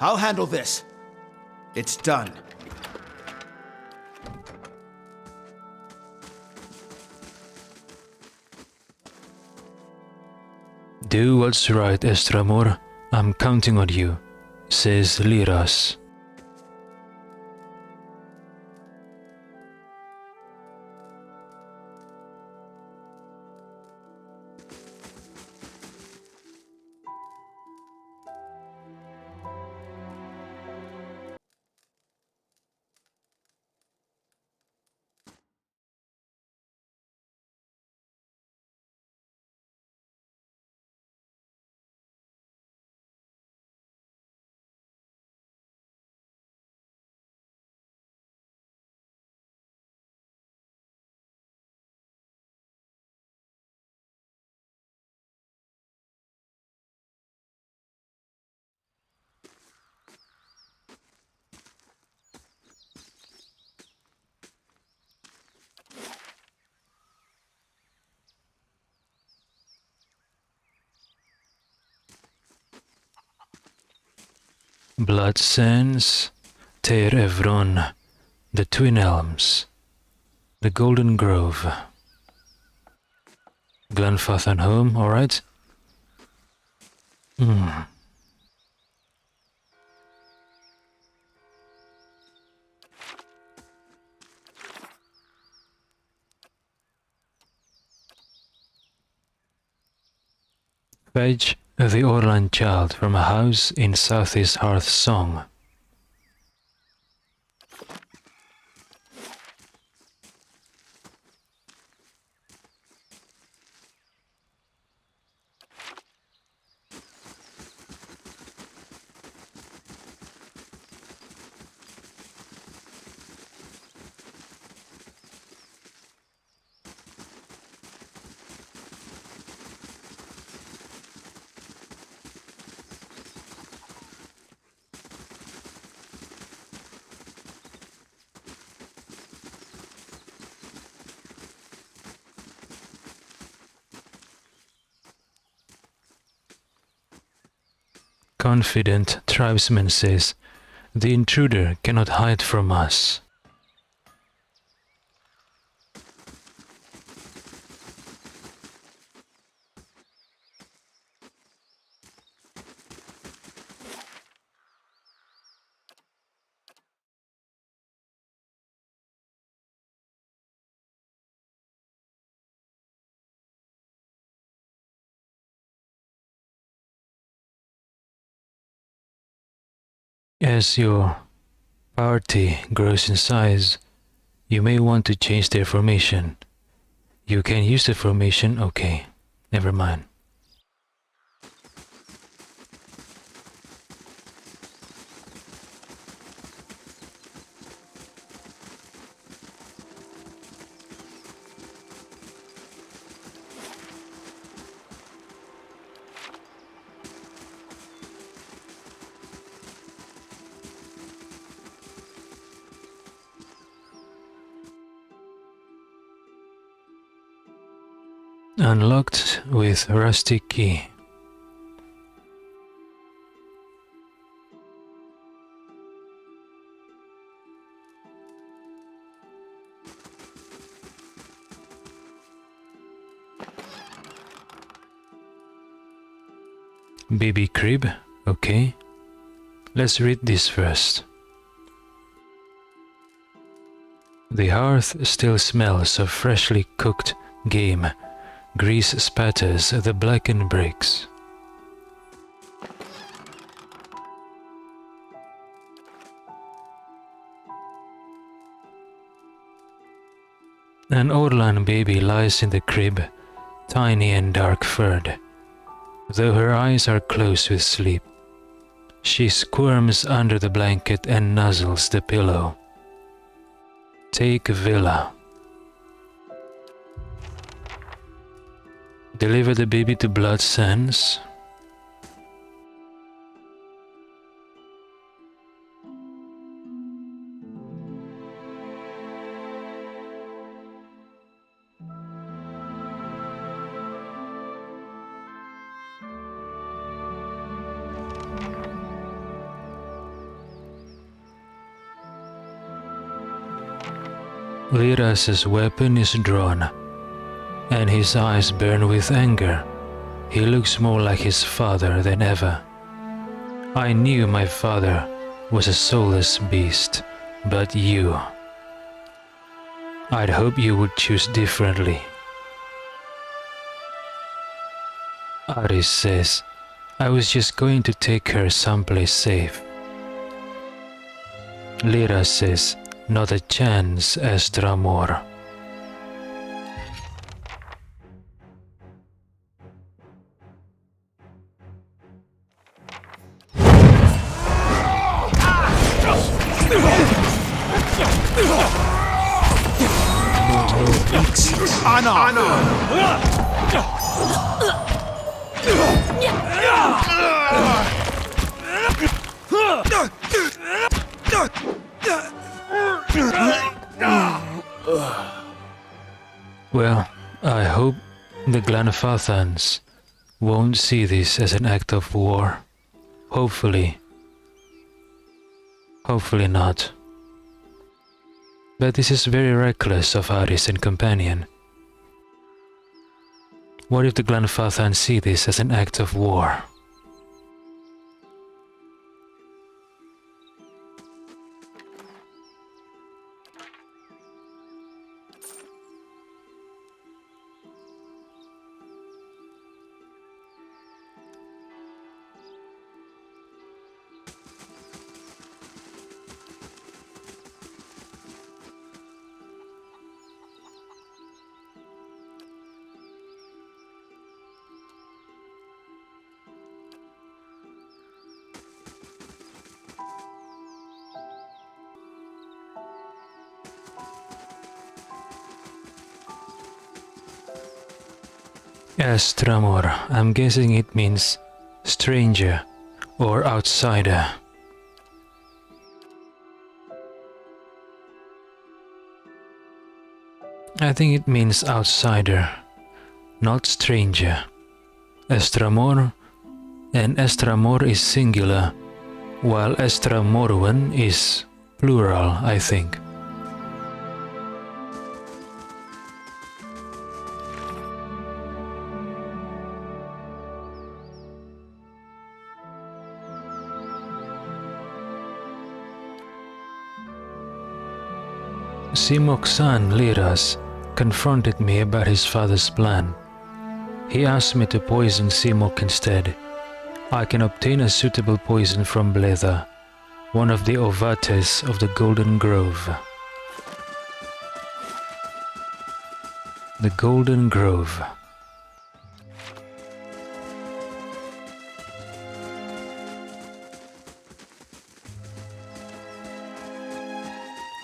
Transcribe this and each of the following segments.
I'll handle this. It's done. Do what's right, Estramor. I'm counting on you, says Liras. Blood Sands, Ter Evron, the Twin Elms, the Golden Grove. Glenfathan home, alright? Fetch the Orlan child from a house in Southeast Hearth Song. Confident tribesman says, the intruder cannot hide from us. As your party grows in size, you may want to change their formation. You can use the formation, okay, never mind. Unlocked with rusty key. Baby crib, okay. Let's read this first. The hearth still smells of freshly cooked game. Grease spatters the blackened bricks. An Orlan baby lies in the crib, tiny and dark-furred. Though her eyes are closed with sleep, she squirms under the blanket and nuzzles the pillow. Take Villa. Deliver the baby to Blood Sands. Lyras's weapon is drawn, and his eyes burn with anger. He looks more like his father than ever. I knew my father was a soulless beast, but you... I'd hope you would choose differently. Aris says, I was just going to take her someplace safe. Lyra says, not a chance, Estramor. Well, I hope the Glanfathans won't see this as an act of war. Hopefully. Hopefully not. But this is very reckless of Aris and companion. What if the Glanfathans see this as an act of war? Estramor, I'm guessing it means stranger or outsider. I think it means outsider, not stranger. Estramor, and Estramor is singular, while Estramorwen is plural, I think. Simok's son, Liras, confronted me about his father's plan. He asked me to poison Simok instead. I can obtain a suitable poison from Bletha, one of the Ovates of the Golden Grove. The Golden Grove.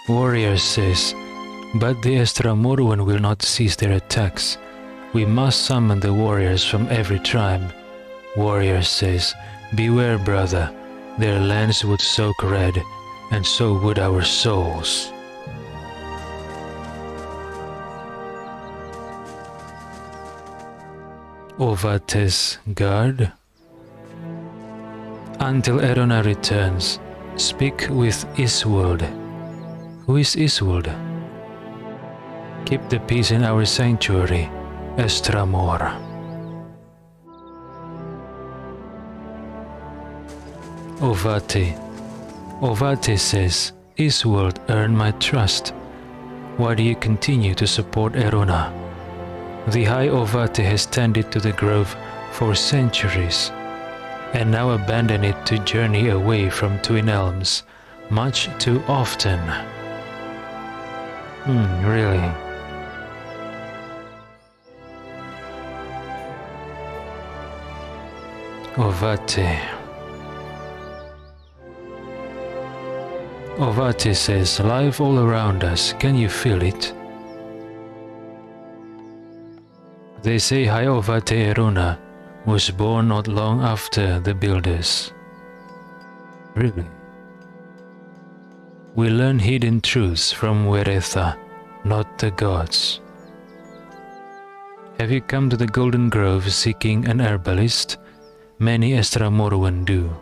Warrior says, but the Estramorwen will not cease their attacks. We must summon the warriors from every tribe. Warrior says, beware, brother, their lands would soak red, and so would our souls. Ovates guard. Until Erona returns, speak with Iswold. Who is Iswold? Keep the peace in our sanctuary, Estramor. Ovate. Ovate says, Iswold earned my trust. Why do you continue to support Erona? The High Ovate has tended to the grove for centuries, and now abandon it to journey away from Twin Elms, much too often. Really? Ovate. Ovate says, life all around us, can you feel it? They say High Ovate Erona was born not long after the Builders. Really? We learn hidden truths from Weretha, not the gods. Have you come to the Golden Grove seeking an herbalist? Many Estramorwen do.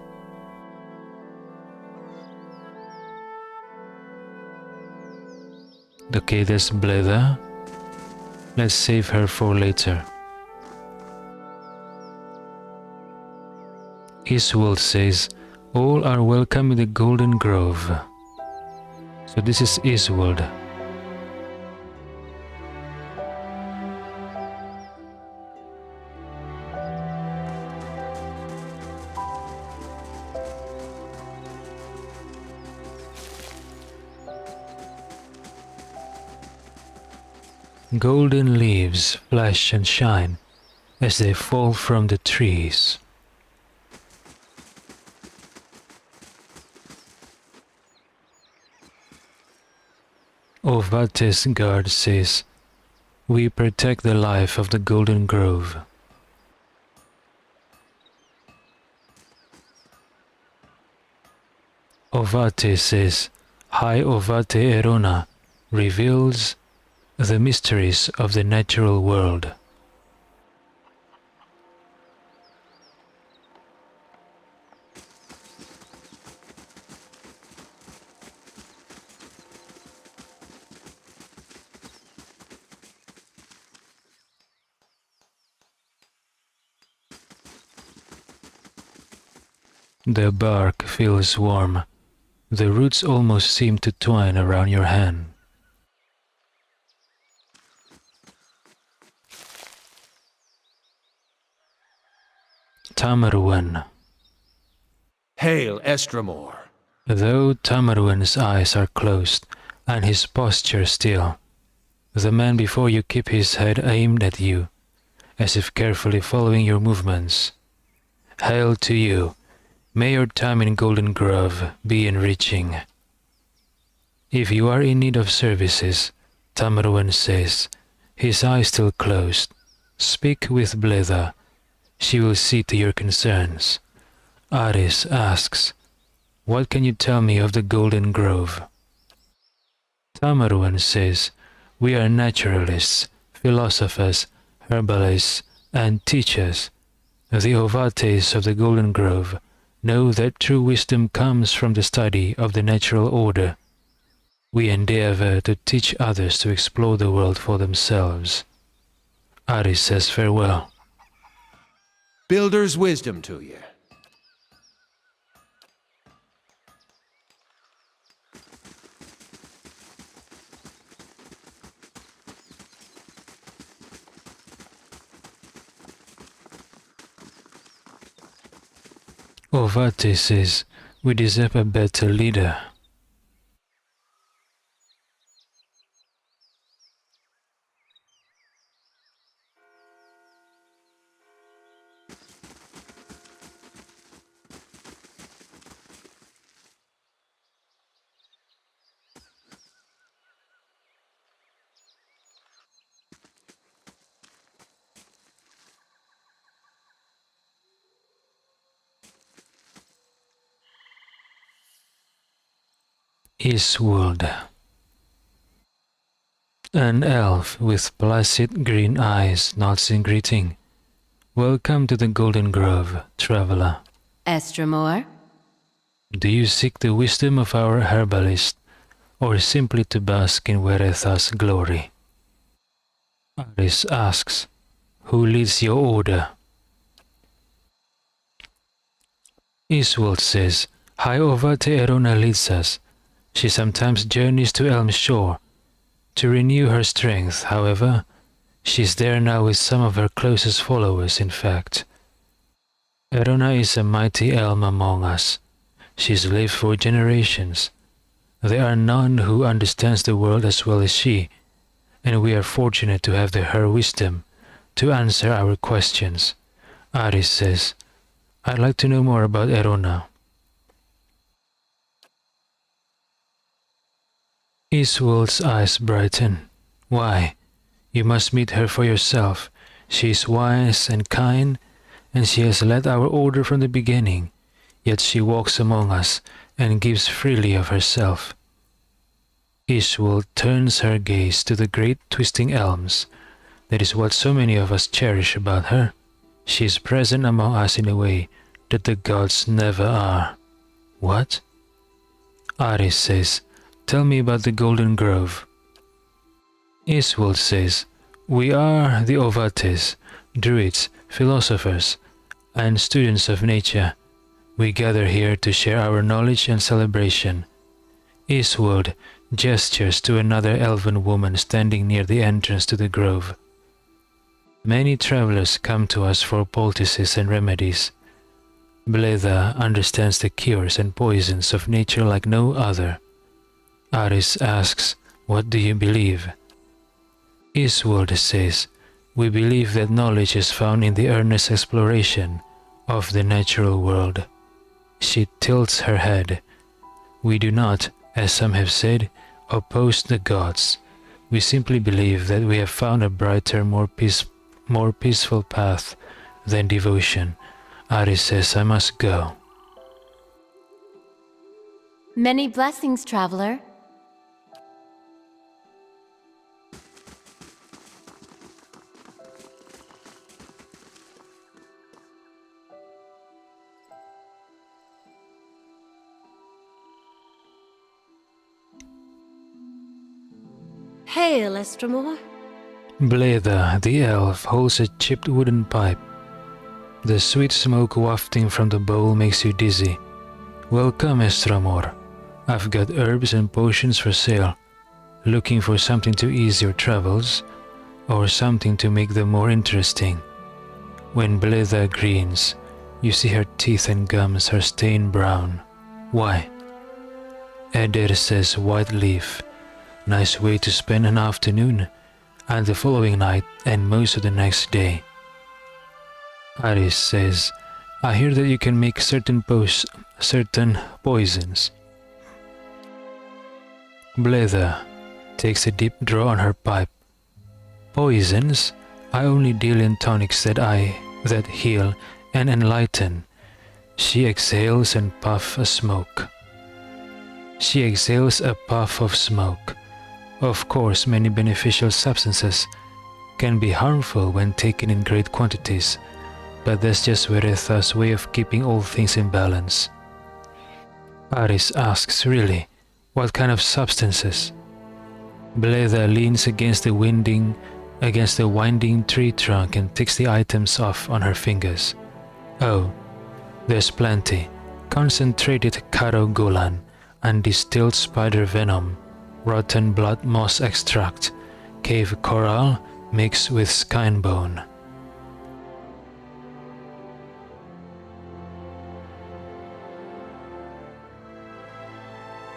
Okay, that's Bletha. Let's save her for later. Iswold says, all are welcome in the Golden Grove. So this is Iswold. Golden leaves flash and shine as they fall from the trees. Ovate's guard says, we protect the life of the Golden Grove. Ovate says, High Ovate Erona reveals the mysteries of the natural world. The bark feels warm. The roots almost seem to twine around your hand. Tamaruen. Hail, Estremor. Though Tamaruen's eyes are closed and his posture still, the man before you keeps his head aimed at you, as if carefully following your movements. Hail to you. May your time in Golden Grove be enriching. If you are in need of services, Tamaruen says, his eyes still closed, speak with Bletha. She will see to your concerns. Aris asks, what can you tell me of the Golden Grove? Tamaruen says, we are naturalists, philosophers, herbalists, and teachers. The Ovates of the Golden Grove know that true wisdom comes from the study of the natural order. We endeavor to teach others to explore the world for themselves. Aris says farewell. Builder's wisdom to you. Ovate says, we deserve a better leader. Iswold. An elf with placid green eyes nods in greeting. Welcome to the Golden Grove, traveler. Estremor? Do you seek the wisdom of our herbalist, or simply to bask in Weretha's glory? Aris asks, who leads your order? Iswold says, High Ovate Erona leads us. She sometimes journeys to Elm Shore to renew her strength. However, she is there now with some of her closest followers, in fact. Erona is a mighty elm among us. She's lived for generations. There are none who understands the world as well as she, and we are fortunate to have her wisdom to answer our questions. Aris says, I'd like to know more about Erona. Iswold's eyes brighten. Why? You must meet her for yourself. She is wise and kind, and she has led our order from the beginning, yet she walks among us and gives freely of herself. Iswold turns her gaze to the great twisting elms. That is what so many of us cherish about her. She is present among us in a way that the gods never are. What? Aris says, tell me about the Golden Grove. Iswold says, "We are the Ovates, druids, philosophers, and students of nature. We gather here to share our knowledge and celebration." Iswold gestures to another elven woman standing near the entrance to the grove. "Many travelers come to us for poultices and remedies. Bletha understands the cures and poisons of nature like no other." Aris asks, "What do you believe?" Iswold says, "We believe that knowledge is found in the earnest exploration of the natural world." She tilts her head. "We do not, as some have said, oppose the gods. We simply believe that we have found a brighter, more peaceful path than devotion." Aris says, "I must go." Many blessings, traveler. Hail, Estramor. Bletha, the elf, holds a chipped wooden pipe. The sweet smoke wafting from the bowl makes you dizzy. "Welcome, Estramor. I've got herbs and potions for sale. Looking for something to ease your travels, or something to make them more interesting?" When Bletha grins, you see her teeth and gums are stained brown. "Why?" Eder says, "White leaf. Nice way to spend an afternoon, and the following night, and most of the next day." Aris says, "I hear that you can make certain poisons." Bletha takes a deep draw on her pipe. "Poisons? I only deal in tonics that heal and enlighten." She exhales a puff of smoke. "Of course, many beneficial substances can be harmful when taken in great quantities, but that's just Veretha's way of keeping all things in balance." Aris asks, "Really? What kind of substances?" Bletha leans against the winding tree trunk and takes the items off on her fingers. "Oh, there's plenty. Concentrated Karo Golan, and distilled spider venom, rotten blood moss extract, cave coral mixed with skin bone."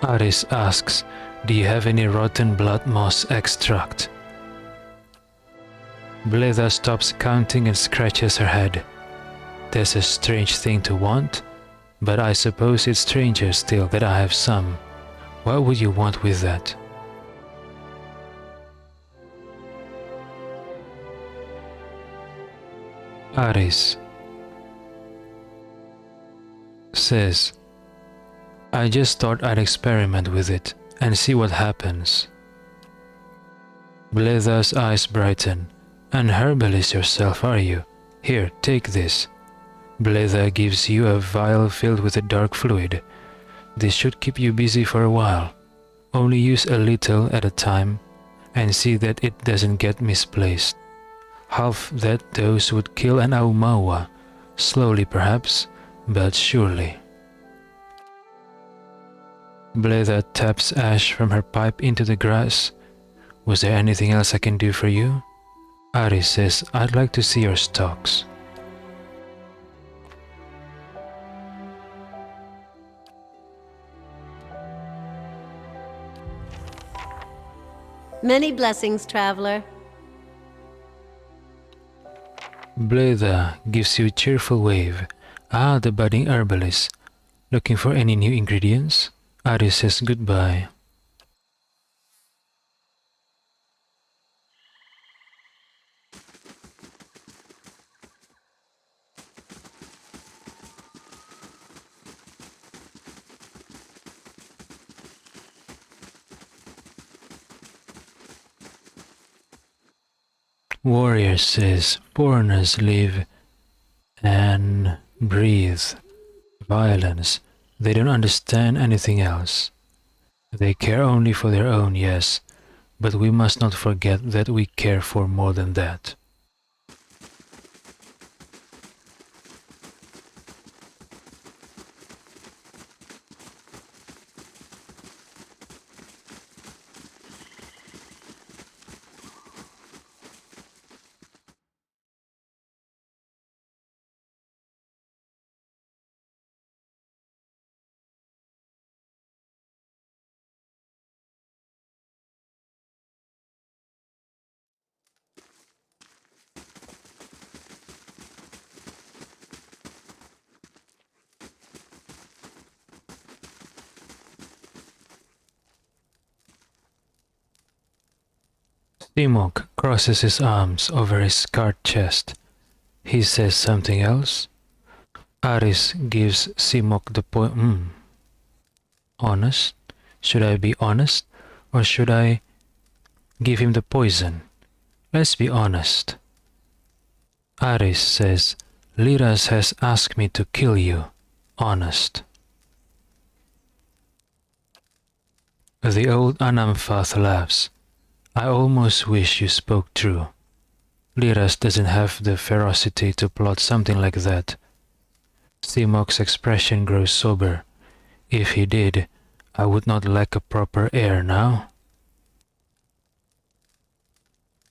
Aris asks, "Do you have any rotten blood moss extract?" Bletha stops counting and scratches her head. "That's a strange thing to want, but I suppose it's stranger still that I have some. What would you want with that?" Aris says, "I just thought I'd experiment with it and see what happens." Bletha's eyes brighten. "An herbalist yourself, are you? Here, take this." Bletha gives you a vial filled with a dark fluid. "This should keep you busy for a while. Only use a little at a time and see that it doesn't get misplaced. Half that dose would kill an Aumaua, slowly perhaps, but surely." Bletha taps ash from her pipe into the grass. "Was there anything else I can do for you?" Aris says, "I'd like to see your stocks." Many blessings, traveler. Bletha gives you a cheerful wave. "Ah, the budding herbalist. Looking for any new ingredients?" Aris says goodbye. Warrior says, "Foreigners live and breathe violence. They don't understand anything else. They care only for their own, yes, but we must not forget that we care for more than that. Simok crosses his arms over his scarred chest. He says something else. Aris gives Simok the point. Honest? Should I be honest? Or should I give him the poison? Let's be honest. Aris says, Liras has asked me to kill you. Honest. The old Anamfath laughs. I almost wish you spoke true. Liras doesn't have the ferocity to plot something like that. Simok's expression grows sober. If he did, I would not lack a proper heir now.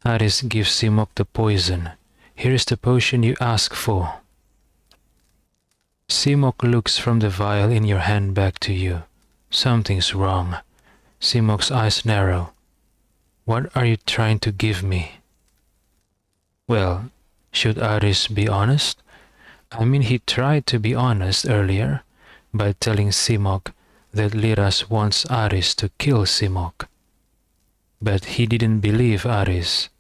Aris gives Simok the poison. Here is the potion you ask for. Simok looks from the vial in your hand back to you. Something's wrong. Simok's eyes narrow. What are you trying to give me? Well, should Aris be honest? I mean, he tried to be honest earlier by telling Simok that Liras wants Aris to kill Simok. But he didn't believe Aris.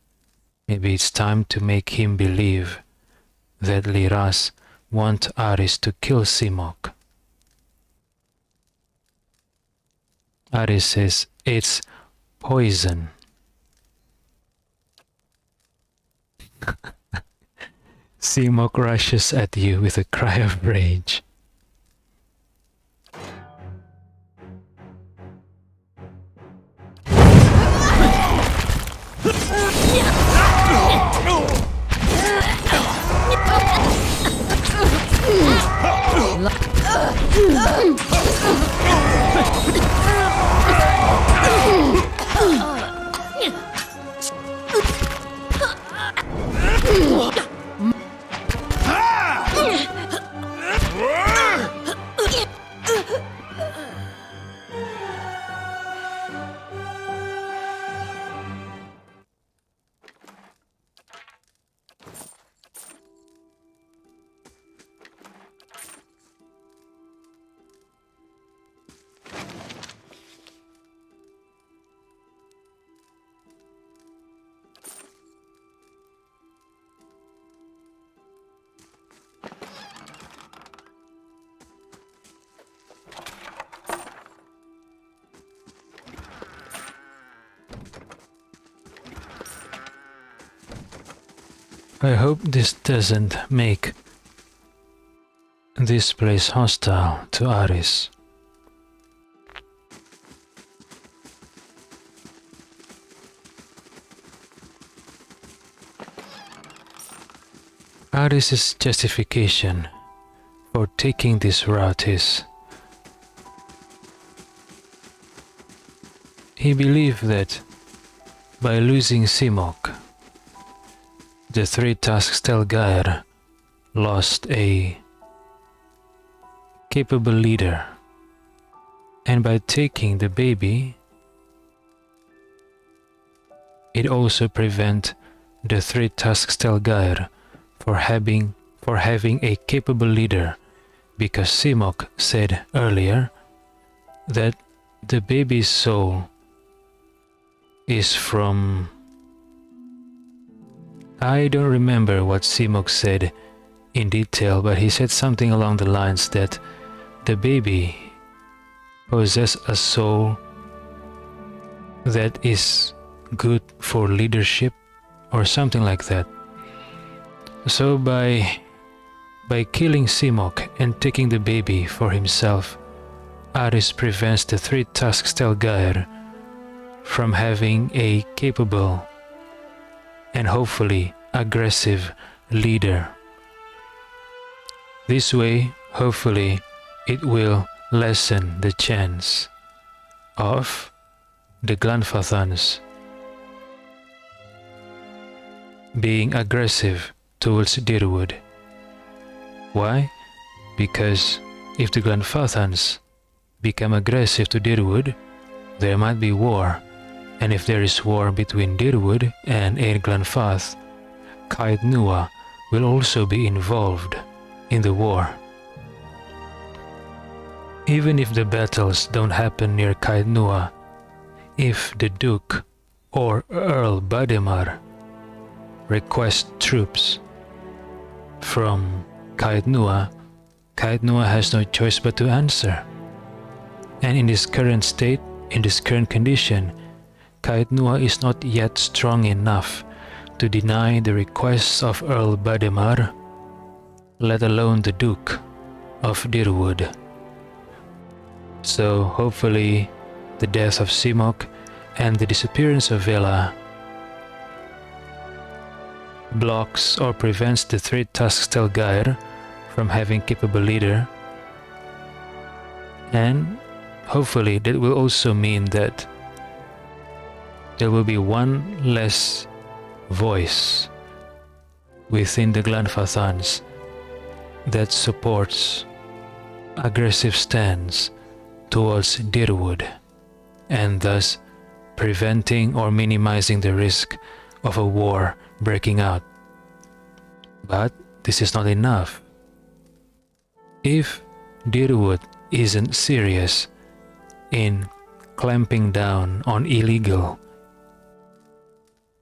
Maybe it's time to make him believe that Liras wants Aris to kill Simok. Aris says, it's poison. Simok rushes at you with a cry of rage. I hope this doesn't make this place hostile to Aris. Aris's justification for taking this route is he believed that by losing Simok, the three tasks Stelgaer lost a capable leader, and by taking the baby, it also prevent the three tasks Stelgaer for having a capable leader, because Simok said earlier that the baby's soul is from... I don't remember what Simok said in detail, but he said something along the lines that the baby possesses a soul that is good for leadership or something like that. So by killing Simok and taking the baby for himself, Aris prevents the three tasks Stelgaer from having a capable and hopefully aggressive leader. This way, hopefully, it will lessen the chance of the Glanfathans being aggressive towards Dirwood. Why? Because if the Glanfathans become aggressive to Dirwood, there might be war, and if there is war between Dirwood and Eir Glanfath, Caed Nua will also be involved in the war. Even if the battles don't happen near Caed Nua, if the Duke or Earl Bademar request troops from Caed Nua has no choice but to answer. And in this current state, in this current condition, Caed Nua is not yet strong enough to deny the requests of Earl Bademar, let alone the Duke of Dirwood. So hopefully the death of Simok and the disappearance of Vela blocks or prevents the Three Tusks Telgair from having capable leader, and hopefully that will also mean that there will be one less voice within the Glanfathans that supports aggressive stance towards Dirwood, and thus preventing or minimizing the risk of a war breaking out. But this is not enough. If Dirwood isn't serious in clamping down on illegal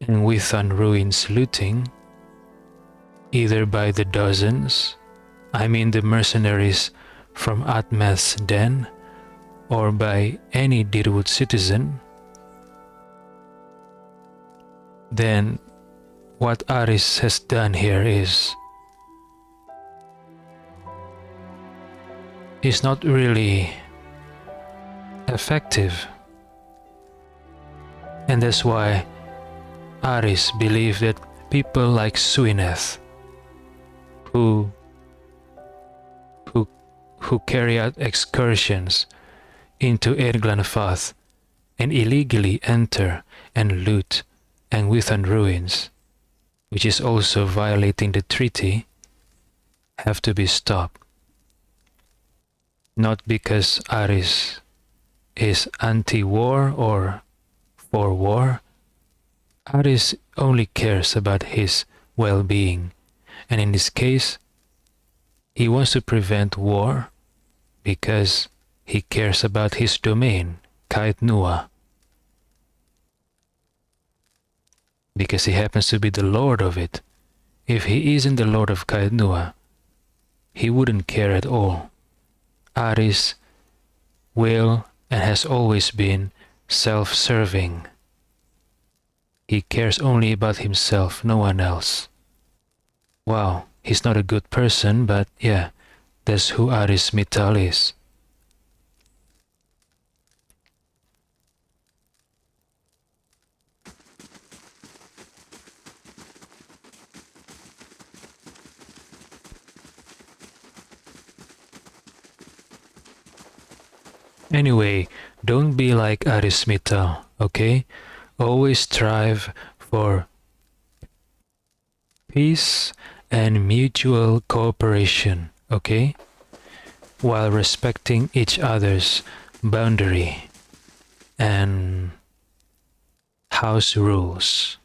and Withan ruins looting, either by the dozens, I mean the mercenaries from Atmeth's den, or by any Dirwood citizen, then what Aris has done here is not really effective. And that's why Aris believe that people like Suineth, who carry out excursions into Eir Glanfath and illegally enter and loot Angwithan ruins, which is also violating the treaty, have to be stopped. Not because Aris is anti-war or for war. Aris only cares about his well-being, and in this case, he wants to prevent war because he cares about his domain, Caed Nua, because he happens to be the lord of it. If he isn't the lord of Caed Nua, he wouldn't care at all. Aris will and has always been self-serving. He cares only about himself, no one else. Wow, he's not a good person, but yeah, that's who Aris Mittal is. Anyway, don't be like Aris Mittal, okay? Always strive for peace and mutual cooperation, okay? While respecting each other's boundary and house rules.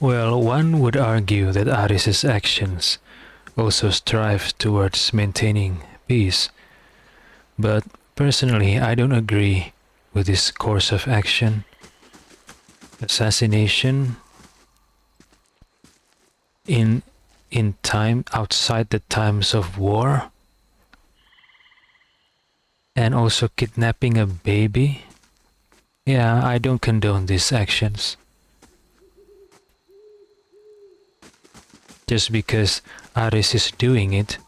Well, one would argue that Aris's actions also strive towards maintaining peace. But personally, I don't agree with this course of action. Assassination in time outside the times of war, and also kidnapping a baby. Yeah, I don't condone these actions. Just because Aris is doing it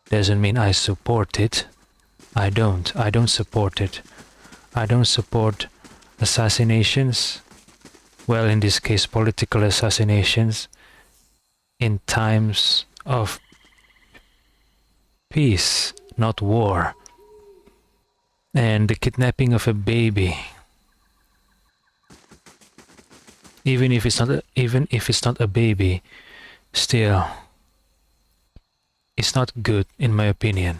doesn't mean I support it. I don't support it. I don't support assassinations. Well, in this case, political assassinations in times of peace, not war. And the kidnapping of a baby, even if it's not a baby, still, it's not good in my opinion.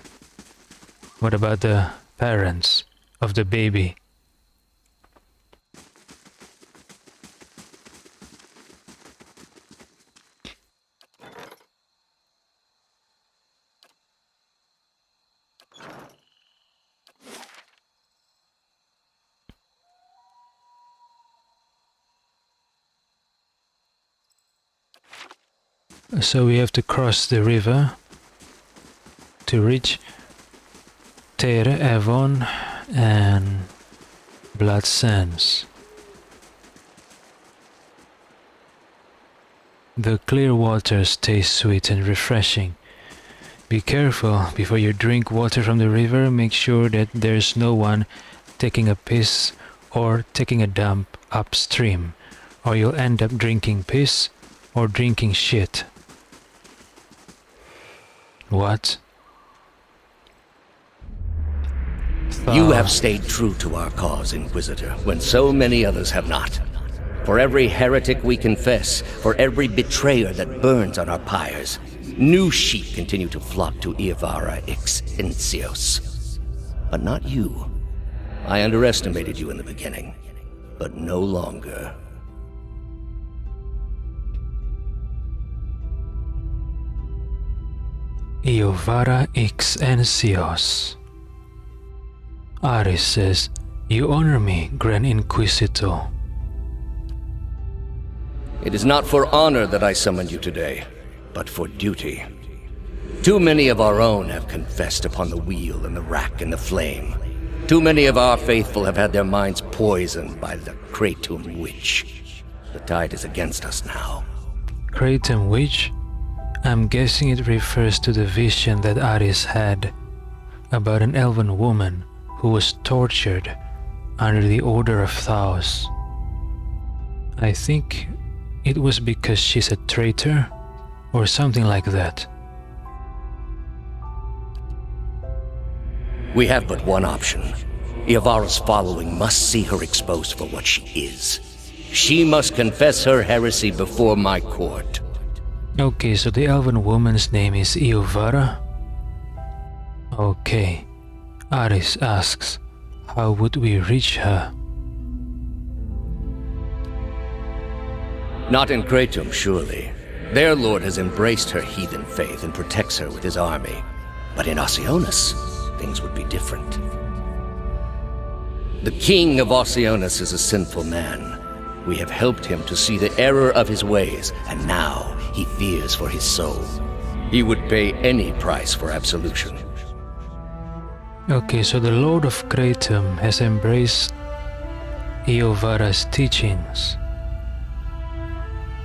What about the parents of the baby? So we have to cross the river to reach Tere Avon and Blood Sands. The clear waters taste sweet and refreshing. Be careful before you drink water from the river. Make sure that there's no one taking a piss or taking a dump upstream, or you'll end up drinking piss or drinking shit. What? You have stayed true to our cause, Inquisitor, when so many others have not. For every heretic we confess, for every betrayer that burns on our pyres, new sheep continue to flock to Iavara ex Encios. But not you. I underestimated you in the beginning, but no longer. Iavara ex Encios. Aris says, "You honor me, Grand Inquisitor." It is not for honor that I summoned you today, but for duty. Too many of our own have confessed upon the wheel and the rack and the flame. Too many of our faithful have had their minds poisoned by the Kratom witch. The tide is against us now. Kratom witch? I'm guessing it refers to the vision that Aris had about an elven woman who was tortured under the order of Thaus. I think it was because she's a traitor or something like that. We have but one option. Iavara's following must see her exposed for what she is. She must confess her heresy before my court. Okay, so the elven woman's name is Iavara? Okay. Aris asks, how would we reach her? Not in Kratom, surely. Their lord has embraced her heathen faith and protects her with his army. But in Oceanus, things would be different. The king of Oceanus is a sinful man. We have helped him to see the error of his ways, and now he fears for his soul. He would pay any price for absolution. Okay, so the Lord of Kratom has embraced Iavara's teachings.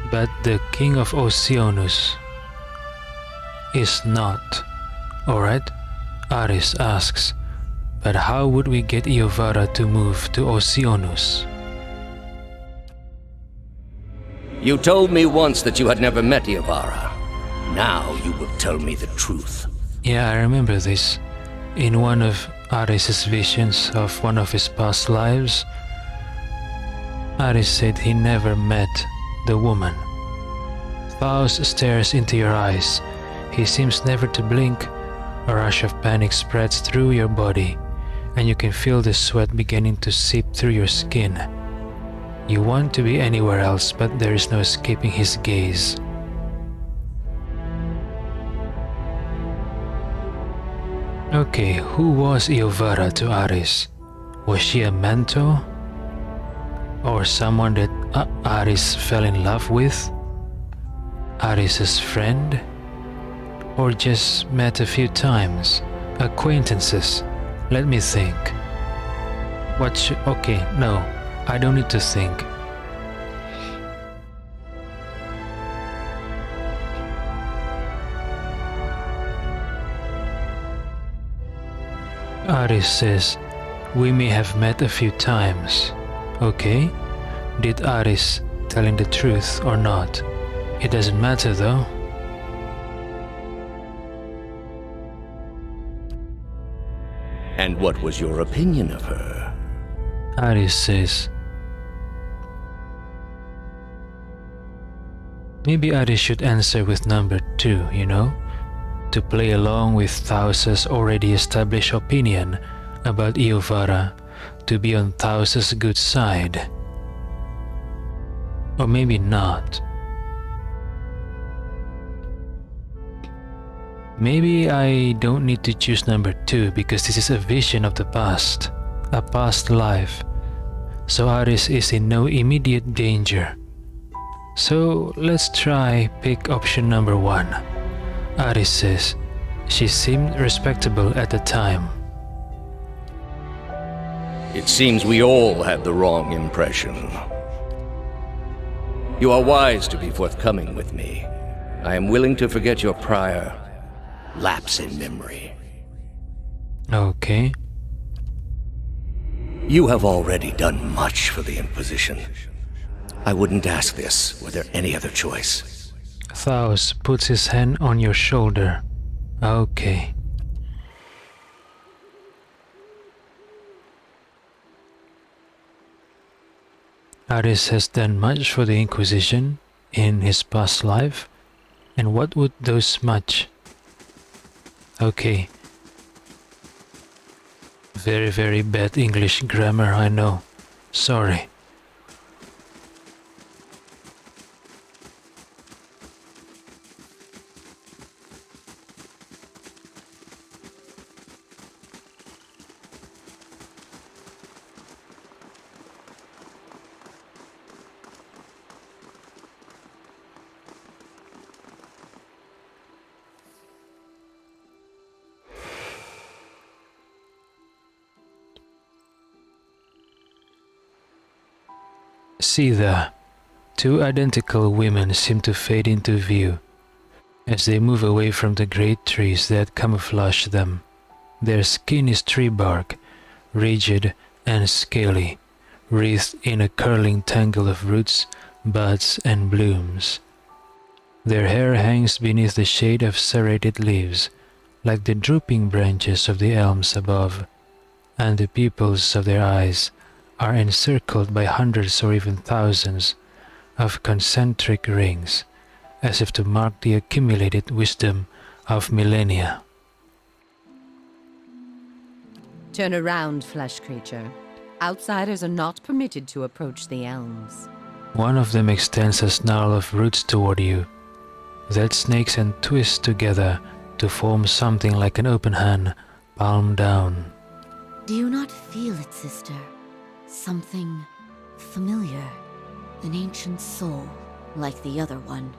But the king of Oceanus is not. Alright? Aris asks, but how would we get Iavara to move to Oceanus? You told me once that you had never met Iavara. Now you will tell me the truth. Yeah, I remember this. In one of Aris's visions of one of his past lives, Aris said he never met the woman. Faust stares into your eyes. He seems never to blink. A rush of panic spreads through your body, and you can feel the sweat beginning to seep through your skin. You want to be anywhere else, but there is no escaping his gaze. Okay, who was Iovara to Aris? Was she a mentor? Or someone that Aris fell in love with? Aris's friend? Or just met a few times? Acquaintances? Let me think. Okay, no, I don't need to think. Aris says, we may have met a few times. Okay? Did Aris telling the truth or not? It doesn't matter though. And what was your opinion of her? Aris says, maybe Aris should answer with number 2, you know? To play along with Thausa's already established opinion about Iovara, to be on Thausa's good side. Or maybe not. Maybe I don't need to choose number 2 because this is a vision of the past, a past life. So Aris is in no immediate danger. So let's try pick option number 1. Aris says, she seemed respectable at the time. It seems we all had the wrong impression. You are wise to be forthcoming with me. I am willing to forget your prior lapse in memory. Okay. You have already done much for the Inquisition. I wouldn't ask this were there any other choice. Thaus puts his hand on your shoulder. Okay. Aris has done much for the Inquisition in his past life. And what would those much? Okay. Very, very bad English grammar, I know. Sorry. See there, 2 identical women seem to fade into view as they move away from the great trees that camouflage them. Their skin is tree bark, rigid and scaly, wreathed in a curling tangle of roots, buds, and blooms. Their hair hangs beneath the shade of serrated leaves, like the drooping branches of the elms above, and the pupils of their eyes are encircled by hundreds or even thousands of concentric rings, as if to mark the accumulated wisdom of millennia. Turn around, flesh creature. Outsiders are not permitted to approach the elms. One of them extends a snarl of roots toward you, that snakes and twists together to form something like an open hand, palm down. Do you not feel it, sister? Something familiar. An ancient soul, like the other one.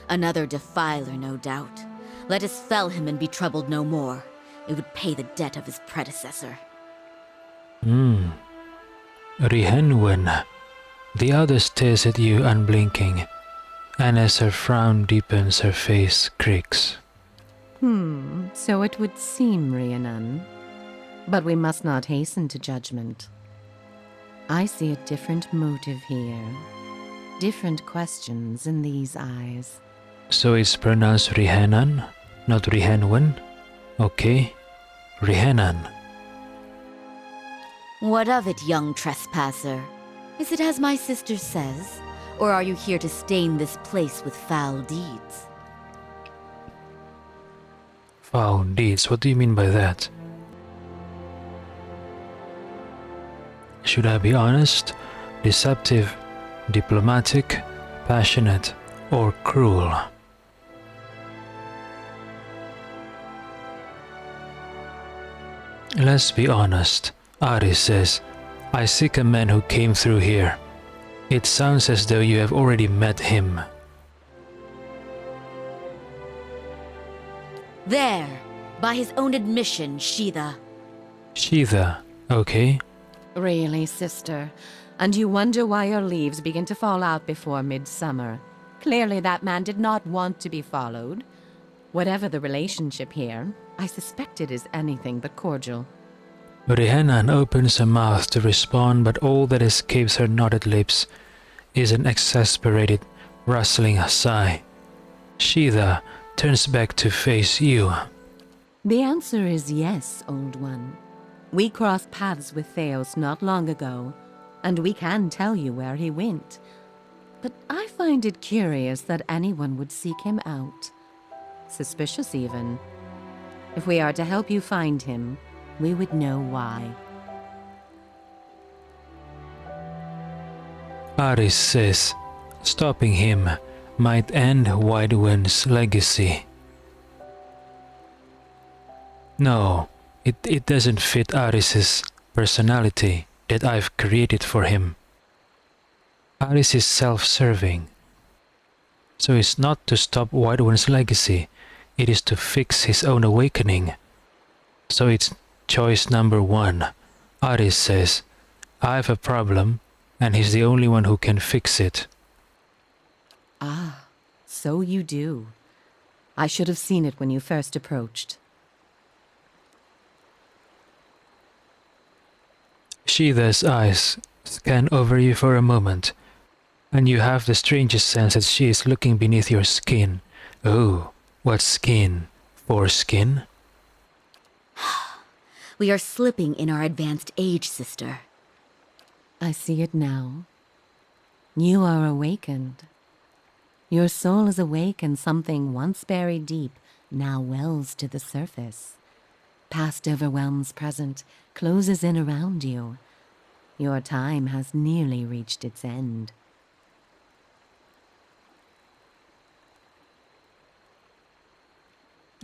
Another defiler, no doubt. Let us fell him and be troubled no more. It would pay the debt of his predecessor. Rihenwen. The other stares at you unblinking, and as her frown deepens, her face creaks. So it would seem, Rhiannon. But we must not hasten to judgment. I see a different motive here. Different questions in these eyes. So it's pronounced Rihenan, not Rihenwen? Okay, Rihenan. What of it, young trespasser? Is it as my sister says? Or are you here to stain this place with foul deeds? Foul deeds, what do you mean by that? Should I be honest, deceptive, diplomatic, passionate, or cruel? Let's be honest, Aris says. I seek a man who came through here. It sounds as though you have already met him. There, by his own admission, Sheetha. Sheetha, okay? Really, sister? And you wonder why your leaves begin to fall out before midsummer. Clearly that man did not want to be followed. Whatever the relationship here, I suspect it is anything but cordial. Rhiannon opens her mouth to respond, but all that escapes her knotted lips is an exasperated, rustling sigh. Sheetha turns back to face you. The answer is yes, old one. We crossed paths with Theos not long ago, and we can tell you where he went. But I find it curious that anyone would seek him out. Suspicious, even. If we are to help you find him, we would know why. Aris says, stopping him might end Widewind's legacy. No, it doesn't fit Aris's personality that I've created for him. Aris is self-serving. So it's not to stop Widewind's legacy, it is to fix his own awakening. So it's choice number one. Aris says, I have a problem, and he's the only one who can fix it. Ah, so you do. I should have seen it when you first approached. Sheetha's eyes scan over you for a moment, and you have the strangest sense that she is looking beneath your skin. Oh, what skin? Foreskin? We are slipping in our advanced age, sister. I see it now. You are awakened. Your soul is awake, and something once buried deep now wells to the surface. Past overwhelms present, closes in around you. Your time has nearly reached its end.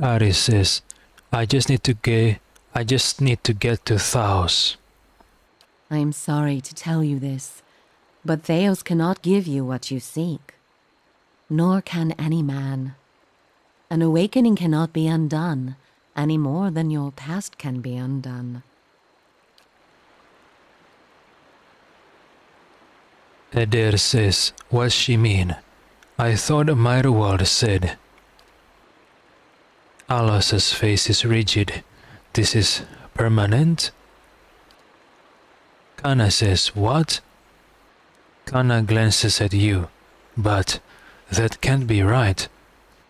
Aris says, I just need to get to Thaos. I am sorry to tell you this, but Theos cannot give you what you seek. Nor can any man. An awakening cannot be undone, any more than your past can be undone. Eder says, what's she mean? I thought Myrwald said. Alas's face is rigid. This is permanent? Kana says, what? Kana glances at you, but that can't be right.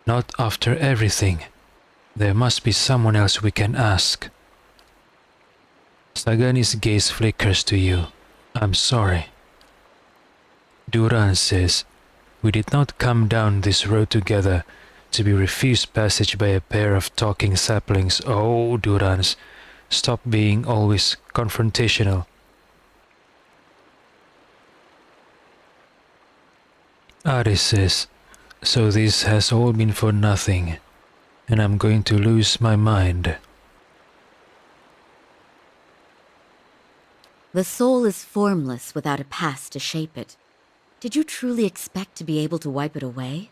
Not after everything. There must be someone else we can ask. Sagani's gaze flickers to you. I'm sorry. Duran says, we did not come down this road together to be refused passage by a pair of talking saplings. Oh, Durans, stop being always confrontational. Aris says, so this has all been for nothing, and I'm going to lose my mind. The soul is formless without a past to shape it. Did you truly expect to be able to wipe it away?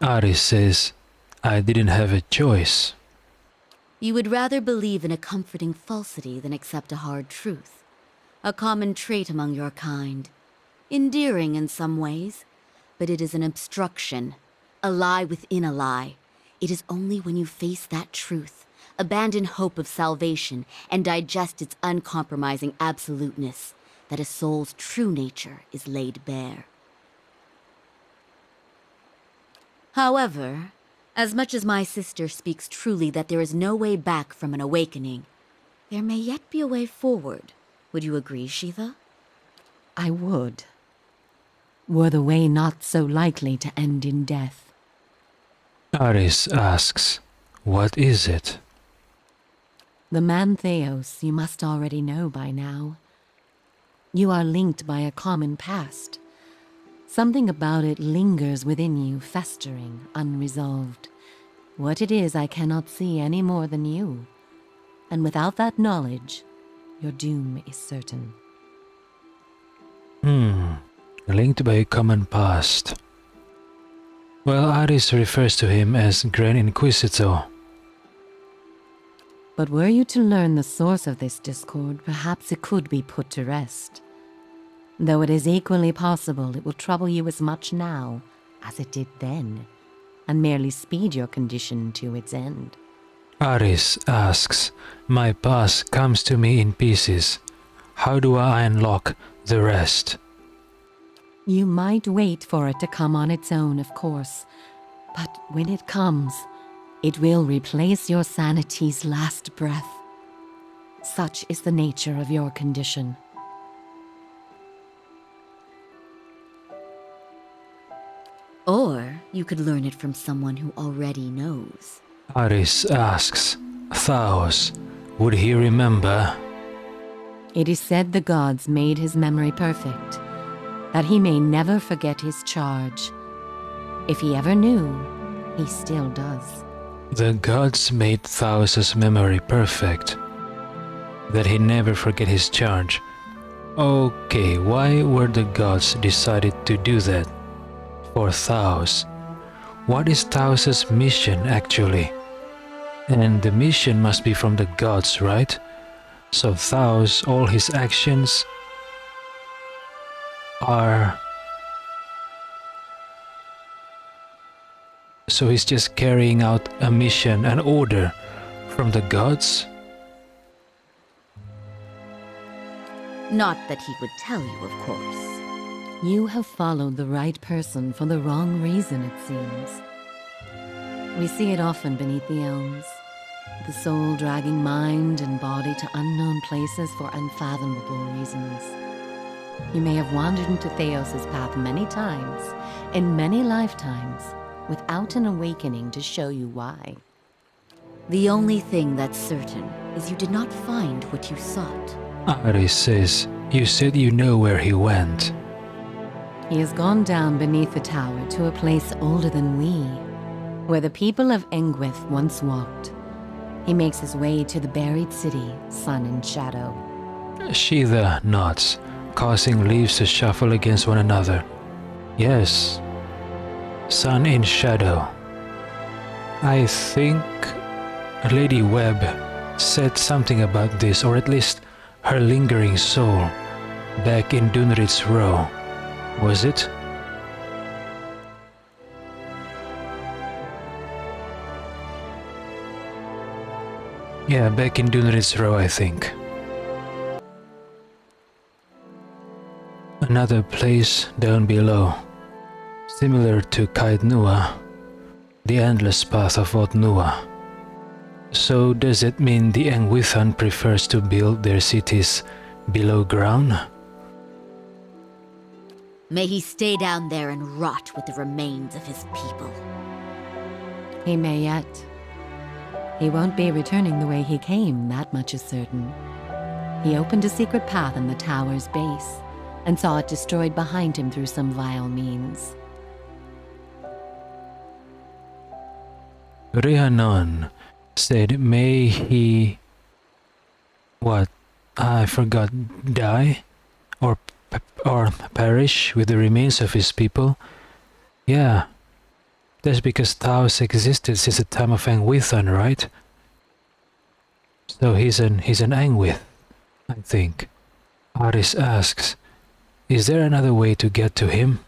Aris says, I didn't have a choice. You would rather believe in a comforting falsity than accept a hard truth. A common trait among your kind. Endearing in some ways, but it is an obstruction. A lie within a lie. It is only when you face that truth, abandon hope of salvation, and digest its uncompromising absoluteness, that a soul's true nature is laid bare. However, as much as my sister speaks truly that there is no way back from an awakening, there may yet be a way forward. Would you agree, Sheetha? I would. Were the way not so likely to end in death. Aris asks, what is it? The man Theos you must already know by now. You are linked by a common past. Something about it lingers within you, festering, unresolved. What it is I cannot see any more than you. And without that knowledge, your doom is certain. Linked by a common past. Well, Aris refers to him as Grand Inquisitor. But were you to learn the source of this discord, perhaps it could be put to rest. Though it is equally possible it will trouble you as much now as it did then, and merely speed your condition to its end. Aris asks, my past comes to me in pieces. How do I unlock the rest? You might wait for it to come on its own, of course, but when it comes, it will replace your sanity's last breath. Such is the nature of your condition. Or you could learn it from someone who already knows. Aris asks, Thaos, would he remember? It is said the gods made his memory perfect, that he may never forget his charge. If he ever knew, he still does. The gods made Thaos' memory perfect, that he never forget his charge. Okay, why were the gods decided to do that? For Thaos. What is Thaos' mission actually? And the mission must be from the gods, right? So Thaos, all his actions are... So he's just carrying out a mission, an order from the gods? Not that he would tell you, of course. You have followed the right person for the wrong reason, it seems. We see it often beneath the elms. The soul dragging mind and body to unknown places for unfathomable reasons. You may have wandered into Theos' path many times, in many lifetimes, without an awakening to show you why. The only thing that's certain is you did not find what you sought. Aris says, you said you know where he went. He has gone down beneath the tower to a place older than we, where the people of Engwith once walked. He makes his way to the buried city, Sun and Shadow. Sheetha nods, causing leaves to shuffle against one another. Yes, Sun in Shadow. I think Lady Webb said something about this, or at least her lingering soul, back in Dunrit's Row. Was it? Yeah, back in Dunrit's Row, I think. Another place down below, similar to Kaid Nua, the endless path of Otnua. So does it mean the Engwithan prefers to build their cities below ground? May he stay down there and rot with the remains of his people. He may yet. He won't be returning the way he came, that much is certain. He opened a secret path in the tower's base, and saw it destroyed behind him through some vile means. Rhiannon said, may he... what? I forgot, die? Or perish with the remains of his people? Yeah. That's because Taos existed since the time of Engwithan, right? So he's an Engwith, I think. Aris asks, is there another way to get to him?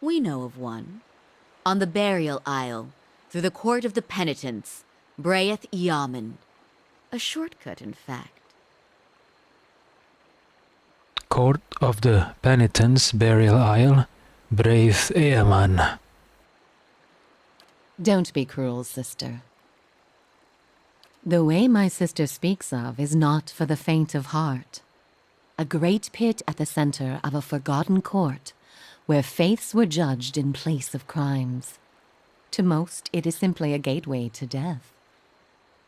We know of one. On the burial isle, through the court of the penitents, Braeth Yaman. A shortcut, in fact. Court of the Penitents, Burial Isle, Braeth Yaman. Don't be cruel, sister. The way my sister speaks of is not for the faint of heart. a great pit at the center of a forgotten court, where faiths were judged in place of crimes. To most, it is simply a gateway to death.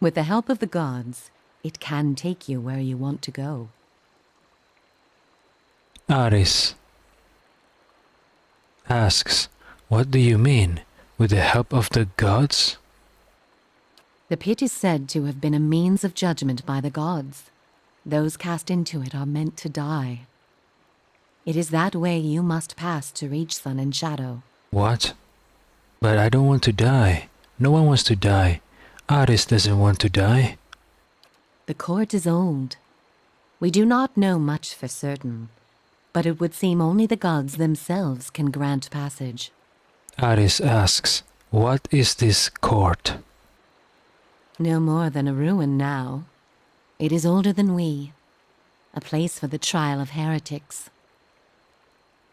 With the help of the gods, it can take you where you want to go. Aris asks, what do you mean, with the help of the gods? The pit is said to have been a means of judgment by the gods. Those cast into it are meant to die. It is that way you must pass to reach sun and shadow. What? But I don't want to die. No one wants to die. Aris doesn't want to die. The court is old. We do not know much for certain, but it would seem only the gods themselves can grant passage. Aris asks, what is this court? No more than a ruin now. It is older than we, a place for the trial of heretics.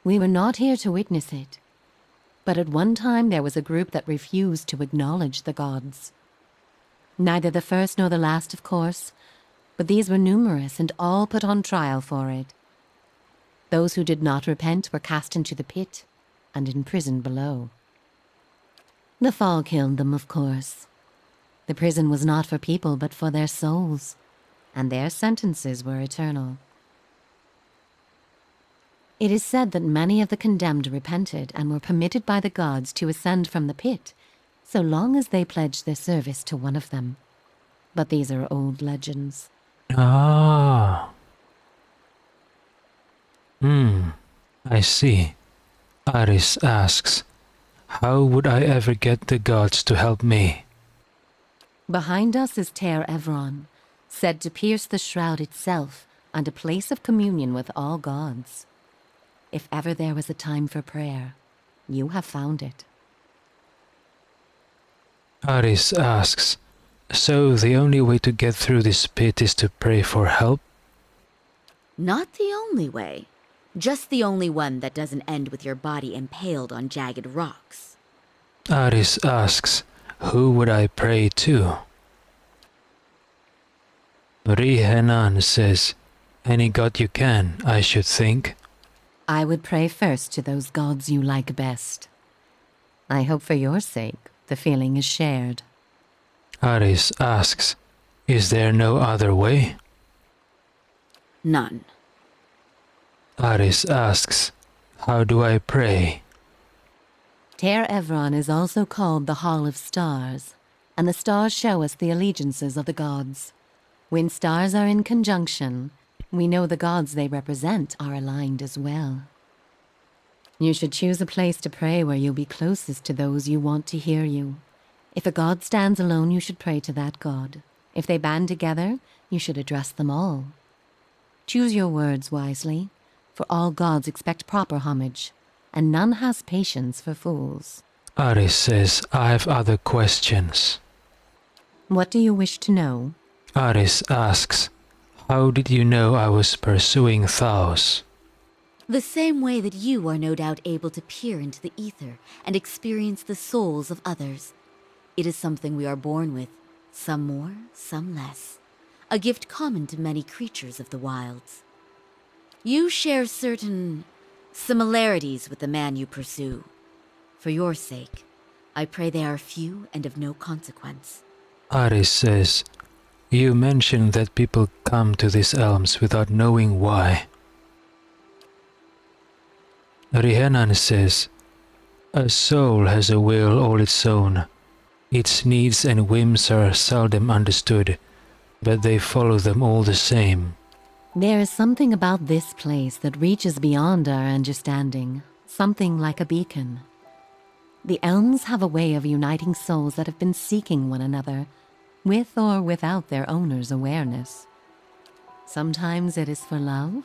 We were not here to witness it, but at one time there was a group that refused to acknowledge the gods. Neither the first nor the last, of course, but these were numerous and all put on trial for it. Those who did not repent were cast into the pit and imprisoned below. The fall killed them, of course. The prison was not for people but for their souls, and their sentences were eternal. It is said that many of the condemned repented and were permitted by the gods to ascend from the pit, so long as they pledged their service to one of them. But these are old legends. Ah. I see. Aris asks, how would I ever get the gods to help me? Behind us is Ter Evron, said to pierce the shroud itself and a place of communion with all gods. If ever there was a time for prayer, you have found it. Aris asks, so the only way to get through this pit is to pray for help? Not the only way. Just the only one that doesn't end with your body impaled on jagged rocks. Aris asks, who would I pray to? Rihenan says, any god you can, I should think. I would pray first to those gods you like best. I hope for your sake the feeling is shared. Aris asks, is there no other way? None. Aris asks, how do I pray? Ter Evron is also called the Hall of Stars, and the stars show us the allegiances of the gods. When stars are in conjunction, we know the gods they represent are aligned as well. You should choose a place to pray where you'll be closest to those you want to hear you. If a god stands alone, you should pray to that god. If they band together, you should address them all. Choose your words wisely, for all gods expect proper homage, and none has patience for fools. Aris says, I have other questions. What do you wish to know? Aris asks, how did you know I was pursuing Thaos? The same way that you are no doubt able to peer into the ether and experience the souls of others. It is something we are born with, some more, some less. A gift common to many creatures of the wilds. You share certain similarities with the man you pursue. For your sake, I pray they are few and of no consequence. Aris says, you mentioned that people come to these elms without knowing why. Rihenan says, a soul has a will all its own. Its needs and whims are seldom understood, but they follow them all the same. There is something about this place that reaches beyond our understanding, something like a beacon. The elms have a way of uniting souls that have been seeking one another, with or without their owner's awareness. Sometimes it is for love,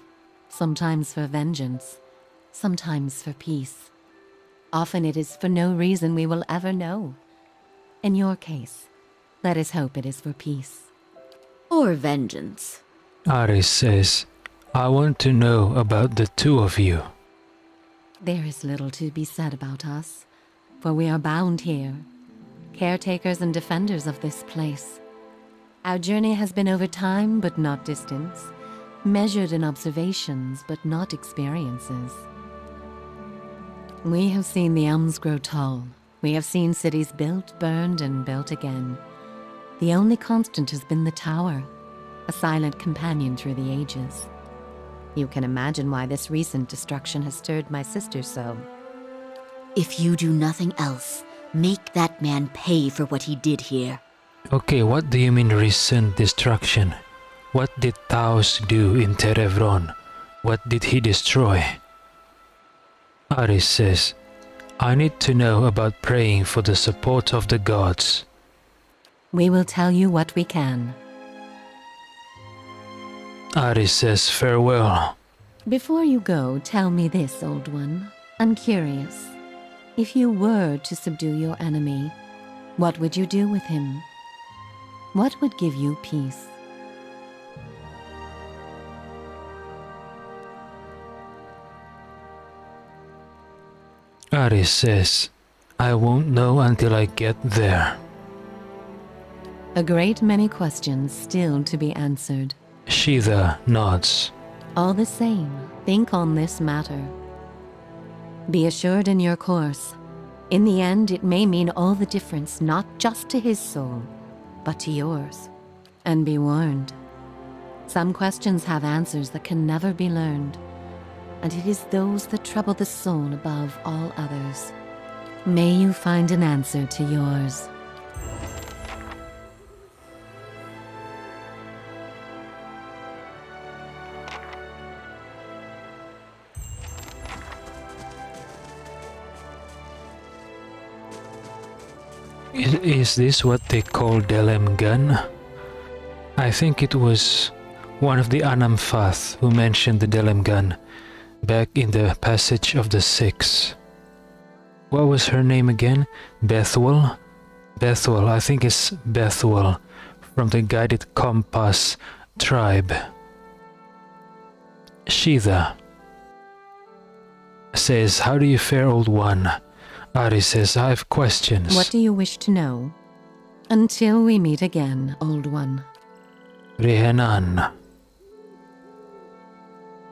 sometimes for vengeance, sometimes for peace. Often it is for no reason we will ever know. In your case, let us hope it is for peace. Or vengeance. Aris says, I want to know about the two of you. There is little to be said about us, for we are bound here, caretakers and defenders of this place. Our journey has been over time, but not distance, measured in observations but not experiences. We have seen the elms grow tall. We have seen cities built, burned, and built again. The only constant has been the tower, a silent companion through the ages. You can imagine why this recent destruction has stirred my sister so. If you do nothing else, make that man pay for what he did here. Okay, what do you mean recent destruction? What did Taos do in Terevron? What did he destroy? Aris says, I need to know about praying for the support of the gods. We will tell you what we can. Aris says farewell. Before you go, tell me this, old one. I'm curious. If you were to subdue your enemy, what would you do with him? What would give you peace? Aris says, I won't know until I get there. A great many questions still to be answered. Shida nods. All the same, think on this matter. Be assured in your course. In the end, it may mean all the difference, not just to his soul, but to yours. And be warned. Some questions have answers that can never be learned, and it is those that trouble the soul above all others. May you find an answer to yours. Is this what they call Delem gun? I think it was one of the Anamfath who mentioned the Delem gun back in the Passage of the Six. What was her name again? Bethuel? Bethuel, I think it's Bethuel from the Guided Compass tribe. Shida says, how do you fare, old one? Ari says, I have questions. What do you wish to know? Until we meet again, old one. Rihenan.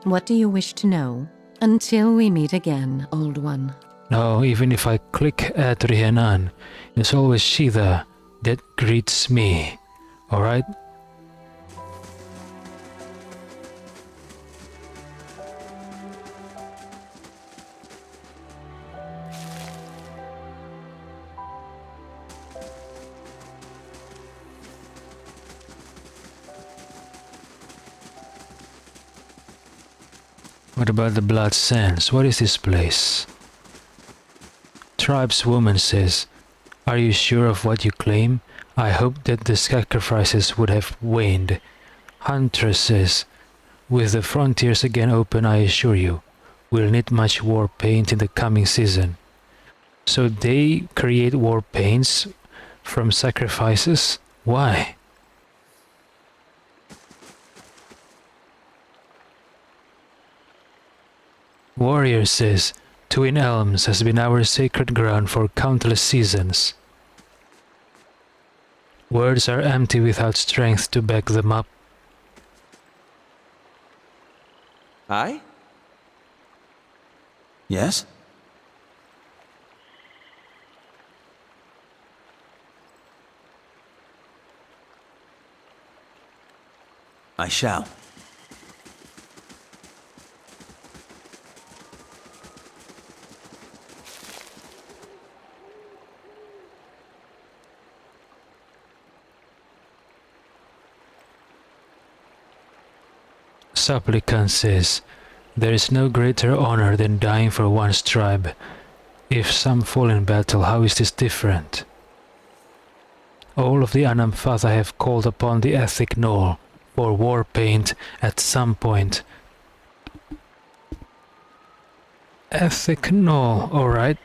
What do you wish to know? Until we meet again, old one. No, even if I click at Rihenan, it's always Shida that greets me. Alright? What about the Blood Sands? What is this place? Tribeswoman says, are you sure of what you claim? I hope that the sacrifices would have waned. Huntress says, with the frontiers again open, I assure you, we'll need much war paint in the coming season. So they create war paints from sacrifices? Why? Warrior says, Twin Elms has been our sacred ground for countless seasons. Words are empty without strength to back them up. Aye? Yes? I shall. Supplicant says, there is no greater honor than dying for one's tribe. If some fall in battle, how is this different? All of the Anamfatha have called upon the Ethic Knoll for war paint at some point. Ethic Knoll, alright.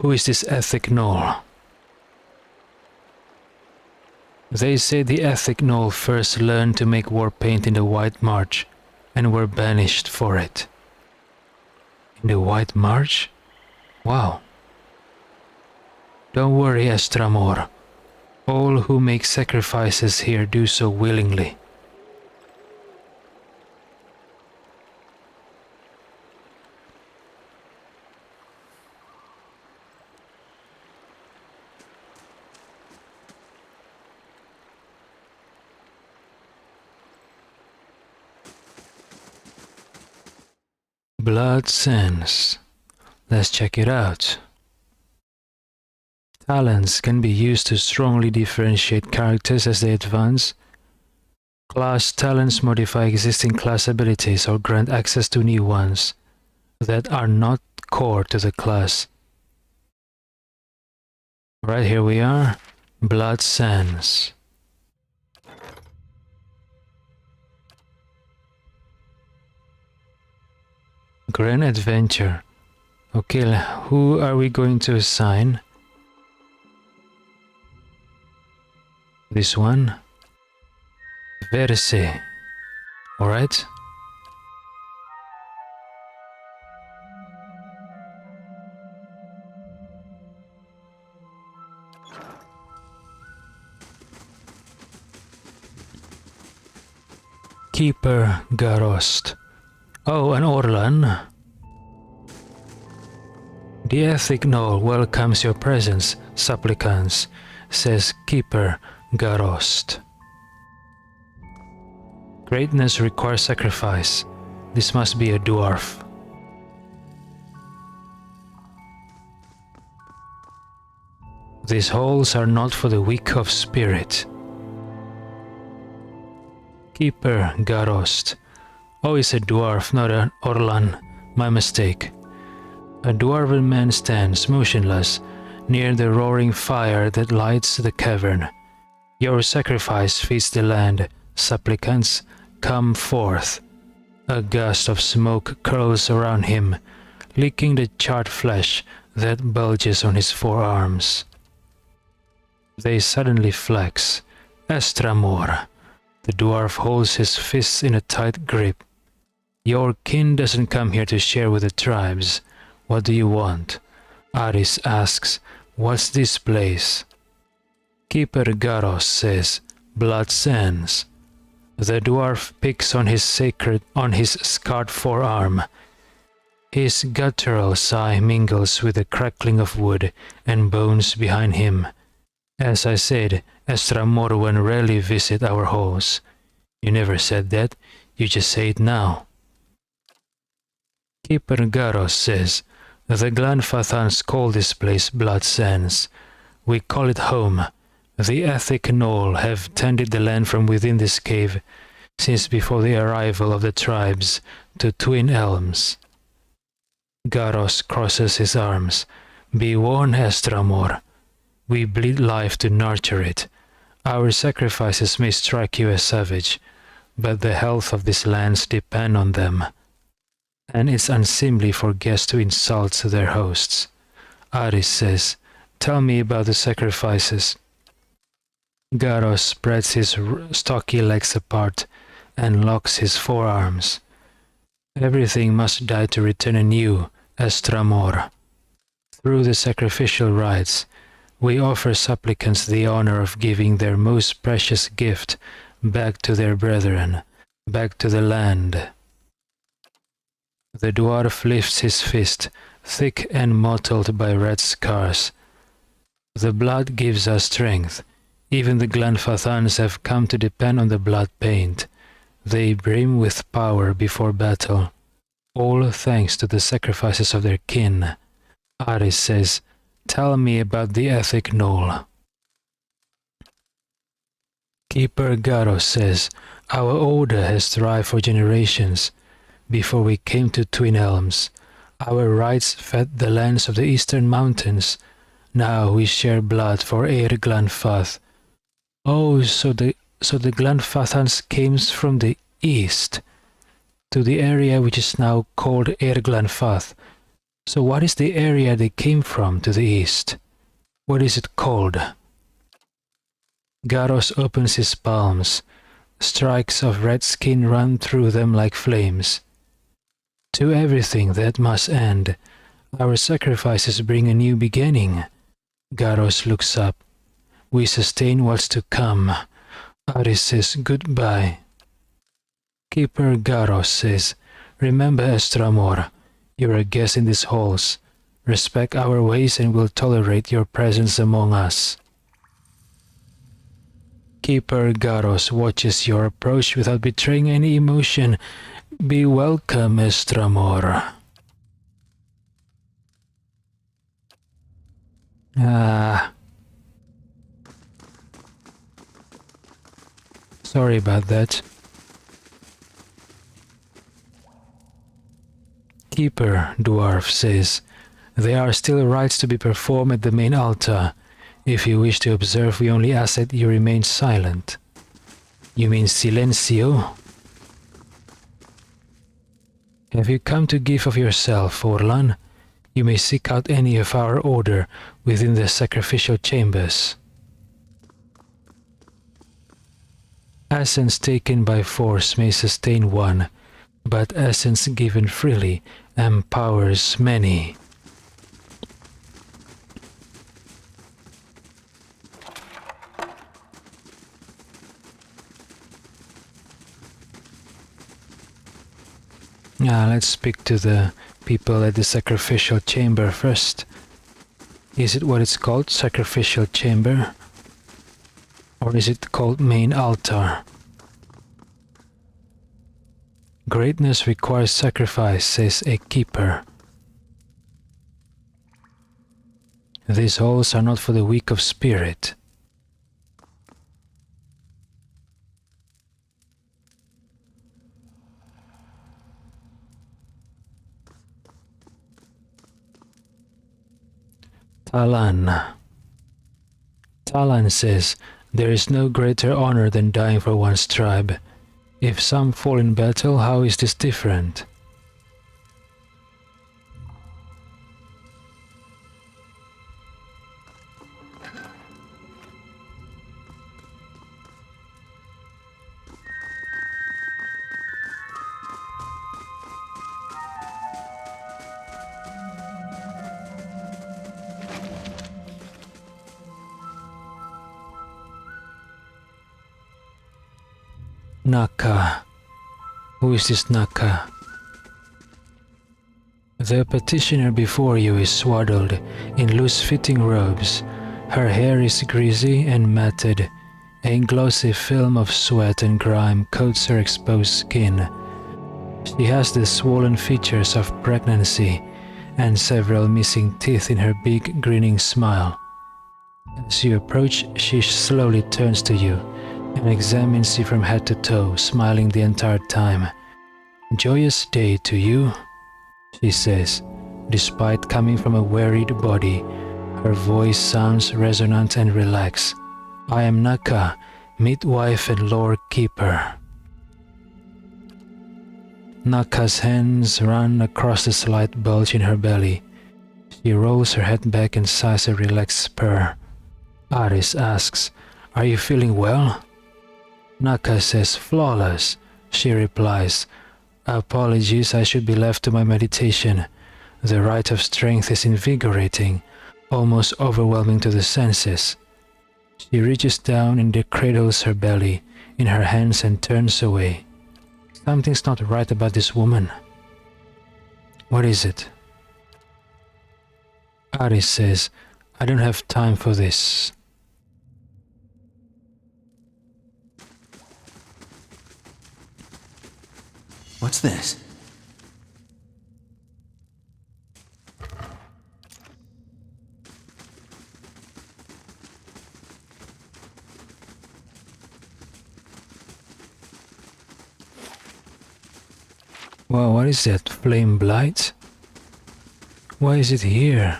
Who is this Ethic Knoll? They say the Ethic Knoll first learned to make war paint in the White March and were banished for it. In the White March? Wow. Don't worry, Estramor. All who make sacrifices here do so willingly. Blood Sense. Let's check it out. Talents can be used to strongly differentiate characters as they advance. Class talents modify existing class abilities or grant access to new ones that are not core to the class. Right, here we are. Blood Sense. Grand Adventure. Okay, who are we going to assign? This one. Verse. Alright. Keeper Garost. Oh, and Orlan. The Ethic Knoll welcomes your presence, supplicants, says Keeper Garost. Greatness requires sacrifice. This must be a dwarf. These halls are not for the weak of spirit. Keeper Garost. Oh, it's a dwarf, not an Orlan. My mistake. A dwarven man stands motionless near the roaring fire that lights the cavern. Your sacrifice feeds the land. Supplicants, come forth. A gust of smoke curls around him, licking the charred flesh that bulges on his forearms. They suddenly flex. Estramor. The dwarf holds his fists in a tight grip. Your kin doesn't come here to share with the tribes. What do you want? Aris asks, what's this place? Keeper Garos says, Blood Sands. The dwarf picks on his scarred forearm. His guttural sigh mingles with the crackling of wood and bones behind him. As I said, Estramorwen rarely visit our halls. You never said that, you just say it now. Keeper Garos says, the Glanfathans call this place Blood Sands. We call it home. The Ethic Knoll have tended the land from within this cave since before the arrival of the tribes to Twin Elms. Garos crosses his arms. Be warned, Estramor. We bleed life to nurture it. Our sacrifices may strike you as savage, but the health of these lands depend on them. And it's unseemly for guests to insult their hosts. Aris says, tell me about the sacrifices. Garos spreads his stocky legs apart and locks his forearms. Everything must die to return anew, Estramor. Through the sacrificial rites, we offer supplicants the honor of giving their most precious gift back to their brethren, back to the land. The dwarf lifts his fist, thick and mottled by red scars. The blood gives us strength. Even the Glanfathans have come to depend on the blood paint. They brim with power before battle, all thanks to the sacrifices of their kin. Aris says, tell me about the Ethic Knoll. Keeper Garos says, our order has thrived for generations. Before we came to Twin Elms, our rites fed the lands of the eastern mountains. Now we share blood for Eir Glanfath. Oh, so the Glanfathans came from the east to the area which is now called Eir Glanfath. So what is the area they came from to the east? What is it called? Garos opens his palms. Strikes of red skin run through them like flames. To everything that must end, our sacrifices bring a new beginning. Garos looks up. We sustain what's to come. Aris says goodbye. Keeper Garos says, remember, Estramor, you're a guest in these halls. Respect our ways and we'll tolerate your presence among us. Keeper Garos watches your approach without betraying any emotion Be welcome, Estramor. Sorry about that. Keeper, dwarf says, there are still rites to be performed at the main altar. If you wish to observe, we only ask that you remain silent. You mean silencio? Have you come to give of yourself, Orlan? You may seek out any of our order within the sacrificial chambers. Essence taken by force may sustain one, but essence given freely empowers many. Let's speak to the people at the sacrificial chamber first. Is it what it's called, sacrificial chamber? Or is it called main altar? Greatness requires sacrifice, says a keeper. These halls are not for the weak of spirit. Talan. Talan says, there is no greater honor than dying for one's tribe. If some fall in battle, how is this different? Naka. Who is this Naka? The petitioner before you is swaddled in loose-fitting robes. Her hair is greasy and matted. A glossy film of sweat and grime coats her exposed skin. She has the swollen features of pregnancy and several missing teeth in her big grinning smile. As you approach, she slowly turns to you and examines you from head to toe, smiling the entire time. Joyous day to you, she says, despite coming from a wearied body. Her voice sounds resonant and relaxed. I am Naka, midwife and lore keeper. Naka's hands run across the slight bulge in her belly. She rolls her head back and sighs a relaxed purr. Aris asks, are you feeling well? Naka says, flawless. She replies, apologies, I should be left to my meditation. The rite of strength is invigorating, almost overwhelming to the senses. She reaches down and cradles her belly in her hands and turns away. Something's not right about this woman. What is it? Aris says, I don't have time for this. What's this? Wow, what is that? Flame blight? Why is it here?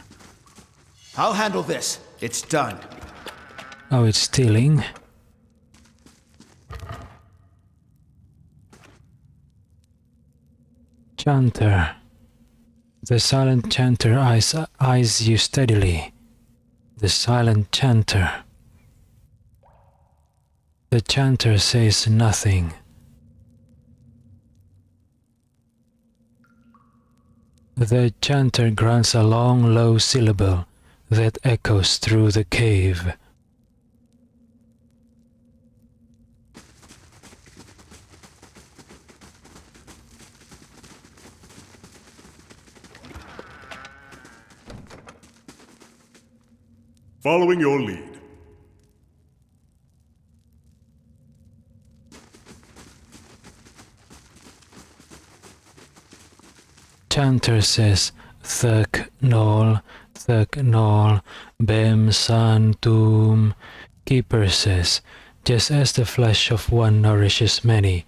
I'll handle this. It's done. Oh, it's stealing. Chanter. The silent chanter eyes you steadily. The silent chanter. The chanter says nothing. The chanter grunts a long, low syllable that echoes through the cave. Following your lead. chanter says, Thuk Nol, Bem Santum. Keeper says, just as the flesh of one nourishes many,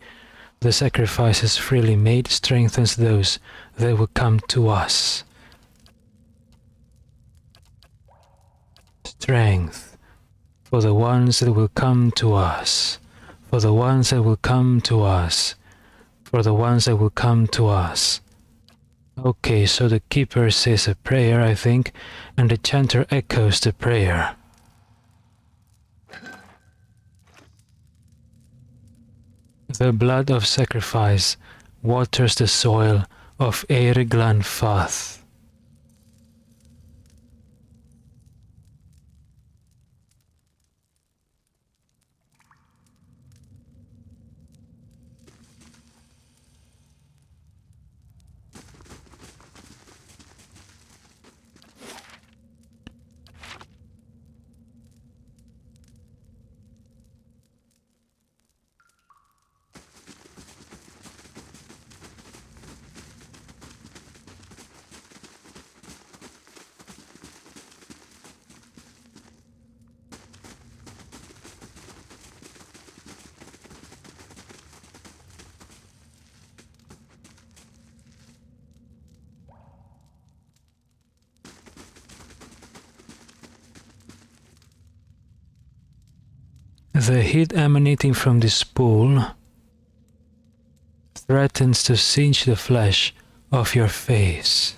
the sacrifices freely made strengthens those that will come to us. Strength for the ones that will come to us, for the ones that will come to us, for the ones that will come to us. Okay, so the keeper says a prayer, I think, and the chanter echoes the prayer. The blood of sacrifice waters the soil of Eirglan Fath. The heat emanating from this pool threatens to singe the flesh of your face.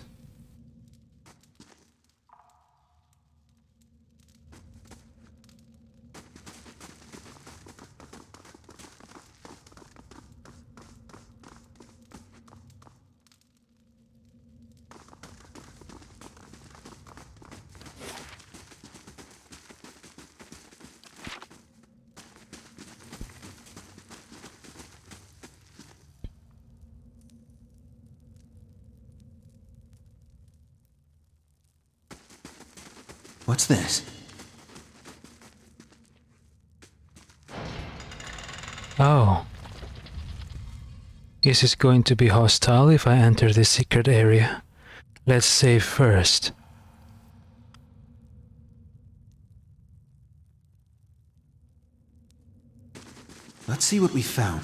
What's this? Oh. Is it going to be hostile if I enter this secret area? Let's save first. Let's see what we found.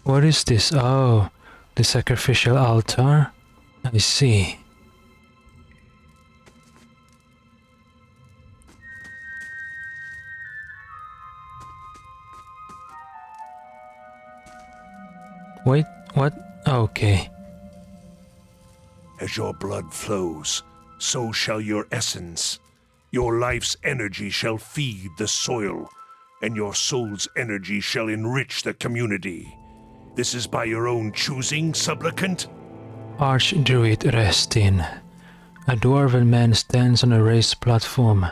What is this? Oh, the sacrificial altar? I see. Wait, what? Okay. As your blood flows, so shall your essence. Your life's energy shall feed the soil, and your soul's energy shall enrich the community. This is by your own choosing, supplicant? Archdruid Restin. A dwarven man stands on a raised platform.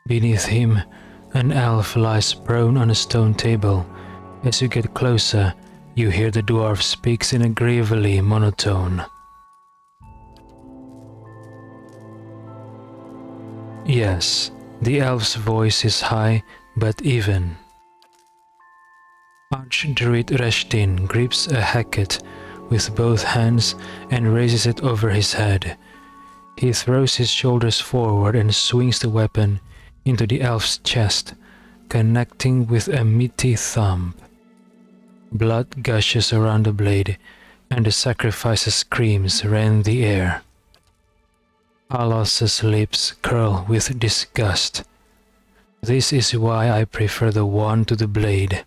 Beneath him, an elf lies prone on a stone table. As you get closer, you hear the dwarf speaks in a gravely monotone. Yes, the elf's voice is high but even. Archdruid Restin grips a hacket with both hands and raises it over his head. He throws his shoulders forward and swings the weapon into the elf's chest, connecting with a meaty thump. Blood gushes around the blade, and the sacrifice's screams rend the air. Alos's lips curl with disgust. This is why I prefer the wand to the blade.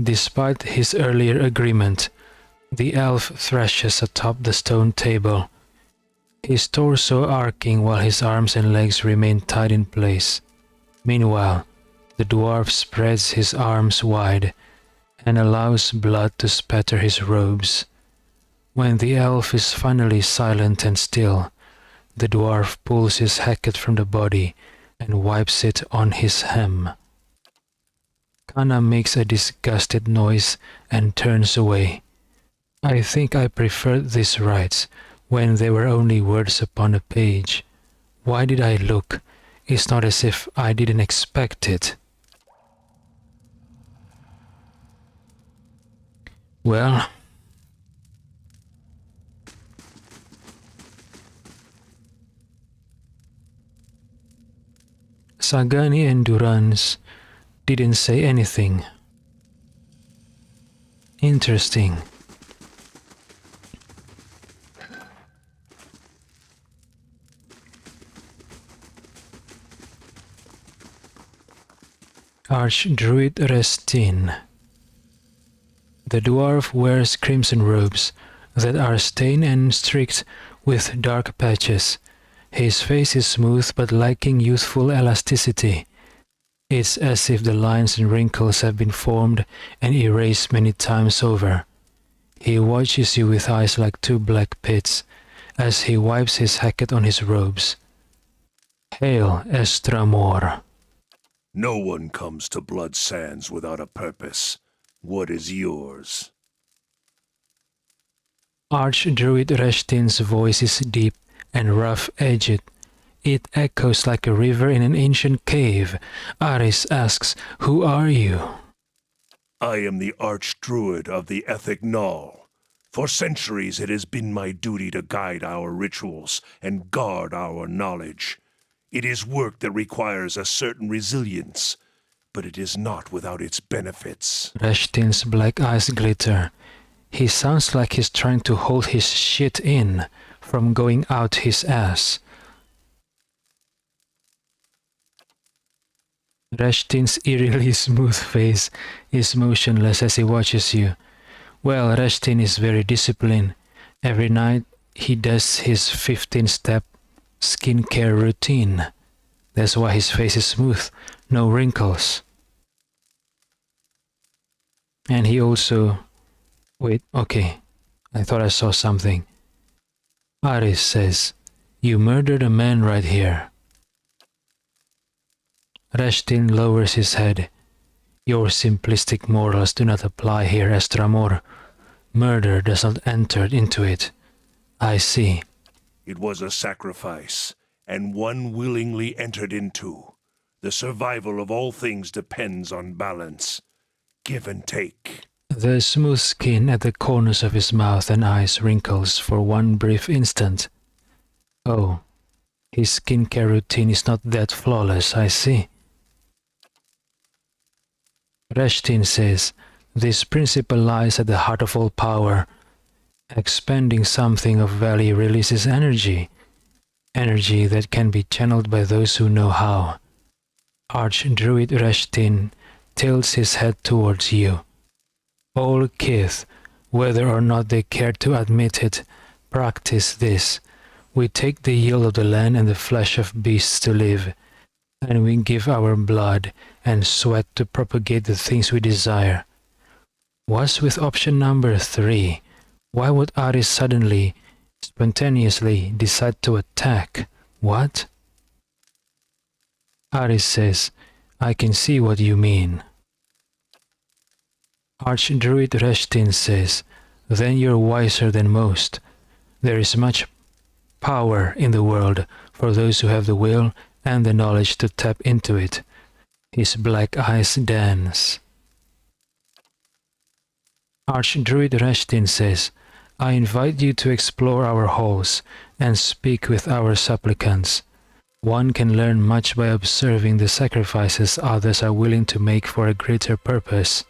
Despite his earlier agreement, the elf thrashes atop the stone table, his torso arcing while his arms and legs remain tied in place. Meanwhile, the dwarf spreads his arms wide and allows blood to spatter his robes. When the elf is finally silent and still, the dwarf pulls his hacket from the body and wipes it on his hem. Kana makes a disgusted noise and turns away. I think I preferred these rites when there were only words upon a page. Why did I look? It's not as if I didn't expect it. Well, Sagani and Durans didn't say anything. Interesting. Archdruid Restin. The dwarf wears crimson robes that are stained and streaked with dark patches. His face is smooth but lacking youthful elasticity. It's as if the lines and wrinkles have been formed and erased many times over. He watches you with eyes like two black pits as he wipes his hacket on his robes. Hail, Estramor. No one comes to Blood Sands without a purpose. What is yours? Archdruid Reshtin's voice is deep and rough-edged. It echoes like a river in an ancient cave. Aris asks, "Who are you?" I am the Archdruid of the Ethic Null. For centuries it has been my duty to guide our rituals and guard our knowledge. It is work that requires a certain resilience, but it is not without its benefits. Reshtin's black eyes glitter. He sounds like he's trying to hold his shit in from going out his ass. Reshtin's eerily smooth face is motionless as he watches you. Well, Reshtin is very disciplined. Every night he does his 15-step skincare routine. That's why his face is smooth, no wrinkles. And he also... Wait, okay. I thought I saw something. Aris says, "You murdered a man right here." Reshtin lowers his head. "Your simplistic morals do not apply here, Estramor. Murder does not enter into it." "I see." It was a sacrifice, and one willingly entered into. The survival of all things depends on balance. Give and take. The smooth skin at the corners of his mouth and eyes wrinkles for one brief instant. Oh, his skincare routine is not that flawless, I see. Reshtin says, "This principle lies at the heart of all power. Expending something of value releases energy, energy that can be channeled by those who know how." Archdruid Reshtin tilts his head towards you. All Kith, whether or not they care to admit it, practice this. We take the yield of the land and the flesh of beasts to live, and we give our blood and sweat to propagate the things we desire. What's with option number 3? Why would Aris suddenly, spontaneously decide to attack? What? Aris says, "I can see what you mean." Archdruid Reshtin says, "Then you're wiser than most. There is much power in the world for those who have the will and the knowledge to tap into it." His black eyes dance. Archdruid Reshtin says, "I invite you to explore our halls and speak with our supplicants. One can learn much by observing the sacrifices others are willing to make for a greater purpose.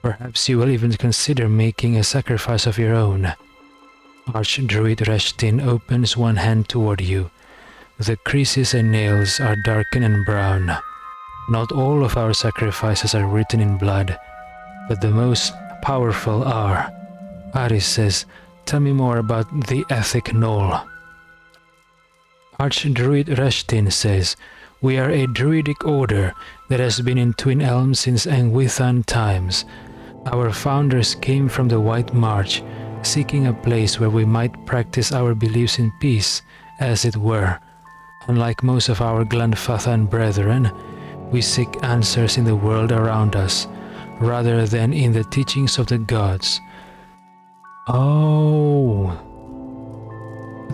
Perhaps you will even consider making a sacrifice of your own." Archdruid Reshtin opens one hand toward you. The creases and nails are darkened and brown. Not all of our sacrifices are written in blood, but the most powerful are. Aris says, "Tell me more about the Ethic Knoll." Archdruid Reshtin says, "We are a druidic order that has been in Twin Elms since Angwithan times. Our founders came from the White March seeking a place where we might practice our beliefs in peace, as it were. Unlike most of our Glanfathan brethren, we seek answers in the world around us, rather than in the teachings of the gods. Oh,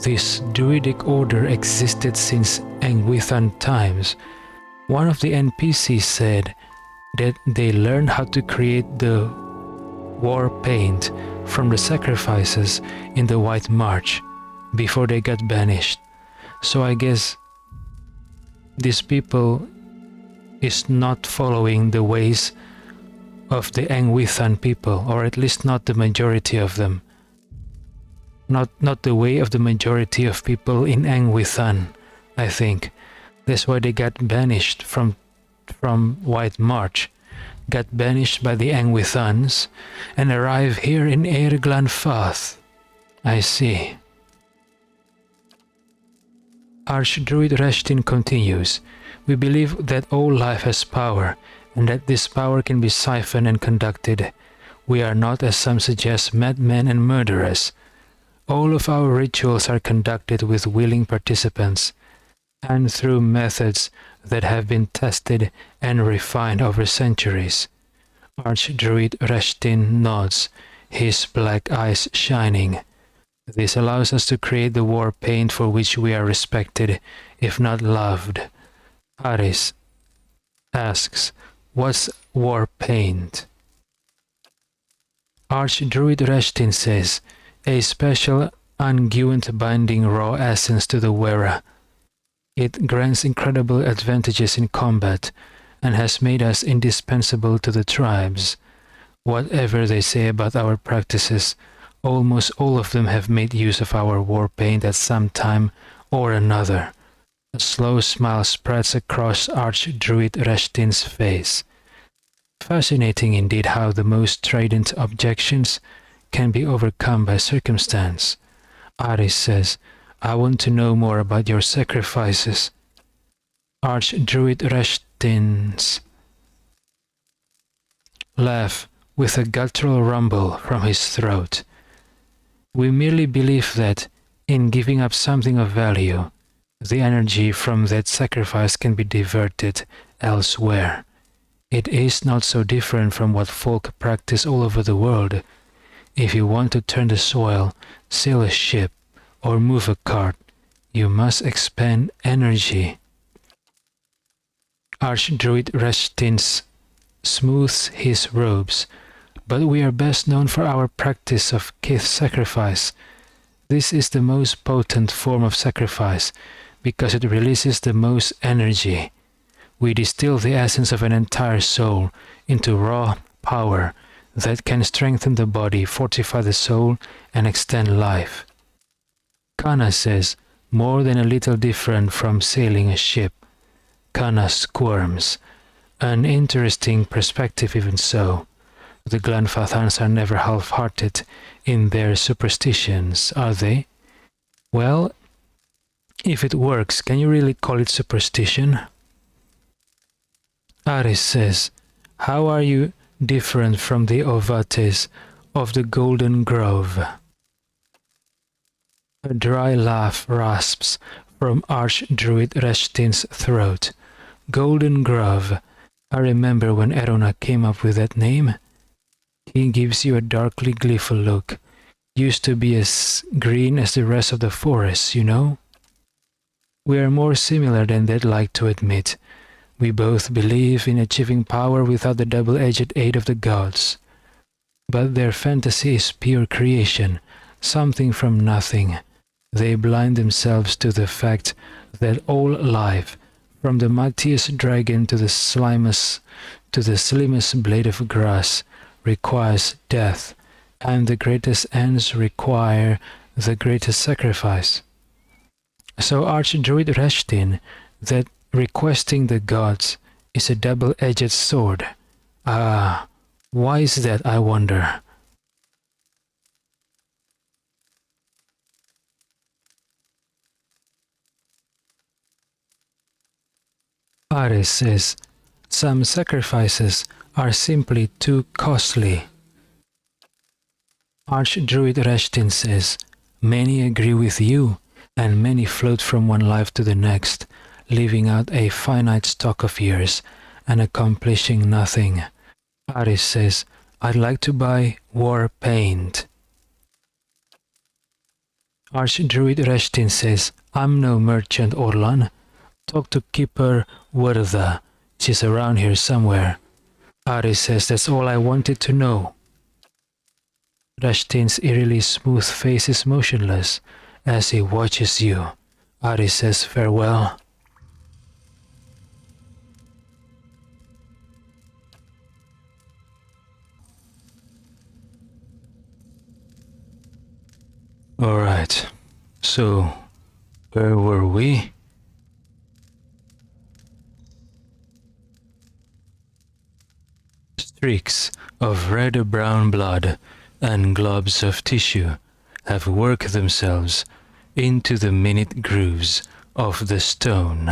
this druidic order existed since Engwithan times. One of the NPCs said that they learned how to create the war paint from the sacrifices in the White March before they got banished. So I guess these people is not following the ways of the Engwithan people, or at least not the majority of them. Not the way of the majority of people in Engwithan, I think. That's why they got banished from White March, got banished by the Engwithans, and arrive here in Glanfath. I see. Archdruid Reshtin continues, we believe that all life has power, and that this power can be siphoned and conducted. We are not, as some suggest, madmen and murderers. All of our rituals are conducted with willing participants, and through methods that have been tested and refined over centuries. Archdruid Reshtin nods, his black eyes shining. This allows us to create the war paint for which we are respected, if not loved. Aris asks, what's war paint? Archdruid Reshtin says, a special unguent binding raw essence to the wearer. It grants incredible advantages in combat, and has made us indispensable to the tribes. Whatever they say about our practices, almost all of them have made use of our war paint at some time or another. A slow smile spreads across Archdruid Reshtin's face. Fascinating indeed how the most strident objections can be overcome by circumstance. Aris says, I want to know more about your sacrifices. Archdruid Reshtin's laugh with a guttural rumble from his throat. We merely believe that, in giving up something of value, the energy from that sacrifice can be diverted elsewhere. It is not so different from what folk practice all over the world. If you want to turn the soil, sail a ship, or move a cart, you must expend energy. Archdruid Reshtin smooths his robes, but we are best known for our practice of kith sacrifice. This is the most potent form of sacrifice, because it releases the most energy. We distill the essence of an entire soul into raw power that can strengthen the body, fortify the soul, and extend life. Kana says, more than a little different from sailing a ship. Kana squirms. An interesting perspective even so. The Glanfathans are never half-hearted in their superstitions, are they? Well, if it works, can you really call it superstition? Aris says, how are you different from the Ovates of the Golden Grove? A dry laugh rasps from Archdruid Reshtin's throat. Golden Grove. I remember when Erona came up with that name. He gives you a darkly gleeful look. Used to be as green as the rest of the forest, you know? We are more similar than they'd like to admit. We both believe in achieving power without the double-edged aid of the gods. But their fantasy is pure creation, something from nothing. They blind themselves to the fact that all life, from the mightiest dragon to the slimmest blade of grass, requires death, and the greatest ends require the greatest sacrifice. So Archdruid Reshtin, that requesting the gods is a double-edged sword. Ah, why is that, I wonder? Ares says, some sacrifices are simply too costly. Archdruid Reshtin says, many agree with you, and many float from one life to the next, living out a finite stock of years and accomplishing nothing. Aris says, I'd like to buy war paint. Archdruid Reshtin says, I'm no merchant, Orlan. Talk to Keeper Wertha. She's around here somewhere. Aris says, that's all I wanted to know. Reshtin's eerily smooth face is motionless as he watches you. Aris says farewell. Alright, so where were we? Streaks of red-brown blood and globs of tissue have worked themselves into the minute grooves of the stone.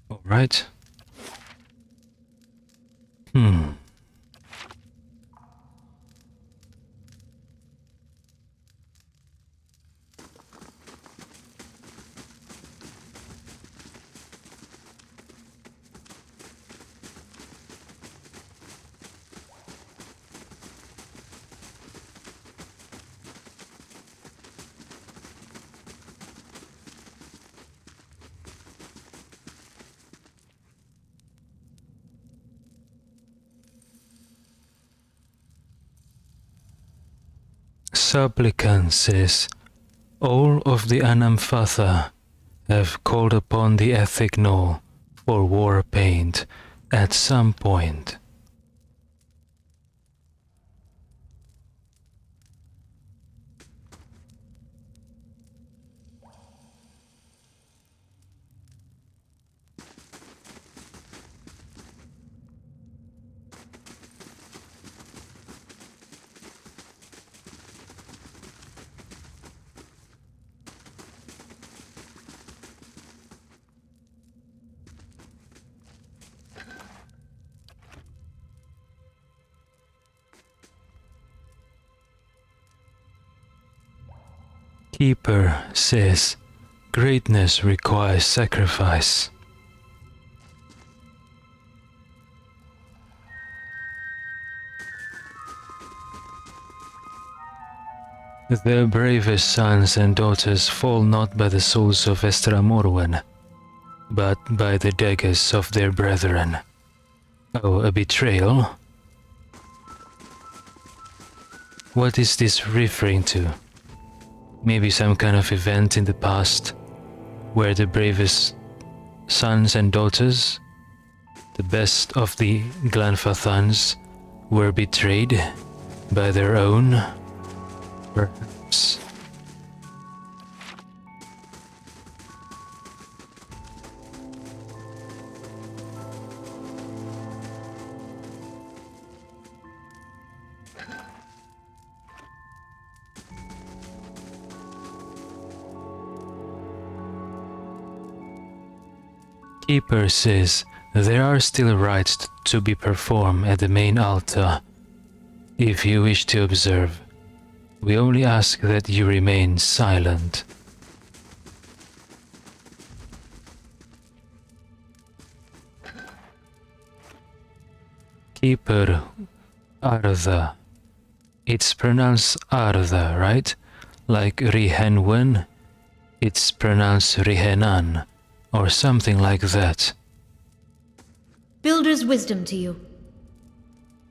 Alright. Supplicant says, all of the Anamfatha have called upon the Ethic Knoll for war paint at some point. Keeper says, greatness requires sacrifice. The bravest sons and daughters fall not by the souls of Estramorwen, but by the daggers of their brethren. Oh, a betrayal? What is this referring to? Maybe some kind of event in the past where the bravest sons and daughters, the best of the Glanfathans, were betrayed by their own, perhaps. Keeper says there are still rites to be performed at the main altar. If you wish to observe, we only ask that you remain silent. Keeper Artha. It's pronounced Artha, right? Like Rihenwen, it's pronounced Rihenan, or something like that. Builder's wisdom to you.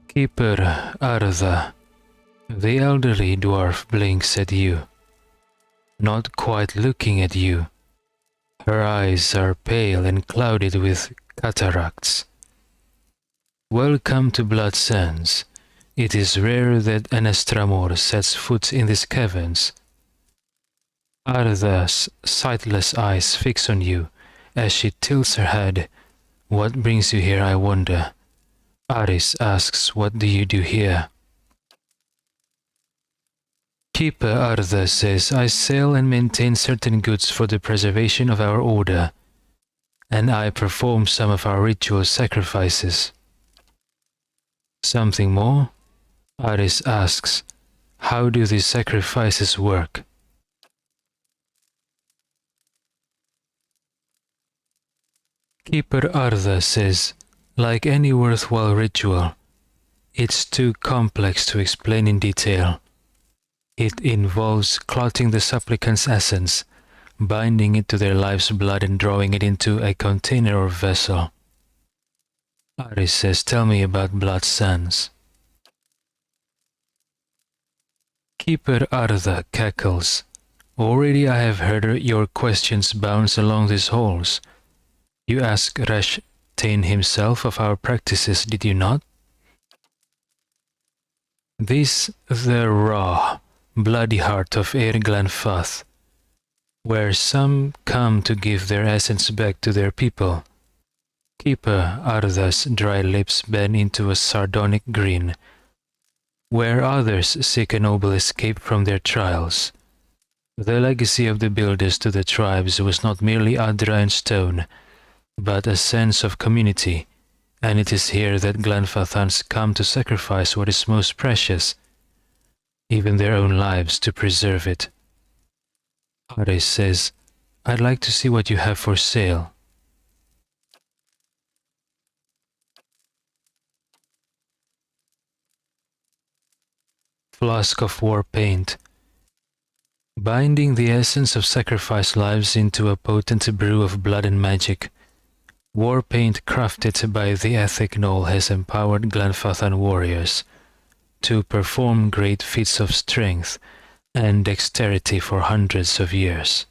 Keeper Artha. The elderly dwarf blinks at you, not quite looking at you. Her eyes are pale and clouded with cataracts. Welcome to Blood Sands. It is rare that an Estramor sets foot in these caverns. Artha's sightless eyes fix on you as she tilts her head. What brings you here, I wonder? Aris asks, what do you do here? Keeper Artha says, I sell and maintain certain goods for the preservation of our order, and I perform some of our ritual sacrifices. Something more? Aris asks, how do these sacrifices work? Keeper Arda says, like any worthwhile ritual, it's too complex to explain in detail. It involves clotting the supplicant's essence, binding it to their life's blood and drawing it into a container or vessel. Aris says, tell me about blood sands. Keeper Arda cackles. Already I have heard your questions bounce along these halls. You asked Rashtain himself of our practices, did you not? This the raw, bloody heart of Eir Glanfath, where some come to give their essence back to their people. Keeper Arda's dry lips bend into a sardonic grin, where others seek a noble escape from their trials. The legacy of the builders to the tribes was not merely Adra and stone, but a sense of community, and it is here that Glanfathans come to sacrifice what is most precious, even their own lives, to preserve it. Ares says, I'd like to see what you have for sale. Flask of war paint. Binding the essence of sacrificed lives into a potent brew of blood and magic, war paint crafted by the Ethic Knoll has empowered Glanfathan warriors to perform great feats of strength and dexterity for hundreds of years.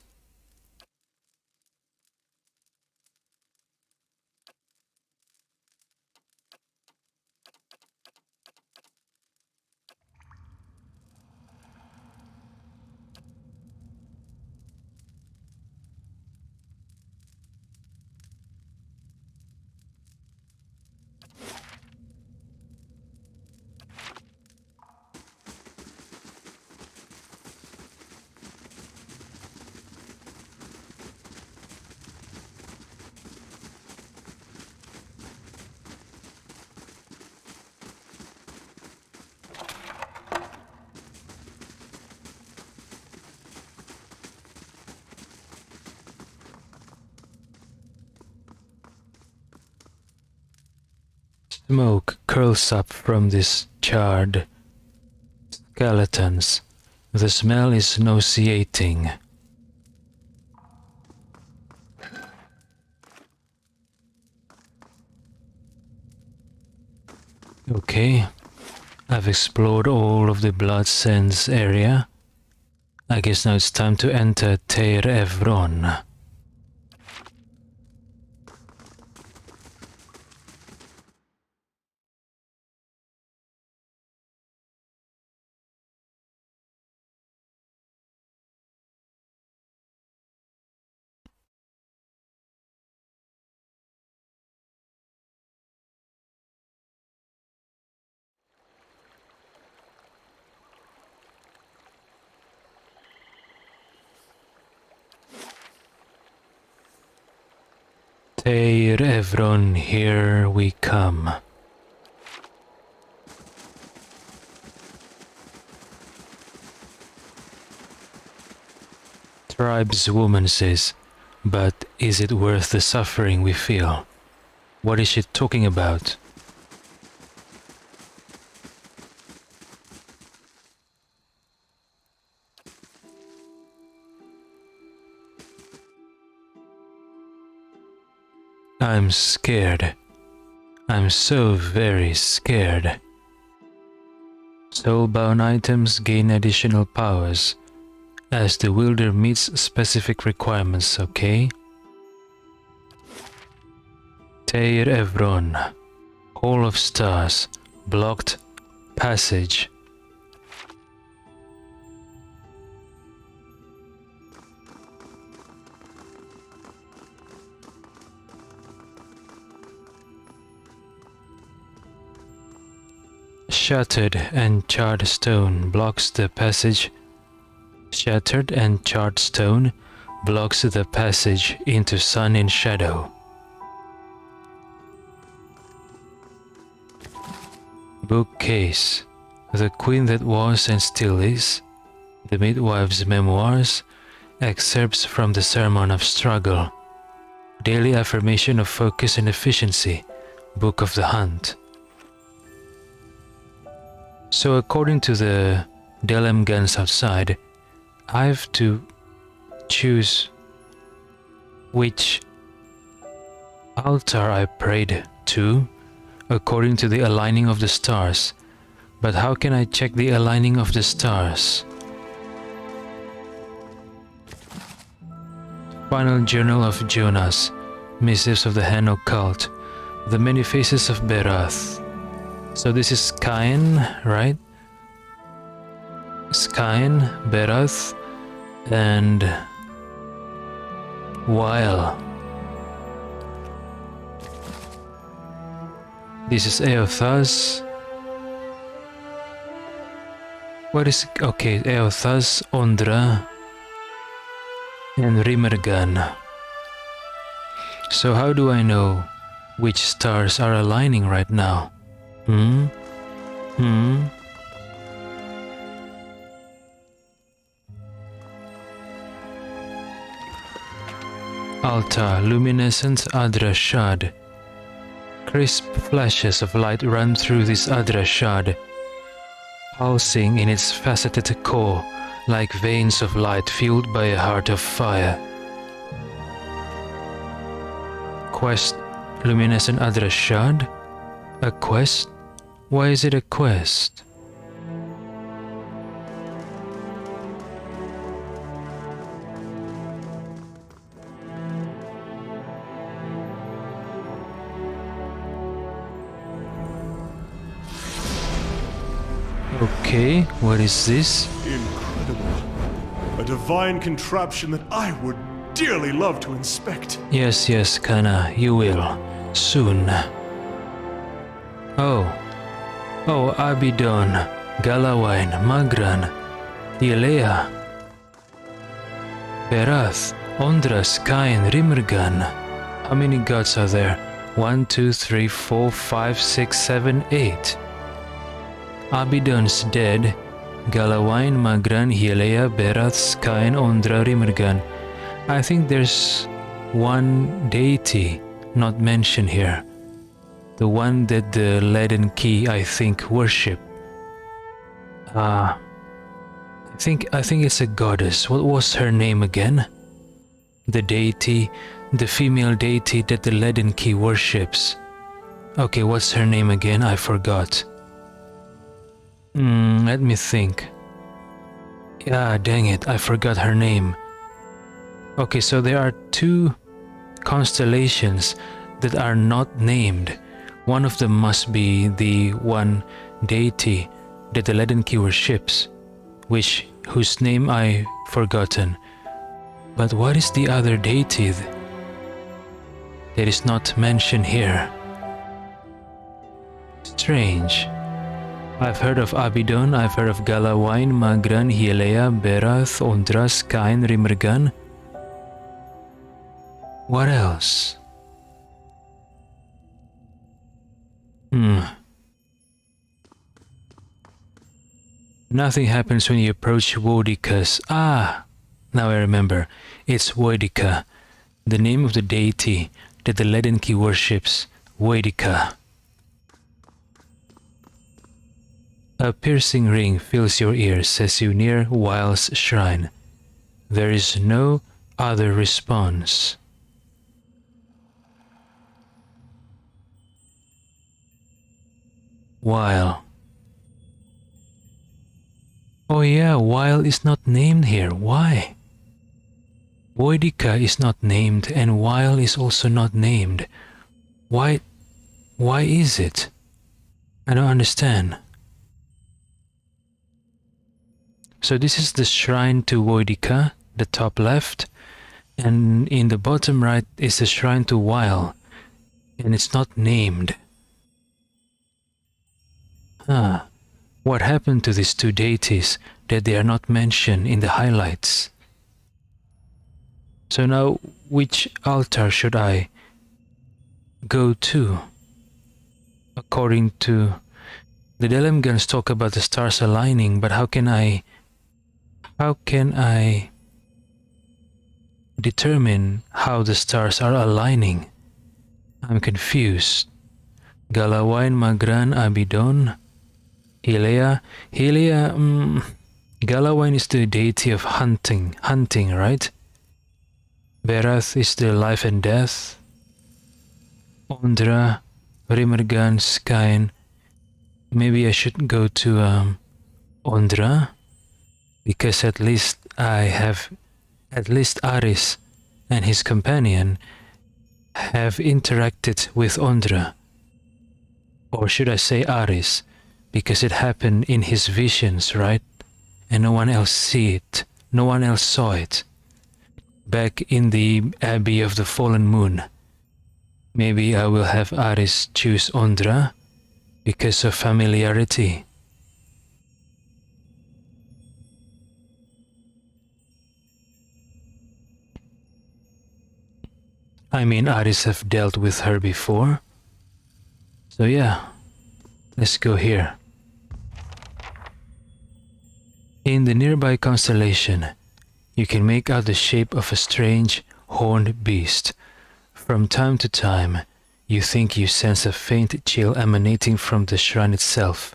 Smoke curls up from these charred skeletons. The smell is nauseating. Okay, I've explored all of the Blood Sands area. I guess now it's time to enter Teir Evron. Teir Evron, here we come. Tribeswoman says, but is it worth the suffering we feel? What is she talking about? I'm scared. I'm so very scared. Soulbound items gain additional powers as the wielder meets specific requirements, okay? Teir Evron, Hall of Stars, blocked passage. Shattered and charred stone blocks the passage. Shattered and charred stone blocks the passage into sun and shadow. Bookcase. The Queen That Was and Still Is. The Midwife's Memoirs. Excerpts from the Sermon of Struggle. Daily Affirmation of Focus and Efficiency. Book of the Hunt. So according to the Delem guns outside, I have to choose which altar I prayed to according to the aligning of the stars. But how can I check the aligning of the stars? Final Journal of Jonas, Missives of the Hanno Cult, The Many Faces of Berath. So this is Cain, right? Cain, Berath, and Weil. This is Eothas. What is... okay, Eothas, Ondra, and Rimergan. So how do I know which stars are aligning right now? Alta, luminescent Adrashad. Crisp flashes of light run through this Adrashad, pulsing in its faceted core like veins of light fueled by a heart of fire. Quest, luminescent Adrashad? A quest? Why is it a quest? Okay, what is this? Incredible. A divine contraption that I would dearly love to inspect. Yes, Kana, you will. Soon. Oh, Abidon, Galawain, Magran, Yelea, Berath, Ondras, Cain, Rimergan. How many gods are there? 1, 2, 3, 4, 5, 6, 7, 8. Abidon's dead. Galawain, Magran, Yelea, Berath, Cain, Ondra, Rimergan. I think there's one deity not mentioned here. The one that the Leaden Key, I think, worship. I think it's a goddess. What was her name again? The deity, the female deity that the Leaden Key worships. Okay, what's her name again? I forgot. Let me think. Yeah, dang it, I forgot her name. Okay, so there are two constellations that are not named. One of them must be the one deity that the Leaden Key worships, whose name I've forgotten. But what is the other deity that is not mentioned here? Strange. I've heard of Abidon, I've heard of Galawain, Magran, Yelea, Berath, Ondras, Cain, Rimergan. What else? Nothing happens when you approach Wodikas. Ah! Now I remember. It's Wodika, the name of the deity that the Leaden Key worships. Wodika. A piercing ring fills your ears as you near Wile's shrine. There is no other response. Weil. Oh yeah, Weil is not named here. Why? Wodika is not named and Weil is also not named. Why is it? I don't understand. So this is the shrine to Wodika, the top left, and in the bottom right is the shrine to Weil, and it's not named. What happened to these two deities that they are not mentioned in the highlights? So now, which altar should I go to? According to The Delemgans talk about the stars aligning, but how can I determine how the stars are aligning? I'm confused. Galawain Magran Abidon Hilea. Galawain is the deity of hunting, right? Berath is the life and death. Ondra, Rimergan, Skyn. Maybe I should go to Ondra, because at least Aris and his companion have interacted with Ondra. Or should I say Aris, because it happened in his visions, right? And no one else saw it. Back in the Abbey of the Fallen Moon. Maybe I will have Aris choose Ondra because of familiarity. I mean, Aris have dealt with her before. So yeah, let's go here. In the nearby constellation, you can make out the shape of a strange, horned beast. From time to time, you think you sense a faint chill emanating from the shrine itself.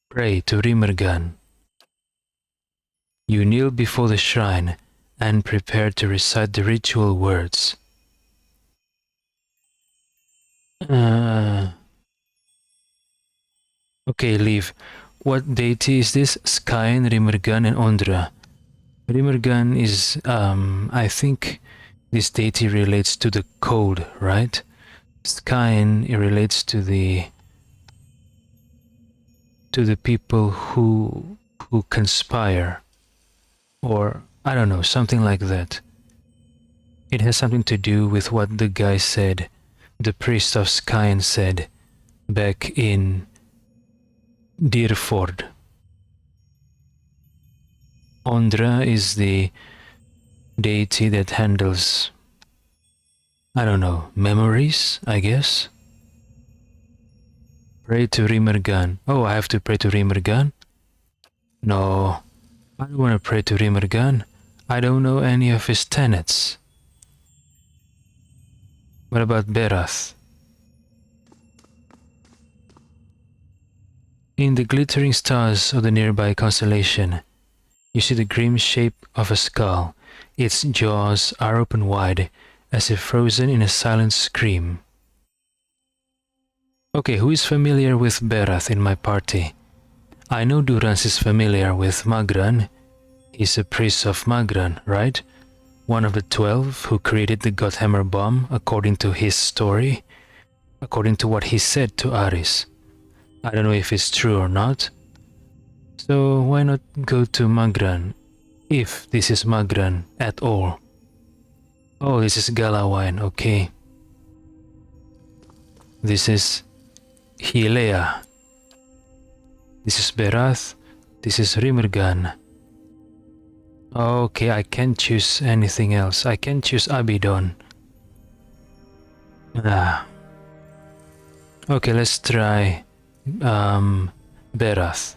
Pray to Rimergan. You kneel before the shrine and prepare to recite the ritual words. Okay, leave. What deity is this? Skyn, Rimergan, and Ondra. Rimergan is, I think this deity relates to the code, right? Skyn, it relates to the people who conspire, or I don't know, something like that. It has something to do with what the guy said, the priest of Skyn said back in Deerford. Ondra is the deity that handles, I don't know, memories, I guess? Pray to Rimergan. Oh, I have to pray to Rimergan? No, I don't want to pray to Rimergan. I don't know any of his tenets. What about Berath? In the glittering stars of the nearby constellation, you see the grim shape of a skull. Its jaws are open wide, as if frozen in a silent scream. Okay, who is familiar with Berath in my party? I know Durans is familiar with Magran. He's a priest of Magran, right? One of the 12 who created the Godhammer bomb, according to his story, according to what he said to Aris. I don't know if it's true or not. So why not go to Magran, if this is Magran at all? Oh, this is Galawain, okay. This is Hilea. This is Berath. This is Rimergan. Okay, I can't choose anything else. I can choose Abidon. Okay, let's try Berath.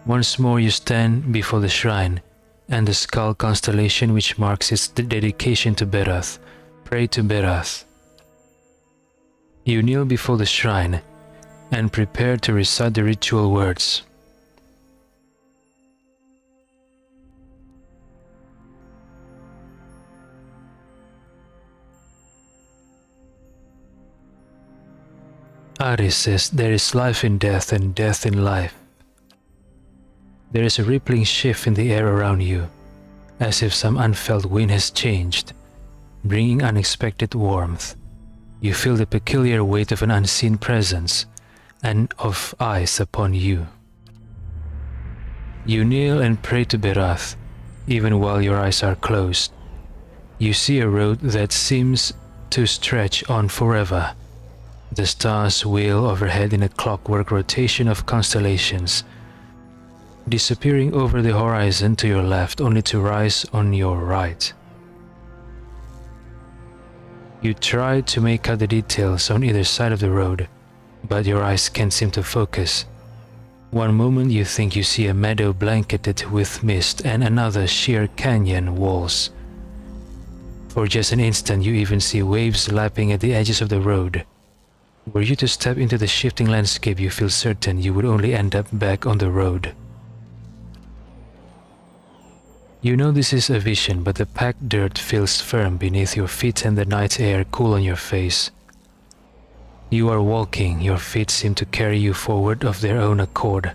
Once more you stand before the shrine and the skull constellation which marks its dedication to Berath. Pray to Berath. You kneel before the shrine and prepare to recite the ritual words. Aris says there is life in death and death in life. There is a rippling shift in the air around you, as if some unfelt wind has changed, bringing unexpected warmth. You feel the peculiar weight of an unseen presence and of eyes upon you. You kneel and pray to Berath, even while your eyes are closed. You see a road that seems to stretch on forever. The stars wheel overhead in a clockwork rotation of constellations, disappearing over the horizon to your left only to rise on your right. You try to make out the details on either side of the road, but your eyes can't seem to focus. One moment you think you see a meadow blanketed with mist and another sheer canyon walls. For just an instant you even see waves lapping at the edges of the road. Were you to step into the shifting landscape, you feel certain you would only end up back on the road. You know this is a vision, but the packed dirt feels firm beneath your feet and the night air cool on your face. You are walking, your feet seem to carry you forward of their own accord.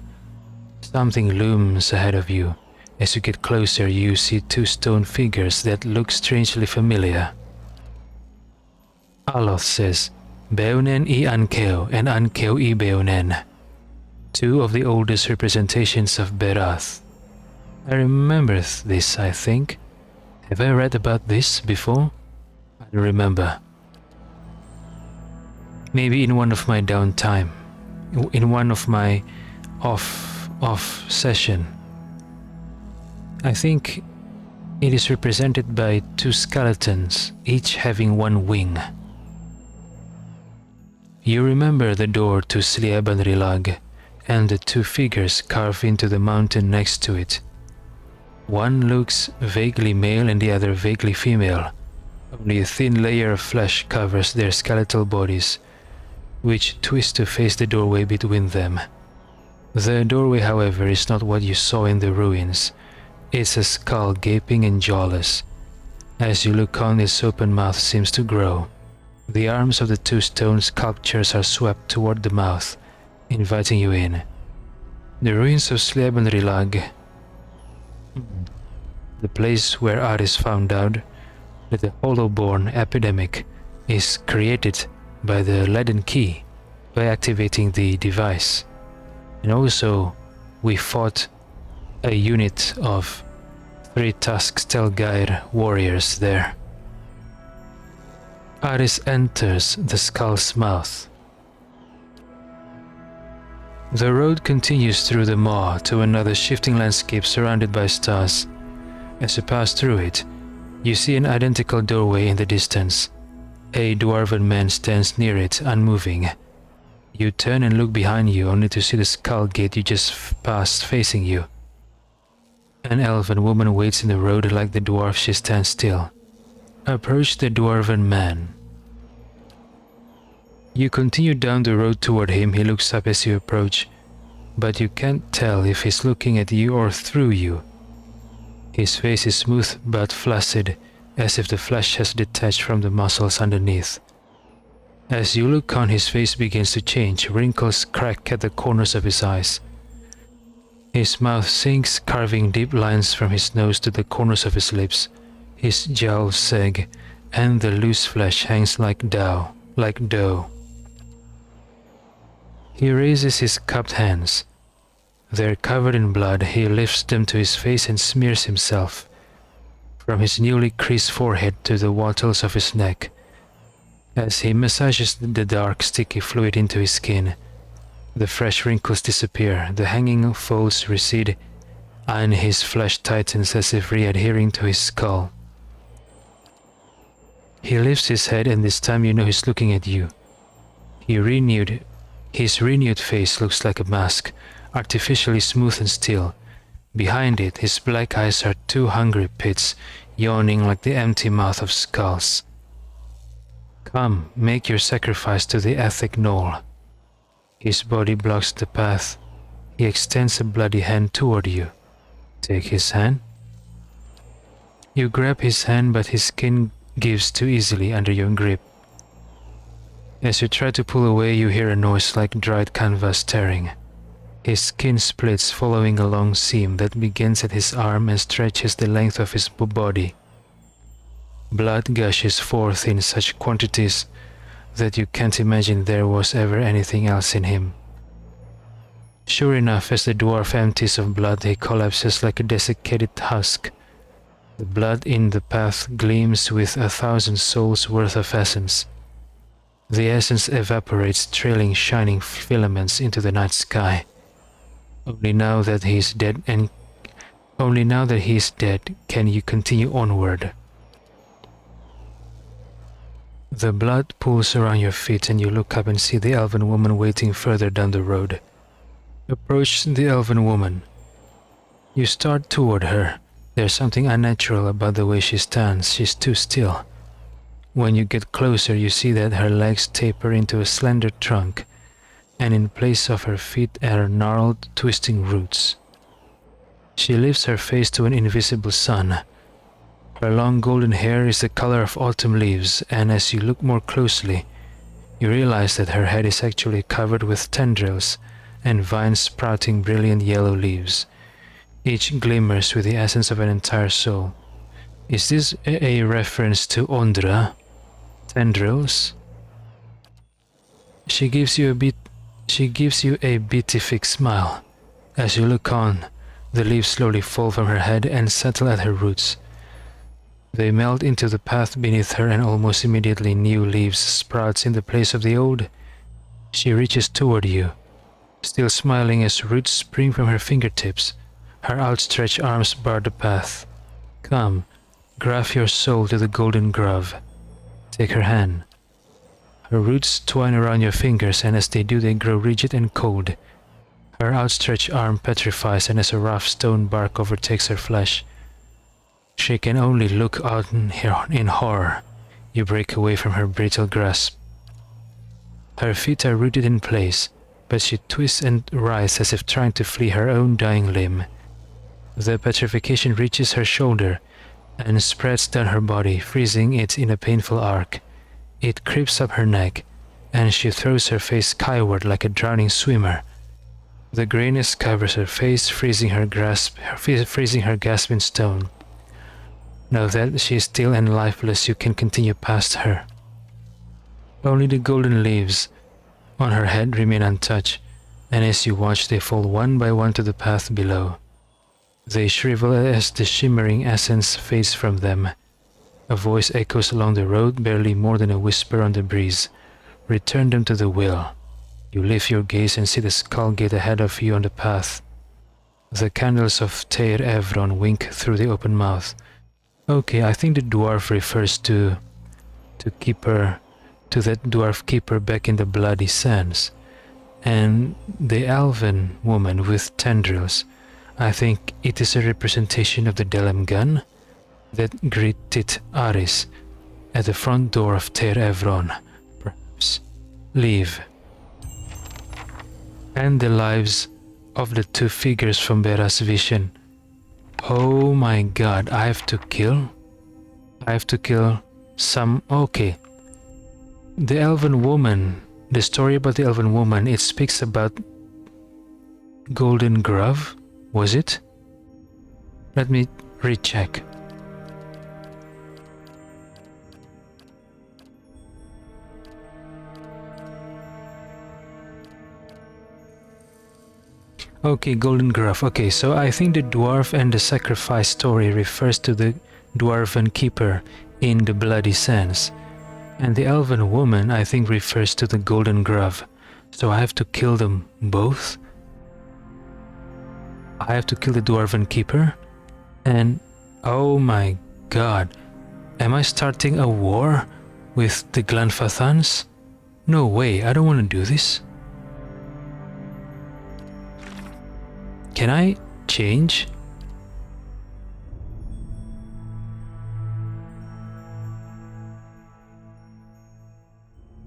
Something looms ahead of you. As you get closer, you see two stone figures that look strangely familiar. Aloth says, Beonen I Ankeo and Ankeo I Beonen, two of the oldest representations of Berath. I remember this, I think. Have I read about this before? I don't remember. Maybe in one of my downtime, in one of my off session. I think it is represented by two skeletons, each having one wing. You remember the door to Sliabanrilag and the two figures carved into the mountain next to it. One looks vaguely male and the other vaguely female. Only a thin layer of flesh covers their skeletal bodies, which twist to face the doorway between them. The doorway, however, is not what you saw in the ruins. It's a skull gaping and jawless. As you look on, its open mouth seems to grow. The arms of the two stone sculptures are swept toward the mouth, inviting you in. The ruins of Slebenrilag, the place where Aris found out that the Hollowborn epidemic is created by the leaden key by activating the device. And also, we fought a unit of 3 Tusk Stelgair warriors there. Aris enters the skull's mouth. The road continues through the maw to another shifting landscape surrounded by stars. As you pass through it, you see an identical doorway in the distance. A dwarven man stands near it, unmoving. You turn and look behind you, only to see the skull gate you just passed facing you. An elven woman waits in the road like the dwarf. She stands still. Approach the dwarven man. You continue down the road toward him. He looks up as you approach, but you can't tell if he's looking at you or through you. His face is smooth but flaccid, as if the flesh has detached from the muscles underneath. As you look on, his face begins to change. Wrinkles crack at the corners of his eyes. His mouth sinks, carving deep lines from his nose to the corners of his lips. His jowls sag, and the loose flesh hangs like dough. He raises his cupped hands. They're covered in blood. He lifts them to his face and smears himself, from his newly creased forehead to the wattles of his neck. As he massages the dark, sticky fluid into his skin, the fresh wrinkles disappear, the hanging folds recede, and his flesh tightens as if re-adhering to his skull. He lifts his head, and this time you know he's looking at you. His renewed face looks like a mask, artificially smooth and still. Behind it, his black eyes are 2 hungry pits, yawning like the empty mouth of skulls. Come, make your sacrifice to the Ethic Knoll. His body blocks the path. He extends a bloody hand toward you. Take his hand. You grab his hand, but his skin gives too easily under your grip. As you try to pull away, you hear a noise like dried canvas tearing. His skin splits, following a long seam that begins at his arm and stretches the length of his body. Blood gushes forth in such quantities that you can't imagine there was ever anything else in him. Sure enough, as the dwarf empties of blood, he collapses like a desiccated husk. The blood in the path gleams with 1,000 souls worth of essence. The essence evaporates, trailing shining filaments into the night sky. Only now that he is dead can you continue onward. The blood pools around your feet and you look up and see the elven woman waiting further down the road. Approach the elven woman. You start toward her. There's something unnatural about the way she stands. She's too still. When you get closer, you see that her legs taper into a slender trunk, and in place of her feet are gnarled, twisting roots. She lifts her face to an invisible sun. Her long golden hair is the color of autumn leaves, and as you look more closely, you realize that her head is actually covered with tendrils and vines sprouting brilliant yellow leaves. Each glimmers with the essence of an entire soul. Is this a reference to Ondra? Tendrils? She gives you a beatific smile. As you look on, the leaves slowly fall from her head and settle at her roots. They melt into the path beneath her and almost immediately new leaves sprouts in the place of the old. She reaches toward you, still smiling as roots spring from her fingertips. Her outstretched arms bar the path. Come, graft your soul to the golden grove. Take her hand. Her roots twine around your fingers, and as they do, they grow rigid and cold. Her outstretched arm petrifies, and as a rough stone bark overtakes her flesh, she can only look out in horror. You break away from her brittle grasp. Her feet are rooted in place, but she twists and writhes as if trying to free her own dying limb. The petrification reaches her shoulder and spreads down her body, freezing it in a painful arc. It creeps up her neck, and she throws her face skyward like a drowning swimmer. The grayness covers her face, freezing her gasp in stone. Now that she is still and lifeless, you can continue past her. Only the golden leaves on her head remain untouched, and as you watch, they fall one by one to the path below. They shrivel as the shimmering essence fades from them. A voice echoes along the road, barely more than a whisper on the breeze. Return them to the will. You lift your gaze and see the skull gate ahead of you on the path. The candles of Teir Evron wink through the open mouth. Okay, I think the dwarf refers to that dwarf keeper back in the Bloody Sands. And the elven woman with tendrils, I think it is a representation of the Delem gun that greeted Aris at the front door of Teir Evron. Perhaps. Leave. And the lives of the two figures from Bera's vision. Oh my god, I have to kill some... Okay. The elven woman, the story about the elven woman, it speaks about Golden Grove, was it? Let me recheck. Okay, Golden Grove. Okay, so I think the dwarf and the sacrifice story refers to the dwarven keeper in the Bloody Sands. And the elven woman, I think, refers to the Golden Grove. So I have to kill them both? I have to kill the dwarven keeper? And oh my god, am I starting a war with the Glanfathans? No way, I don't want to do this. Can I change?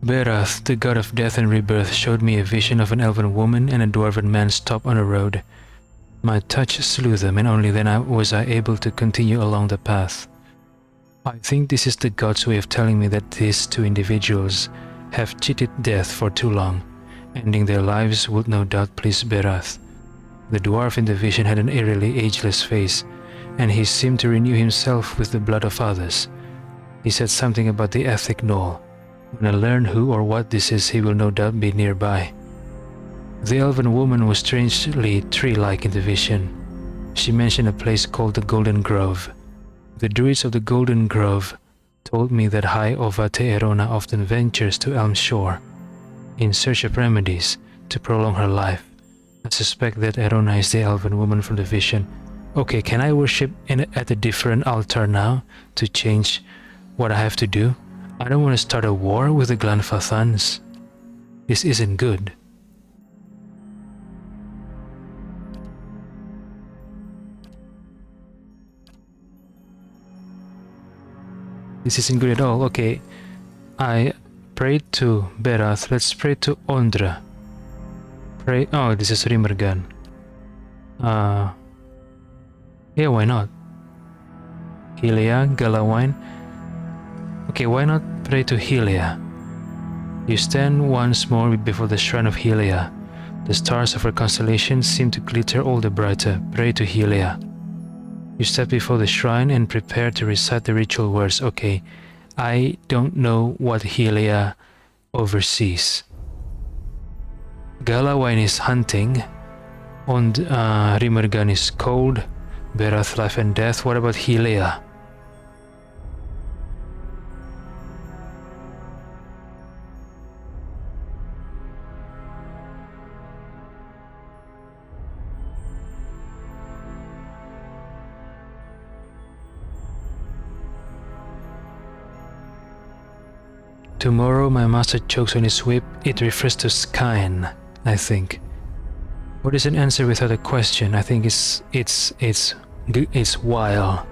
Berath, the god of death and rebirth, showed me a vision of an elven woman and a dwarven man stopped on a road. My touch slew them, and only then was I able to continue along the path. I think this is the god's way of telling me that these two individuals have cheated death for too long. Ending their lives would no doubt please Berath. The dwarf in the vision had an eerily ageless face, and he seemed to renew himself with the blood of others. He said something about the Ethic Knoll. When I learn who or what this is, he will no doubt be nearby. The elven woman was strangely tree-like in the vision. She mentioned a place called the Golden Grove. The druids of the Golden Grove told me that High Ova Teerona often ventures to Elm Shore in search of remedies to prolong her life. I suspect that Erona is the elven woman from the vision. Okay, can I worship at a different altar now to change what I have to do? I don't want to start a war with the Glanfathans. This isn't good. This isn't good at all. Okay, I prayed to Berath. Let's pray to Ondra. Pray. Oh, this is Rimmergan. Yeah, why not? Helia, Galawine. Okay, why not pray to Helia? You stand once more before the shrine of Helia. The stars of her constellation seem to glitter all the brighter. Pray to Helia. You step before the shrine and prepare to recite the ritual words. Okay, I don't know what Helia oversees. Galawine is hunting. And Rimmergan is cold. Berath, life and death. What about Helia? Tomorrow my master chokes on his whip. It refers to Skyn, I think. What is an answer without a question? I think it's while.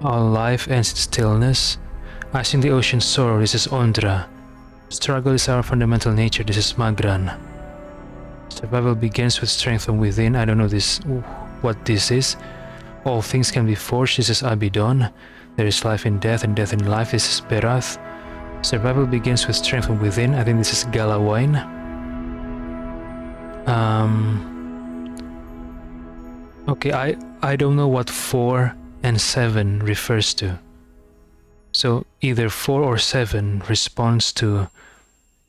All life ends in stillness. Ice in the ocean's sorrow. This is Ondra. Struggle is our fundamental nature. This is Magran. Survival begins with strength from within. I don't know what this is. All things can be forged. This is Abidon. There is life in death and death in life. This is Berath. Survival begins with strength from within. I think this is Galawine. Okay, I don't know what 4 and 7 refers to. So either 4 or 7 responds to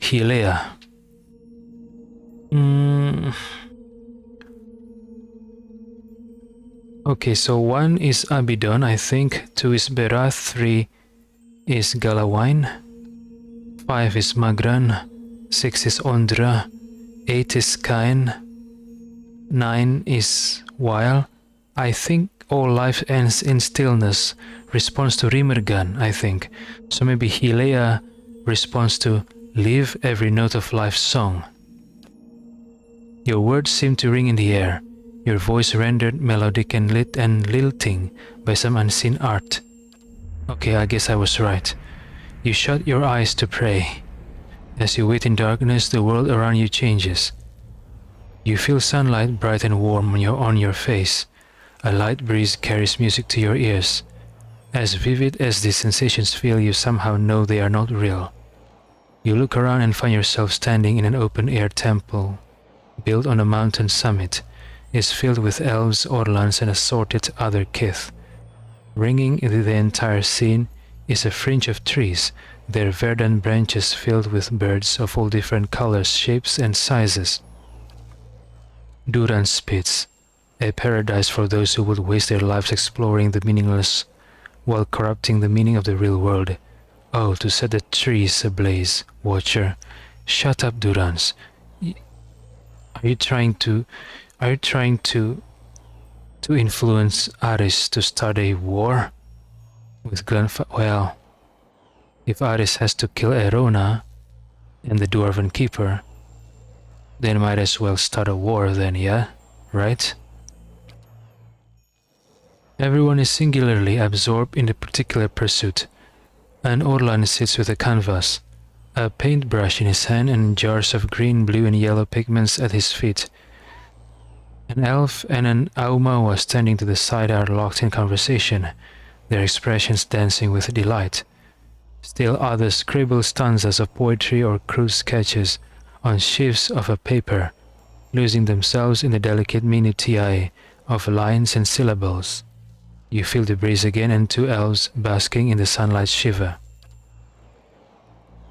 Helia. Okay, so 1 is Abidon, I think. 2 is Berath. 3 is Galawine. 5 is Magran. 6 is Ondra. 8 is Skyn. 9 is Weil. I think all life ends in stillness responds to Rimmergan, I think. So maybe Helia responds to live every note of life's song. Your words seem to ring in the air, your voice rendered melodic and lit and lilting by some unseen art. Okay, I guess I was right. You shut your eyes to pray. As you wait in darkness, the world around you changes. You feel sunlight bright and warm on your face. A light breeze carries music to your ears. As vivid as these sensations feel, you somehow know they are not real. You look around and find yourself standing in an open-air temple, built on a mountain summit. Is filled with elves, orlans, and assorted other kith. Ringing the entire scene is a fringe of trees, their verdant branches filled with birds of all different colors, shapes, and sizes. Duran Spitz, a paradise for those who would waste their lives exploring the meaningless while corrupting the meaning of the real world. Oh, to set the trees ablaze, Watcher. Shut up, Durans. Are you trying to influence Aris to start a war with Well, if Aris has to kill Erona and the Dwarven Keeper, then might as well start a war then, yeah? Right? Everyone is singularly absorbed in a particular pursuit. An Orlan sits with a canvas, a paintbrush in his hand and jars of green, blue and yellow pigments at his feet. An elf and an Aumaua standing to the side are locked in conversation, their expressions dancing with delight. Still others scribble stanzas of poetry or crude sketches on sheafs of a paper, losing themselves in the delicate minutiae of lines and syllables. You feel the breeze again and 2 elves basking in the sunlight shiver.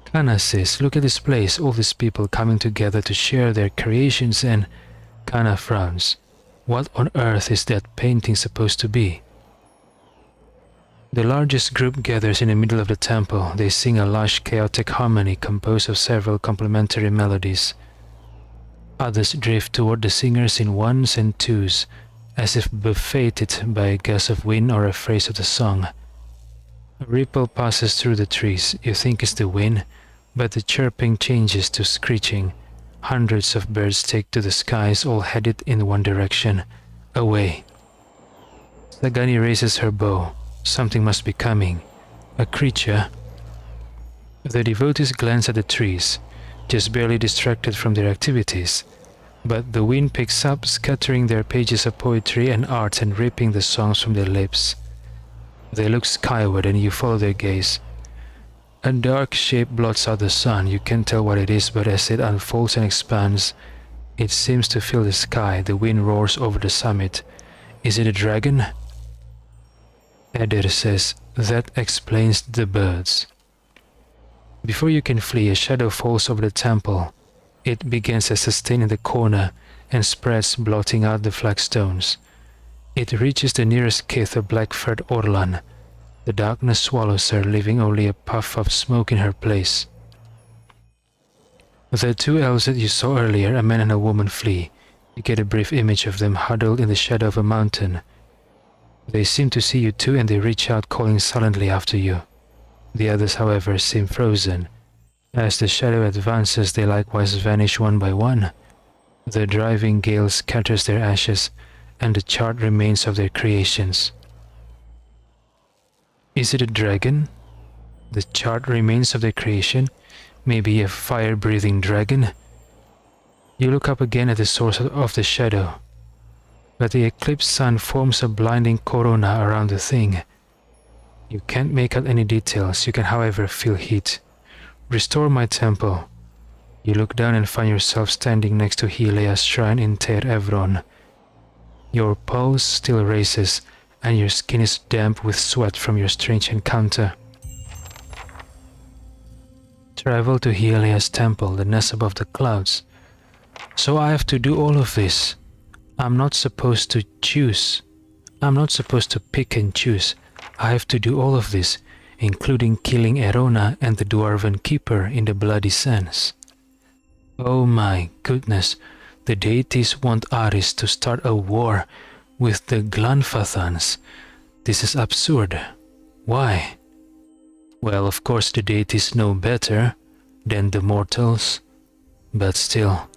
Kana says, look at this place, all these people coming together to share their creations, and Kana frowns. What on earth is that painting supposed to be? The largest group gathers in the middle of the temple. They sing a lush, chaotic harmony composed of several complementary melodies. Others drift toward the singers in ones and twos, as if buffeted by a gust of wind or a phrase of the song. A ripple passes through the trees. You think it's the wind, but the chirping changes to screeching. Hundreds of birds take to the skies, all headed in one direction, away. Sagani raises her bow. Something must be coming. A creature. The devotees glance at the trees, just barely distracted from their activities. But the wind picks up, scattering their pages of poetry and art and ripping the songs from their lips. They look skyward and you follow their gaze. A dark shape blots out the sun. You can't tell what it is, but as it unfolds and expands, it seems to fill the sky. The wind roars over the summit. Is it a dragon? Eder says, that explains the birds. Before you can flee, a shadow falls over the temple. It begins as a stain in the corner and spreads, blotting out the flagstones. It reaches the nearest kith of black-furred Orlan. The darkness swallows her, leaving only a puff of smoke in her place. The two elves that you saw earlier, a man and a woman, flee. You get a brief image of them huddled in the shadow of a mountain. They seem to see you too, and they reach out, calling silently after you. The others, however, seem frozen. As the shadow advances, they likewise vanish one by one. The driving gale scatters their ashes and the charred remains of their creations. Is it a dragon? The charred remains of their creation? Maybe a fire-breathing dragon? You look up again at the source of the shadow, but the eclipsed sun forms a blinding corona around the thing. You can't make out any details. You can, however, feel heat. Restore my temple. You look down and find yourself standing next to Helia's shrine in Ter Evron. Your pulse still races, and your skin is damp with sweat from your strange encounter. Travel to Helia's temple, the nest above the clouds. So I have to do all of this. I'm not supposed to choose. I'm not supposed to pick and choose. I have to do all of this, including killing Erona and the Dwarven Keeper in the bloody sands. Oh my goodness, the deities want Aris to start a war with the Glanfathans. This is absurd. Why? Well, of course the deities know better than the mortals, but still.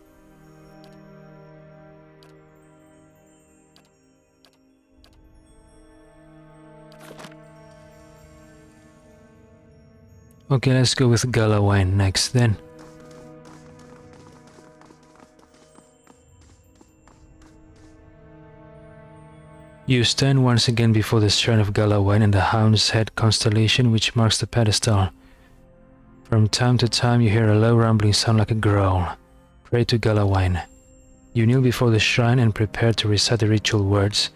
Okay, let's go with Galawain next then. You stand once again before the shrine of Galawain and the Hound's Head constellation which marks the pedestal. From time to time you hear a low rumbling sound like a growl. Pray to Galawain. You kneel before the shrine and prepare to recite the ritual words.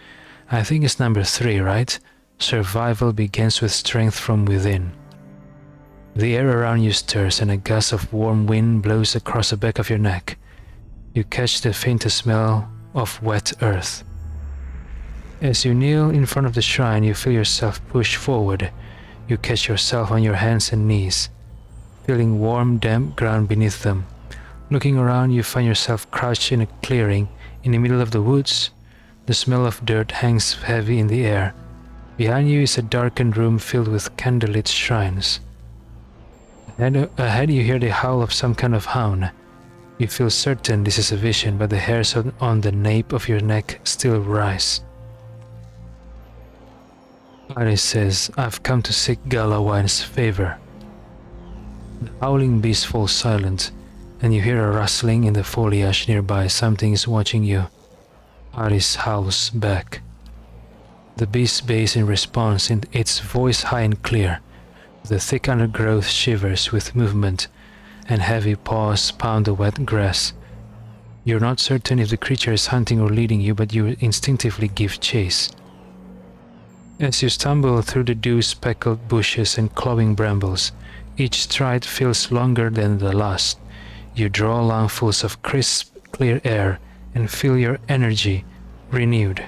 I think it's number 3, right? Survival begins with strength from within. The air around you stirs and a gust of warm wind blows across the back of your neck. You catch the faintest smell of wet earth. As you kneel in front of the shrine, you feel yourself push forward. You catch yourself on your hands and knees, feeling warm, damp ground beneath them. Looking around, you find yourself crouched in a clearing in the middle of the woods. The smell of dirt hangs heavy in the air. Behind you is a darkened room filled with candlelit shrines. Ahead you hear the howl of some kind of hound. You feel certain this is a vision, but the hairs on the nape of your neck still rise. Aris says, I've come to seek Galawain's favor. The howling beast falls silent, and you hear a rustling in the foliage nearby. Something is watching you. Aris howls back. The beast bays in response, in its voice high and clear. The thick undergrowth shivers with movement, and heavy paws pound the wet grass. You're not certain if the creature is hunting or leading you, but you instinctively give chase. As you stumble through the dew-speckled bushes and clawing brambles, each stride feels longer than the last. You draw lungfuls of crisp, clear air and feel your energy renewed.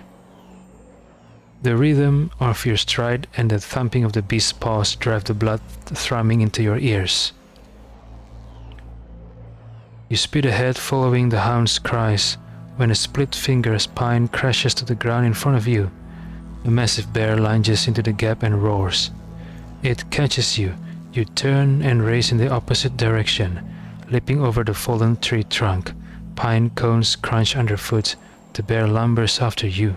The rhythm of your stride and the thumping of the beast's paws drive the blood thrumming into your ears. You speed ahead following the hound's cries when a split-finger spine crashes to the ground in front of you. A massive bear lunges into the gap and roars. It catches you. You turn and race in the opposite direction, leaping over the fallen tree trunk. Pine cones crunch underfoot. The bear lumbers after you.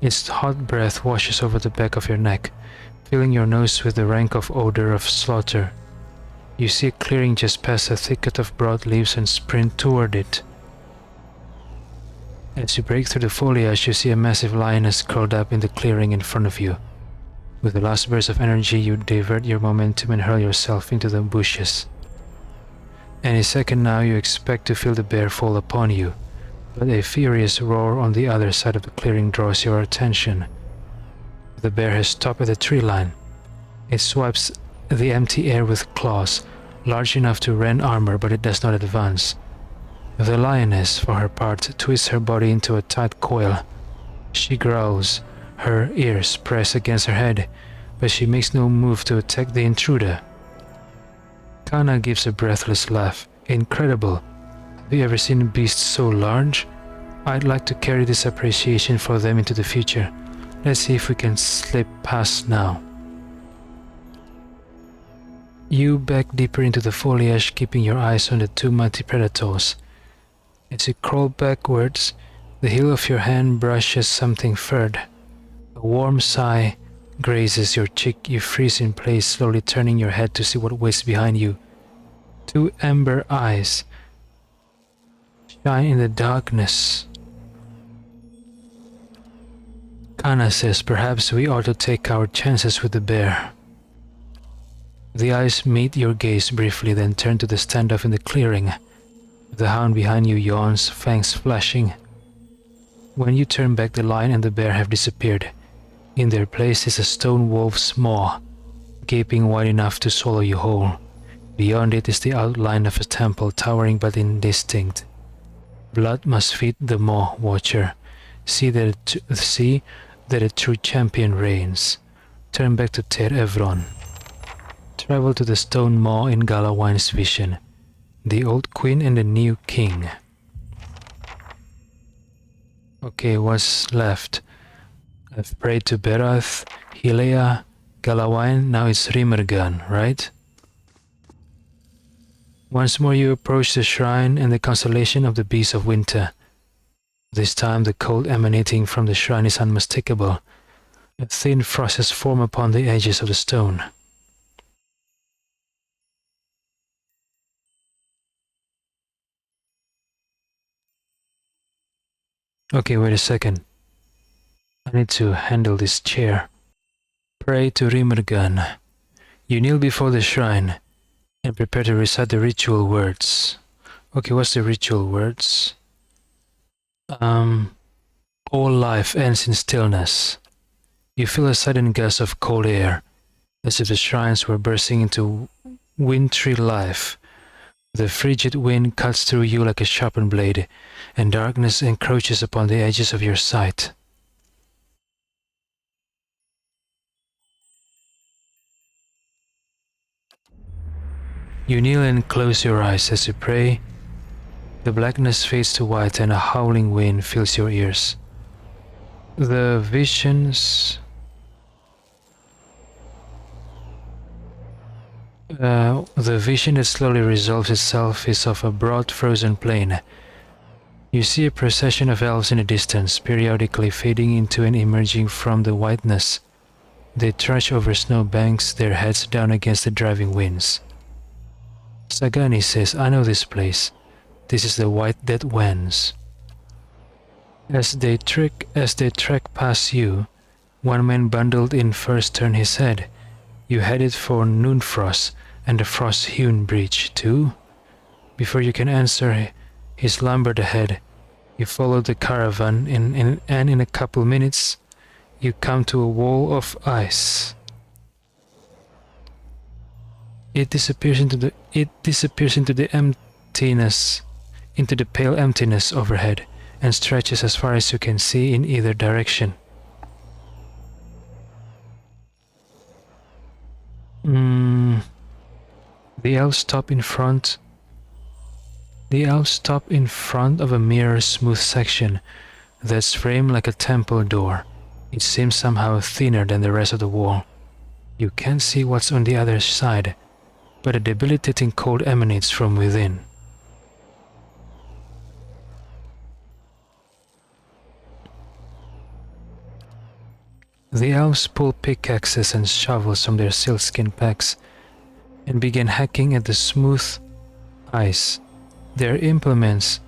Its hot breath washes over the back of your neck, filling your nose with the rank of odor of slaughter. You see a clearing just past a thicket of broad leaves and sprint toward it. As you break through the foliage, you see a massive lioness curled up in the clearing in front of you. With the last burst of energy, you divert your momentum and hurl yourself into the bushes. Any second now, you expect to feel the bear fall upon you, but a furious roar on the other side of the clearing draws your attention. The bear has stopped at the tree line. It swipes the empty air with claws, large enough to rend armor, but it does not advance. The lioness, for her part, twists her body into a tight coil. She growls, her ears press against her head, but she makes no move to attack the intruder. Kana gives a breathless laugh. Incredible. Have you ever seen beasts so large? I'd like to carry this appreciation for them into the future. Let's see if we can slip past now. You back deeper into the foliage, keeping your eyes on the two mighty predators. As you crawl backwards, the heel of your hand brushes something furred. A warm sigh grazes your cheek. You freeze in place, slowly turning your head to see what waits behind you. Two amber eyes shine in the darkness. Kana says perhaps we ought to take our chances with the bear. The eyes meet your gaze briefly, then turn to the standoff in the clearing. The hound behind you yawns, fangs flashing. When you turn back, the lion and the bear have disappeared. In their place is a stone wolf's maw, gaping wide enough to swallow you whole. Beyond it is the outline of a temple, towering but indistinct. Blood must feed the maw, watcher. See that a true champion reigns. Turn back to Ter Evron. Travel to the stone maw in Galawine's vision. The old queen and the new king. Okay, what's left? I've prayed to Berath, Hilea, Galawine, now it's Rimergan, right? Once more you approach the shrine and the constellation of the Beast of Winter. This time the cold emanating from the shrine is unmistakable. A thin frost has formed upon the edges of the stone. Okay, wait a second. I need to handle this chair. Pray to Rimergan. You kneel before the shrine and prepare to recite the ritual words. Okay, what's the ritual words? All life ends in stillness. You feel a sudden gust of cold air, as if the shrines were bursting into wintry life. The frigid wind cuts through you like a sharpened blade, and darkness encroaches upon the edges of your sight. You kneel and close your eyes as you pray. The blackness fades to white and a howling wind fills your ears. The vision that slowly resolves itself is of a broad frozen plain. You see a procession of elves in the distance, periodically fading into and emerging from the whiteness. They trudge over snow banks, their heads down against the driving winds. Sagani says, I know this place. This is the White Dead Wens. As they trek past you, one man bundled in furs turned his head. You headed for Noonfrost and the frost-hewn bridge, too? Before you can answer, he's lumbered ahead. You follow the caravan and in a couple minutes, you come to a wall of ice. It disappears into the emptiness, into the pale emptiness overhead, and stretches as far as you can see in either direction. The elves stop in front of a mirror-smooth section, that's framed like a temple door. It seems somehow thinner than the rest of the wall. You can't see what's on the other side, but a debilitating cold emanates from within. The elves pull pickaxes and shovels from their sealskin packs and begin hacking at the smooth ice, their implements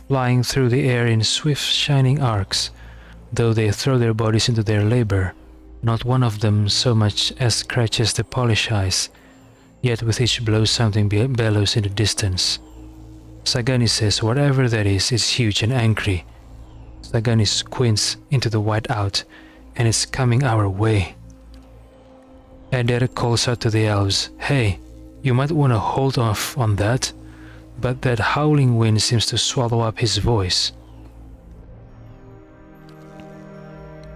flying through the air in swift shining arcs. Though they throw their bodies into their labor, not one of them so much as scratches the polished ice, yet with each blow something bellows in the distance. Sagani says whatever that is huge and angry. Sagani squints into the whiteout, and it's coming our way. Eder calls out to the elves, "Hey, you might want to hold off on that," but that howling wind seems to swallow up his voice.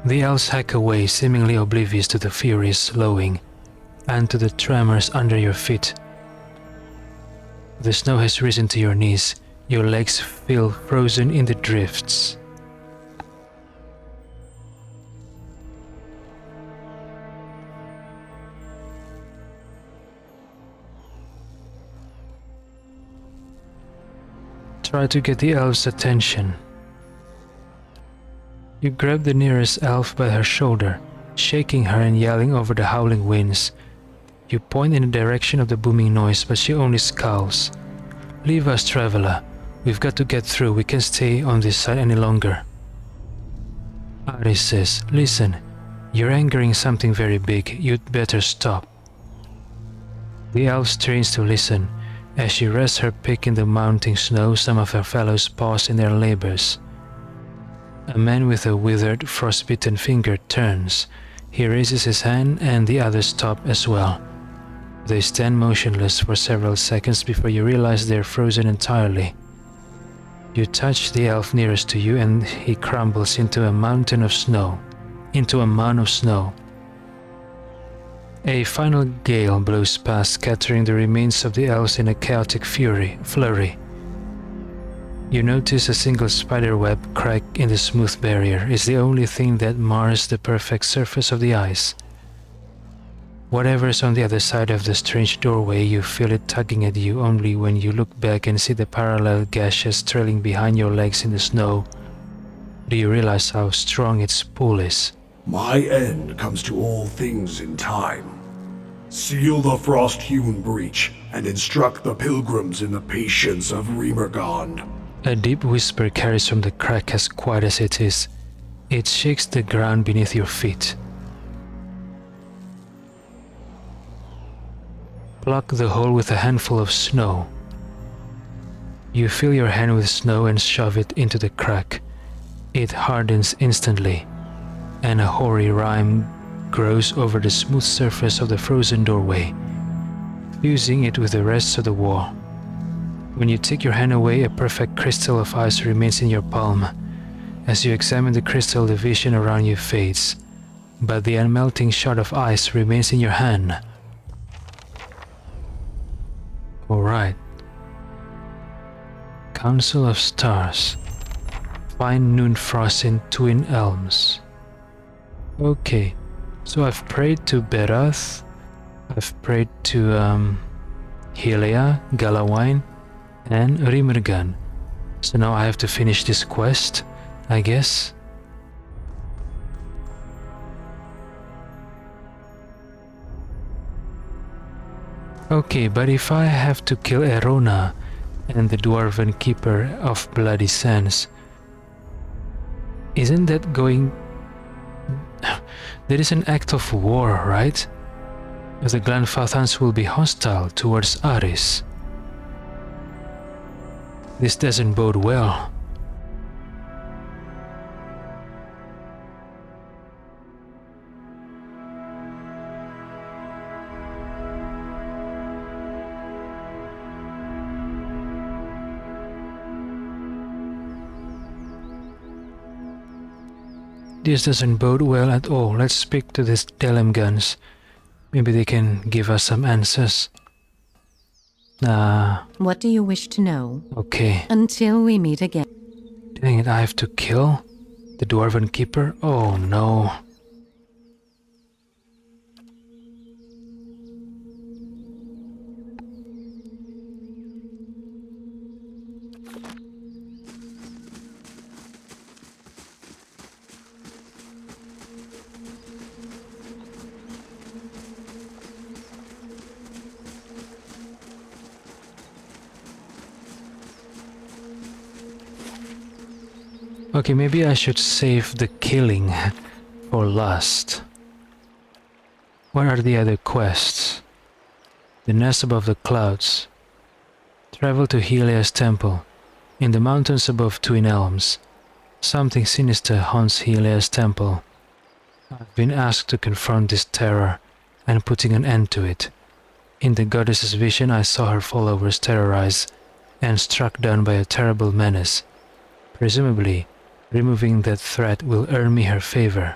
The elves hack away, seemingly oblivious to the furious lowing and to the tremors under your feet. The snow has risen to your knees, your legs feel frozen in the drifts. Try to get the elf's attention. You grab the nearest elf by her shoulder, shaking her and yelling over the howling winds. You point in the direction of the booming noise, but she only scowls. "Leave us, traveler. We've got to get through. We can't stay on this side any longer." Aris says, "Listen, you're angering something very big. You'd better stop." The elf strains to listen. As she rests her pick in the mounting snow, some of her fellows pause in their labors. A man with a withered, frostbitten finger turns. He raises his hand and the others stop as well. They stand motionless for several seconds before you realize they're frozen entirely. You touch the elf nearest to you and he crumbles into a mound of snow. A final gale blows past, scattering the remains of the elves in a chaotic flurry. You notice a single spiderweb crack in the smooth barrier is the only thing that mars the perfect surface of the ice. Whatever's on the other side of the strange doorway, you feel it tugging at you only when you look back and see the parallel gashes trailing behind your legs in the snow. Do you realize how strong its pull is? My end comes to all things in time. Seal the frost-hewn breach and instruct the pilgrims in the patience of Remergond. A deep whisper carries from the crack as quiet as it is. It shakes the ground beneath your feet. Plug the hole with a handful of snow. You fill your hand with snow and shove it into the crack. It hardens instantly, and a hoary rime grows over the smooth surface of the frozen doorway, fusing it with the rest of the wall. When you take your hand away, a perfect crystal of ice remains in your palm. As you examine the crystal, the vision around you fades, but the unmelting shard of ice remains in your hand. Alright. Council of Stars. Find Noonfrost in Twin Elms. Okay, so I've prayed to Berath, I've prayed to Helia, Galawine, and Rimergan. So now I have to finish this quest, I guess. Okay, but if I have to kill Erona and the Dwarven Keeper of Bloody Sands, isn't that going... That is an act of war, right? The Glanfathans will be hostile towards Aris. This doesn't bode well. This doesn't bode well at all. Let's speak to these Delemgans. Maybe they can give us some answers. What do you wish to know? Okay. Until we meet again. Dang it, I have to kill? The Dwarven Keeper? Oh no. Okay, maybe I should save the killing for last. What are the other quests? The nest above the clouds. Travel to Helia's temple. In the mountains above Twin Elms. Something sinister haunts Helia's temple. I've been asked to confront this terror and putting an end to it. In the goddess's vision I saw her followers terrorized and struck down by a terrible menace. Presumably, removing that threat will earn me her favor.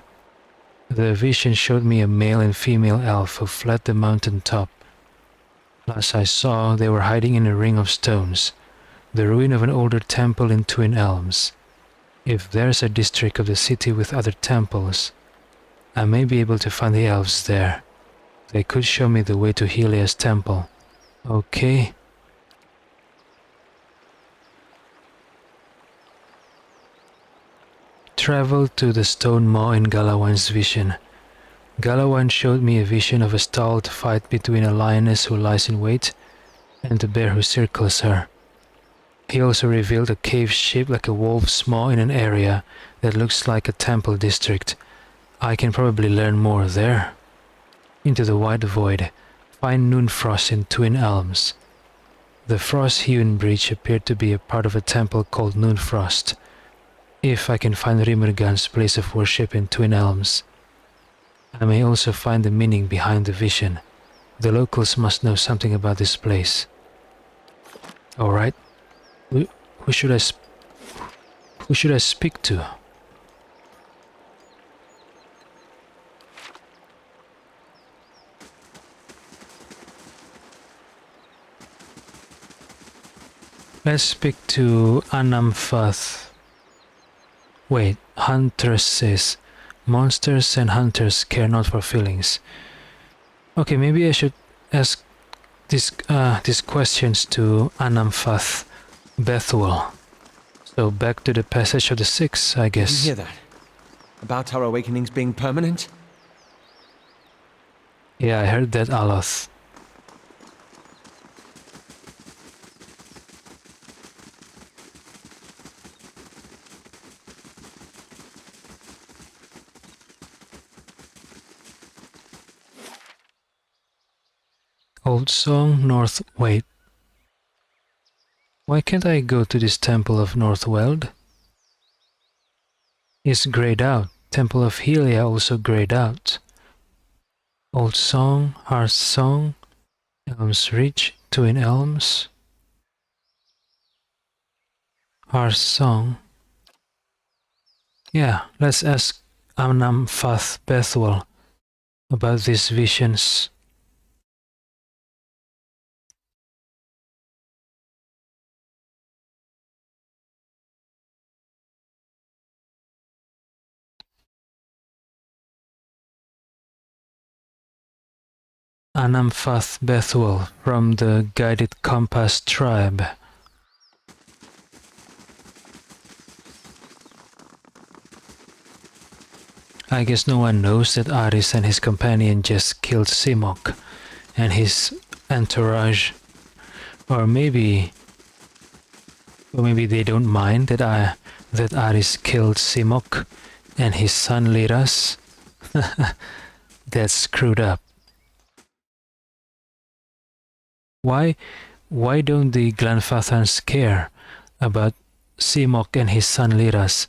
The vision showed me a male and female elf who fled the mountain top. Last I saw, they were hiding in a ring of stones, the ruin of an older temple in Twin Elms. If there's a district of the city with other temples, I may be able to find the elves there. They could show me the way to Helia's temple. Okay. Travel to the stone maw in Galawan's vision. Galawan showed me a vision of a stalled fight between a lioness who lies in wait and a bear who circles her. He also revealed a cave shaped like a wolf's maw in an area that looks like a temple district. I can probably learn more there. Into the white void, find Noonfrost in Twin Elms. The frost-hewn breach appeared to be a part of a temple called Noonfrost. If I can find Rimmergan's place of worship in Twin Elms, I may also find the meaning behind the vision. The locals must know something about this place. Alright, who should I speak to? Let's speak to Anamfath. Wait, Hunter says, monsters and hunters care not for feelings. Okay, maybe I should ask these questions to Anamfath Bethuel. So back to the passage of the Six, I guess. Did you hear that? About our awakenings being permanent? Yeah, I heard that, Aloth. Old Song, North... Wait. Why can't I go to this Temple of Northweld? It's grayed out. Temple of Helia also grayed out. Old Song, Hearth Song, Elms Reach, Twin Elms. Hearth Song. Yeah, let's ask Anamfath Bethuel about these visions. Anamfath Bethuel from the Guided Compass tribe. I guess no one knows that Aris and his companion just killed Simok and his entourage. Or maybe they don't mind that Aris killed Simok and his son Liras. That's screwed up. Why don't the Glanfathans care about Simok and his son Liras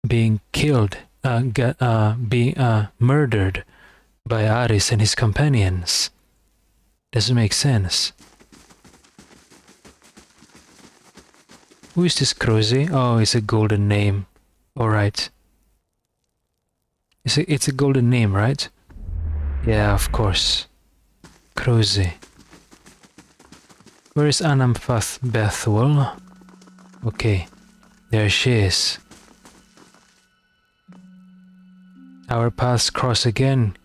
being killed, being murdered by Aris and his companions? Doesn't make sense. Who is this Crozy? Oh, it's a golden name. Alright. It's a golden name, right? Yeah, of course. Crozy. Where is Anamfath Bethuel? Okay, there she is. Our paths cross again,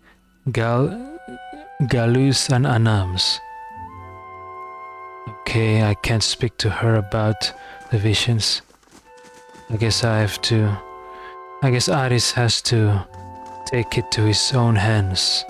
Galus and Anams. Okay, I can't speak to her about the visions. I guess Aris has to take it to his own hands.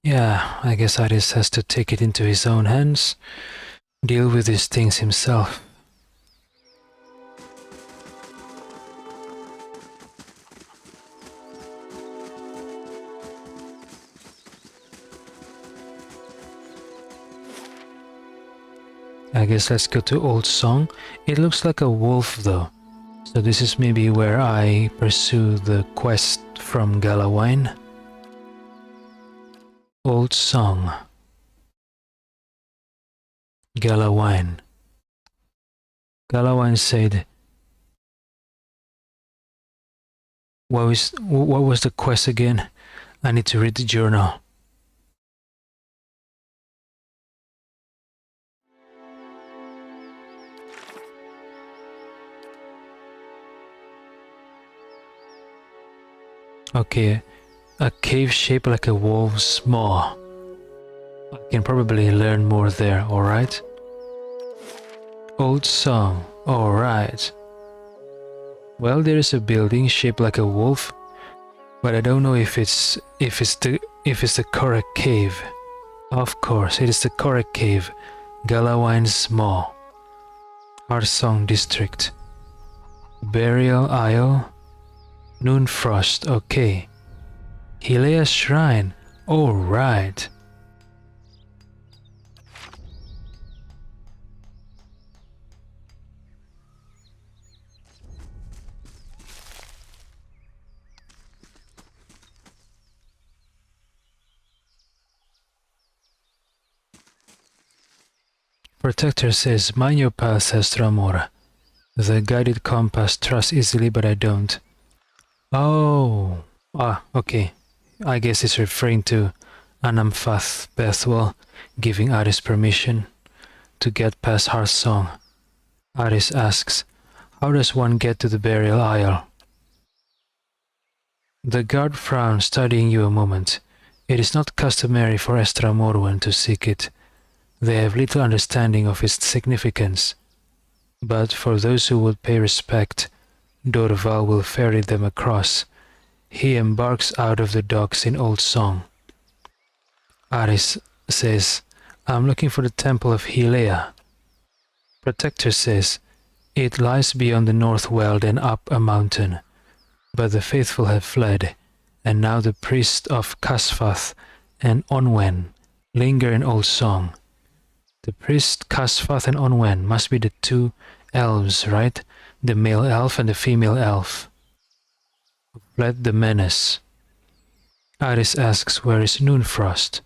Yeah, I guess Aris has to take it into his own hands, deal with these things himself. I guess let's go to Old Song. It looks like a wolf though, so this is maybe where I pursue the quest from Galawine. Old Song. Galawine. Galawine said, what was the quest again? I need to read the journal. Okay, a cave shaped like a wolf's maw. I can probably learn more there, alright? Old Song, alright. Well, there is a building shaped like a wolf, but I don't know if it's the correct cave. Of course, it is the correct cave, Galawine's Maw, Arsong District. Burial Isle, Noonfrost, okay. Hilea's Shrine, alright. Protector says, mind your path, says Tramora. The guided compass trusts easily, but I don't. Oh, okay. I guess it's referring to Anamfath Bethwell giving Aris permission to get past Hearthsong. Aris asks, how does one get to the burial isle? The guard frowns, studying you a moment. It is not customary for Estramorwen to seek it. They have little understanding of its significance. But for those who would pay respect, Dorval will ferry them across. He embarks out of the docks in Old Song. Aris says, I'm looking for the temple of Hilea. Protector says, it lies beyond the north weald and up a mountain. But the faithful have fled, and now the priests of Kasfath and Onwen linger in Old Song. The priest Kasfath and Onwen must be the two elves, right? The male elf and the female elf. Who fled the menace. Aris asks, where is Noonfrost?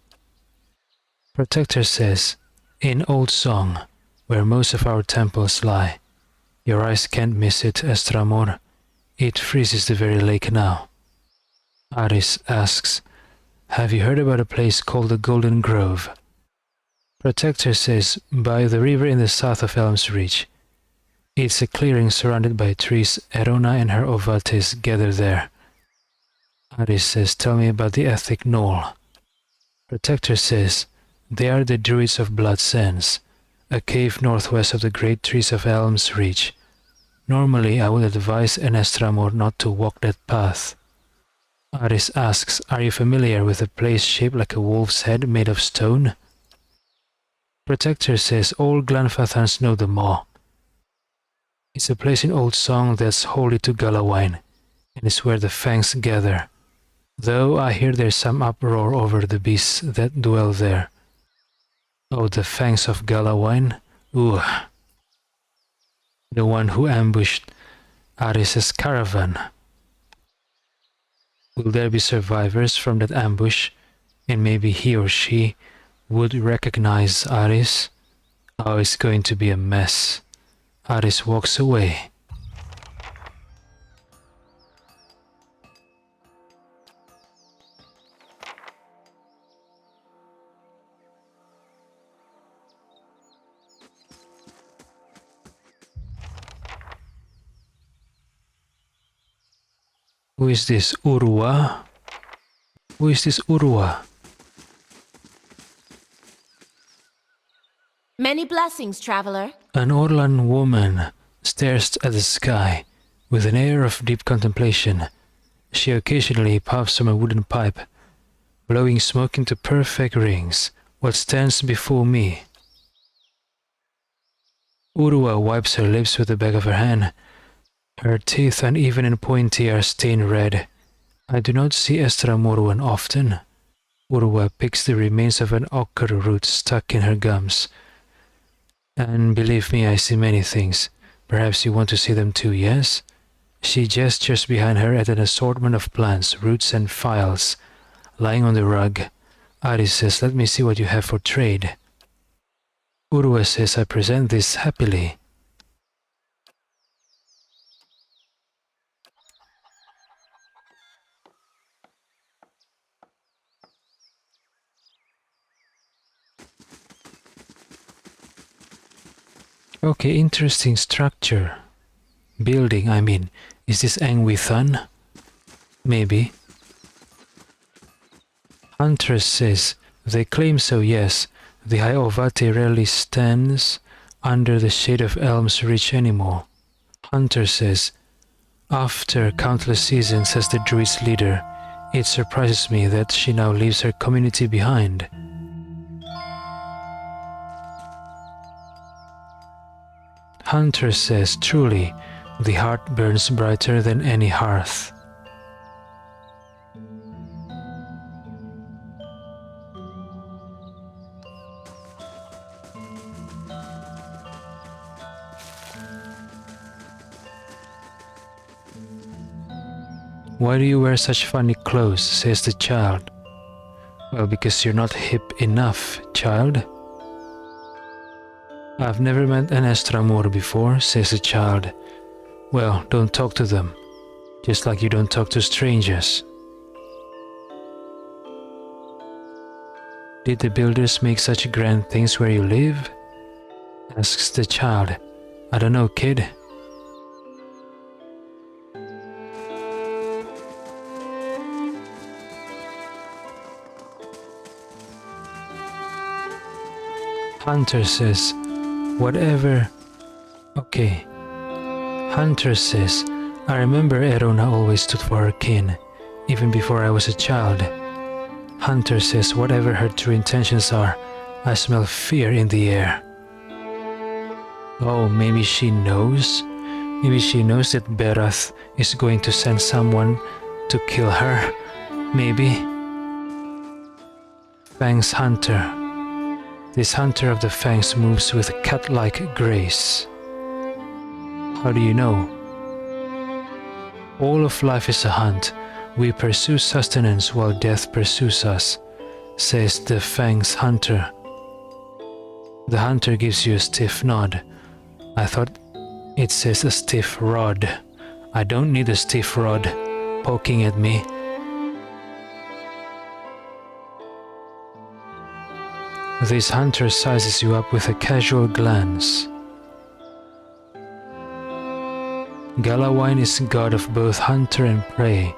Protector says, in Old Song, where most of our temples lie. Your eyes can't miss it, Estramor. It freezes the very lake now. Aris asks, have you heard about a place called the Golden Grove? Protector says, by the river in the south of Elm's Reach. It's a clearing surrounded by trees. Erona and her Ovates gather there. Aris says, tell me about the Ethic Knoll. Protector says, they are the Druids of Blood Sands, a cave northwest of the great trees of Elm's Reach. Normally, I would advise an Estramor not to walk that path. Aris asks, are you familiar with a place shaped like a wolf's head made of stone? Protector says, all Glanfathans know the Maw. It's a place in Old Song that's holy to Galawine, and it's where the Fangs gather. Though I hear there's some uproar over the beasts that dwell there. Oh, the Fangs of Galawine? Ooh. The one who ambushed Aris's caravan. Will there be survivors from that ambush, and maybe he or she would recognize Aris? Oh, it's going to be a mess. Aris walks away. Who is this Urwa? Who is this Urwa? Many blessings, traveler. An Orlan woman stares at the sky with an air of deep contemplation. She occasionally puffs from a wooden pipe, blowing smoke into perfect rings. What stands before me? Urwa wipes her lips with the back of her hand. Her teeth, uneven and pointy, are stained red. I do not see Estra Morwan often. Urwa picks the remains of an ochre root stuck in her gums. And believe me, I see many things. Perhaps you want to see them too, yes? She gestures behind her at an assortment of plants, roots and phials lying on the rug. Aris says, let me see what you have for trade. Urwa says, I present this happily. Okay, interesting structure. Building, I mean. Is this Angwithan? Maybe. Huntress says, they claim so, yes. The High Ovate rarely stands under the shade of Elm's Reach anymore. Hunter says, after countless seasons as the druid's leader, it surprises me that she now leaves her community behind. Hunter says, truly, the heart burns brighter than any hearth. Why do you wear such funny clothes? Says the child. Well, because you're not hip enough, child. I've never met an Estramor before, says the child. Well, don't talk to them, just like you don't talk to strangers. Did the builders make such grand things where you live? Asks the child. I don't know, kid. Hunter says, whatever. Okay. Hunter says, I remember Erona always stood for her kin, even before I was a child. Hunter says, whatever her true intentions are, I smell fear in the air. Oh, maybe she knows? Maybe she knows that Berath is going to send someone to kill her. Maybe. Fangs Hunter. This hunter of the fangs moves with cat-like grace. How do you know? All of life is a hunt. We pursue sustenance while death pursues us, says the fangs hunter. The hunter gives you a stiff nod. I thought it says a stiff rod. I don't need a stiff rod poking at me. This hunter sizes you up with a casual glance. Galawine is god of both hunter and prey,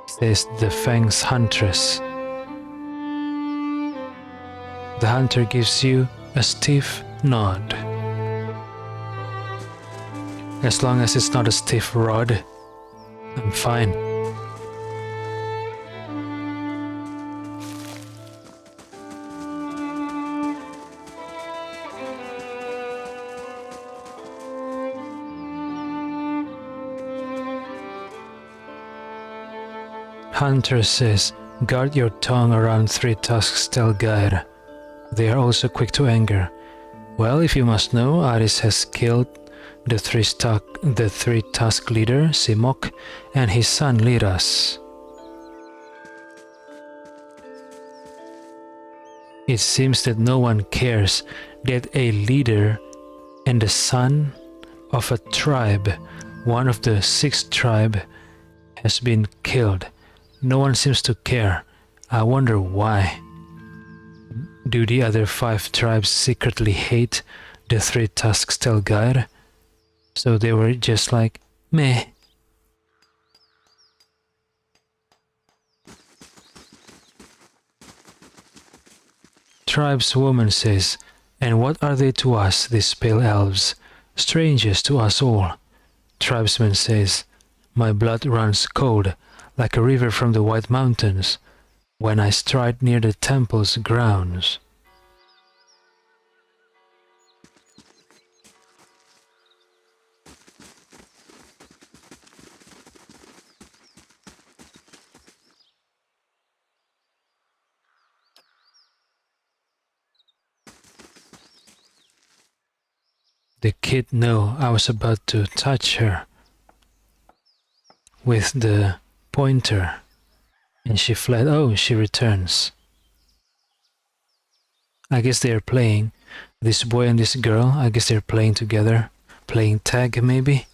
says the Fang's huntress. The hunter gives you a stiff nod. As long as it's not a stiff rod, I'm fine. Hunter says, guard your tongue around three tusks, Telgair. They are also quick to anger. Well, if you must know, Aris has killed the three-tusk leader, Simok, and his son, Liras. It seems that no one cares that a leader and the son of a tribe, one of the 6th tribe, has been killed. No one seems to care. I wonder why. Do the other 5 tribes secretly hate the 3 tusks Telgair? So they were just like, meh. Tribeswoman says, and what are they to us, these pale elves? Strangers to us all. Tribesman says, my blood runs cold, like a river from the White Mountains, when I stride near the temple's grounds. The kid knew I was about to touch her with the pointer, and she fled. Oh, she returns. I guess they're playing. This boy and this girl, I guess they're playing together. Playing tag, maybe?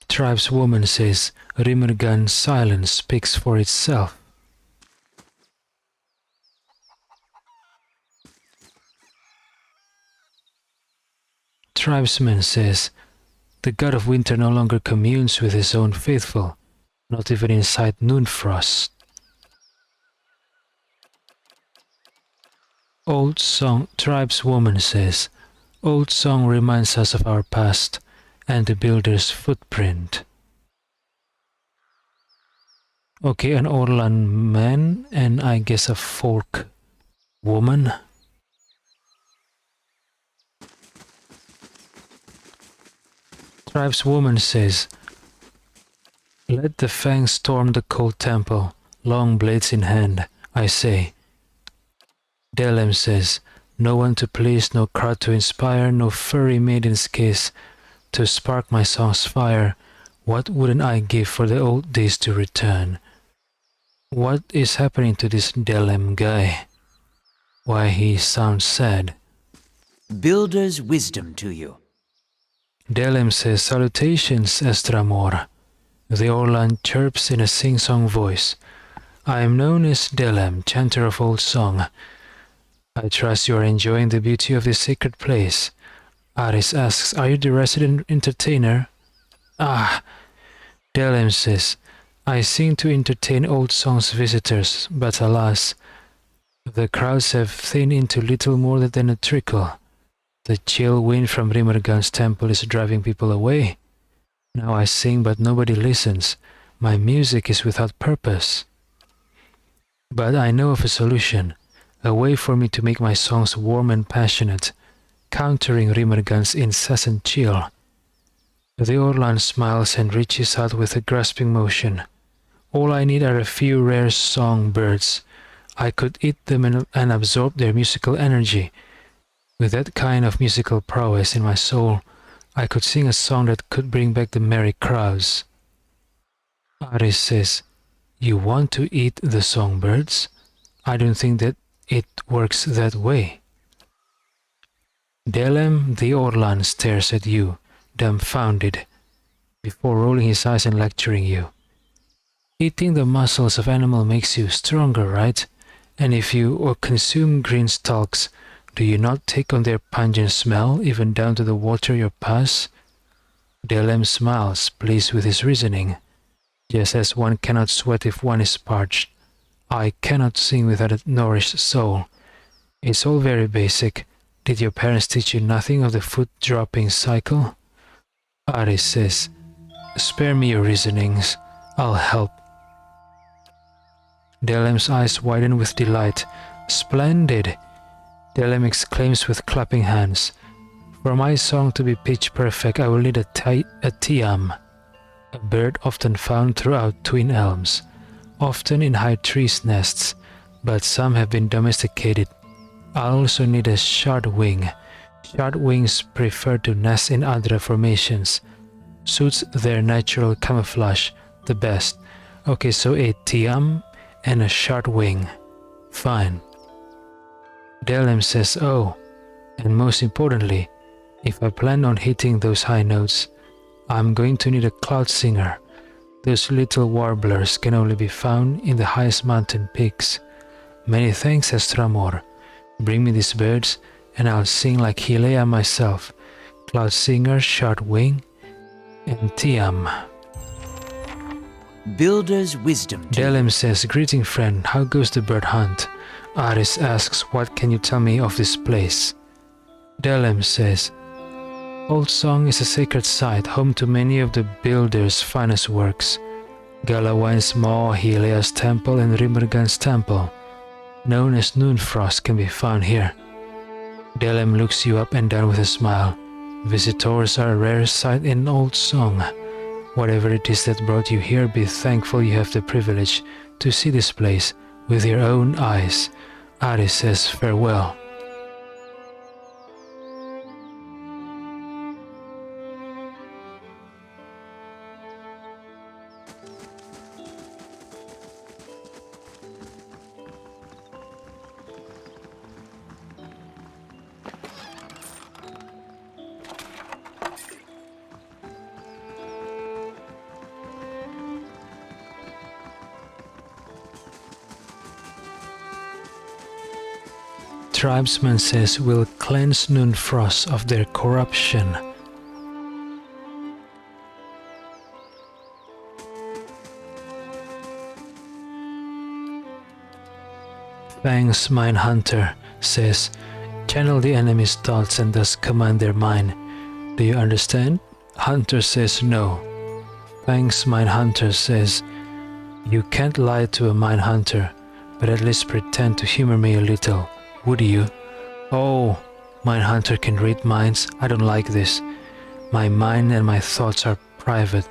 Tribeswoman says, Rimmergan's silence speaks for itself. Tribesman says, the god of winter no longer communes with his own faithful, not even inside Noonfrost. Old song, Tribeswoman says, old song reminds us of our past and the builder's footprint. Okay, an Orlan man and I guess a folk woman. Tribeswoman says, let the fangs storm the cold temple, long blades in hand, I say. Delem says, no one to please, no crowd to inspire, no furry maiden's kiss to spark my song's fire. What wouldn't I give for the old days to return? What is happening to this Delem guy? Why he sounds sad. Builder's wisdom to you. Delem says, salutations, Estramor. The Orlan chirps in a sing-song voice. I am known as Delem, chanter of old song. I trust you are enjoying the beauty of this sacred place. Aris asks, are you the resident entertainer? Ah, Delem says, I sing to entertain old song's visitors, but alas, the crowds have thinned into little more than a trickle. The chill wind from Rimmergan's temple is driving people away. Now I sing, but nobody listens. My music is without purpose. But I know of a solution, a way for me to make my songs warm and passionate, countering Rimmergan's incessant chill. The Orlan smiles and reaches out with a grasping motion. All I need are a few rare songbirds. I could eat them and absorb their musical energy. With that kind of musical prowess in my soul, I could sing a song that could bring back the merry crowds. Aris says, you want to eat the songbirds? I don't think that it works that way. Delem the Orlan stares at you, dumbfounded, before rolling his eyes and lecturing you. Eating the muscles of animal makes you stronger, right? And if you consume green stalks, do you not take on their pungent smell, even down to the water you pass? Delem smiles, pleased with his reasoning. Just as one cannot sweat if one is parched, I cannot sing without a nourished soul. It's all very basic. Did your parents teach you nothing of the foot-dropping cycle? Aris says, spare me your reasonings. I'll help. Delem's eyes widen with delight. Splendid! Delem exclaims with clapping hands. For my song to be pitch perfect, I will need a tiam, a bird often found throughout twin elms, often in high trees' nests, but some have been domesticated. I'll also need a shardwing. Shardwings prefer to nest in other formations. Suits their natural camouflage the best. Okay, so a tiam and a shardwing. Fine. Delem says, oh, and most importantly, if I plan on hitting those high notes, I'm going to need a cloud singer. Those little warblers can only be found in the highest mountain peaks. Many thanks, Estramor. Bring me these birds, and I'll sing like Helea myself, Cloud Singer, Short Wing, and Tiam. Builder's wisdom to you. Delem says, "Greeting friend, how goes the bird hunt?" Aris asks, "What can you tell me of this place?" Delem says, "Old Song is a sacred site, home to many of the builder's finest works. Galawain's Maw, Helia's temple, and Rimmergan's temple, known as Noonfrost, can be found here." Delem looks you up and down with a smile. "Visitors are a rare sight in Old Song. Whatever it is that brought you here, be thankful you have the privilege to see this place with your own eyes." Aris says farewell. Tribesman says, "We'll cleanse Noonfrost of their corruption." Fang's Mindhunter says, "Channel the enemy's thoughts and thus command their mind. Do you understand?" Hunter says no. Fang's Mindhunter says, "You can't lie to a Mindhunter, but at least pretend to humor me a little. Would you?" "Oh, Mindhunter can read minds. I don't like this. My mind and my thoughts are private.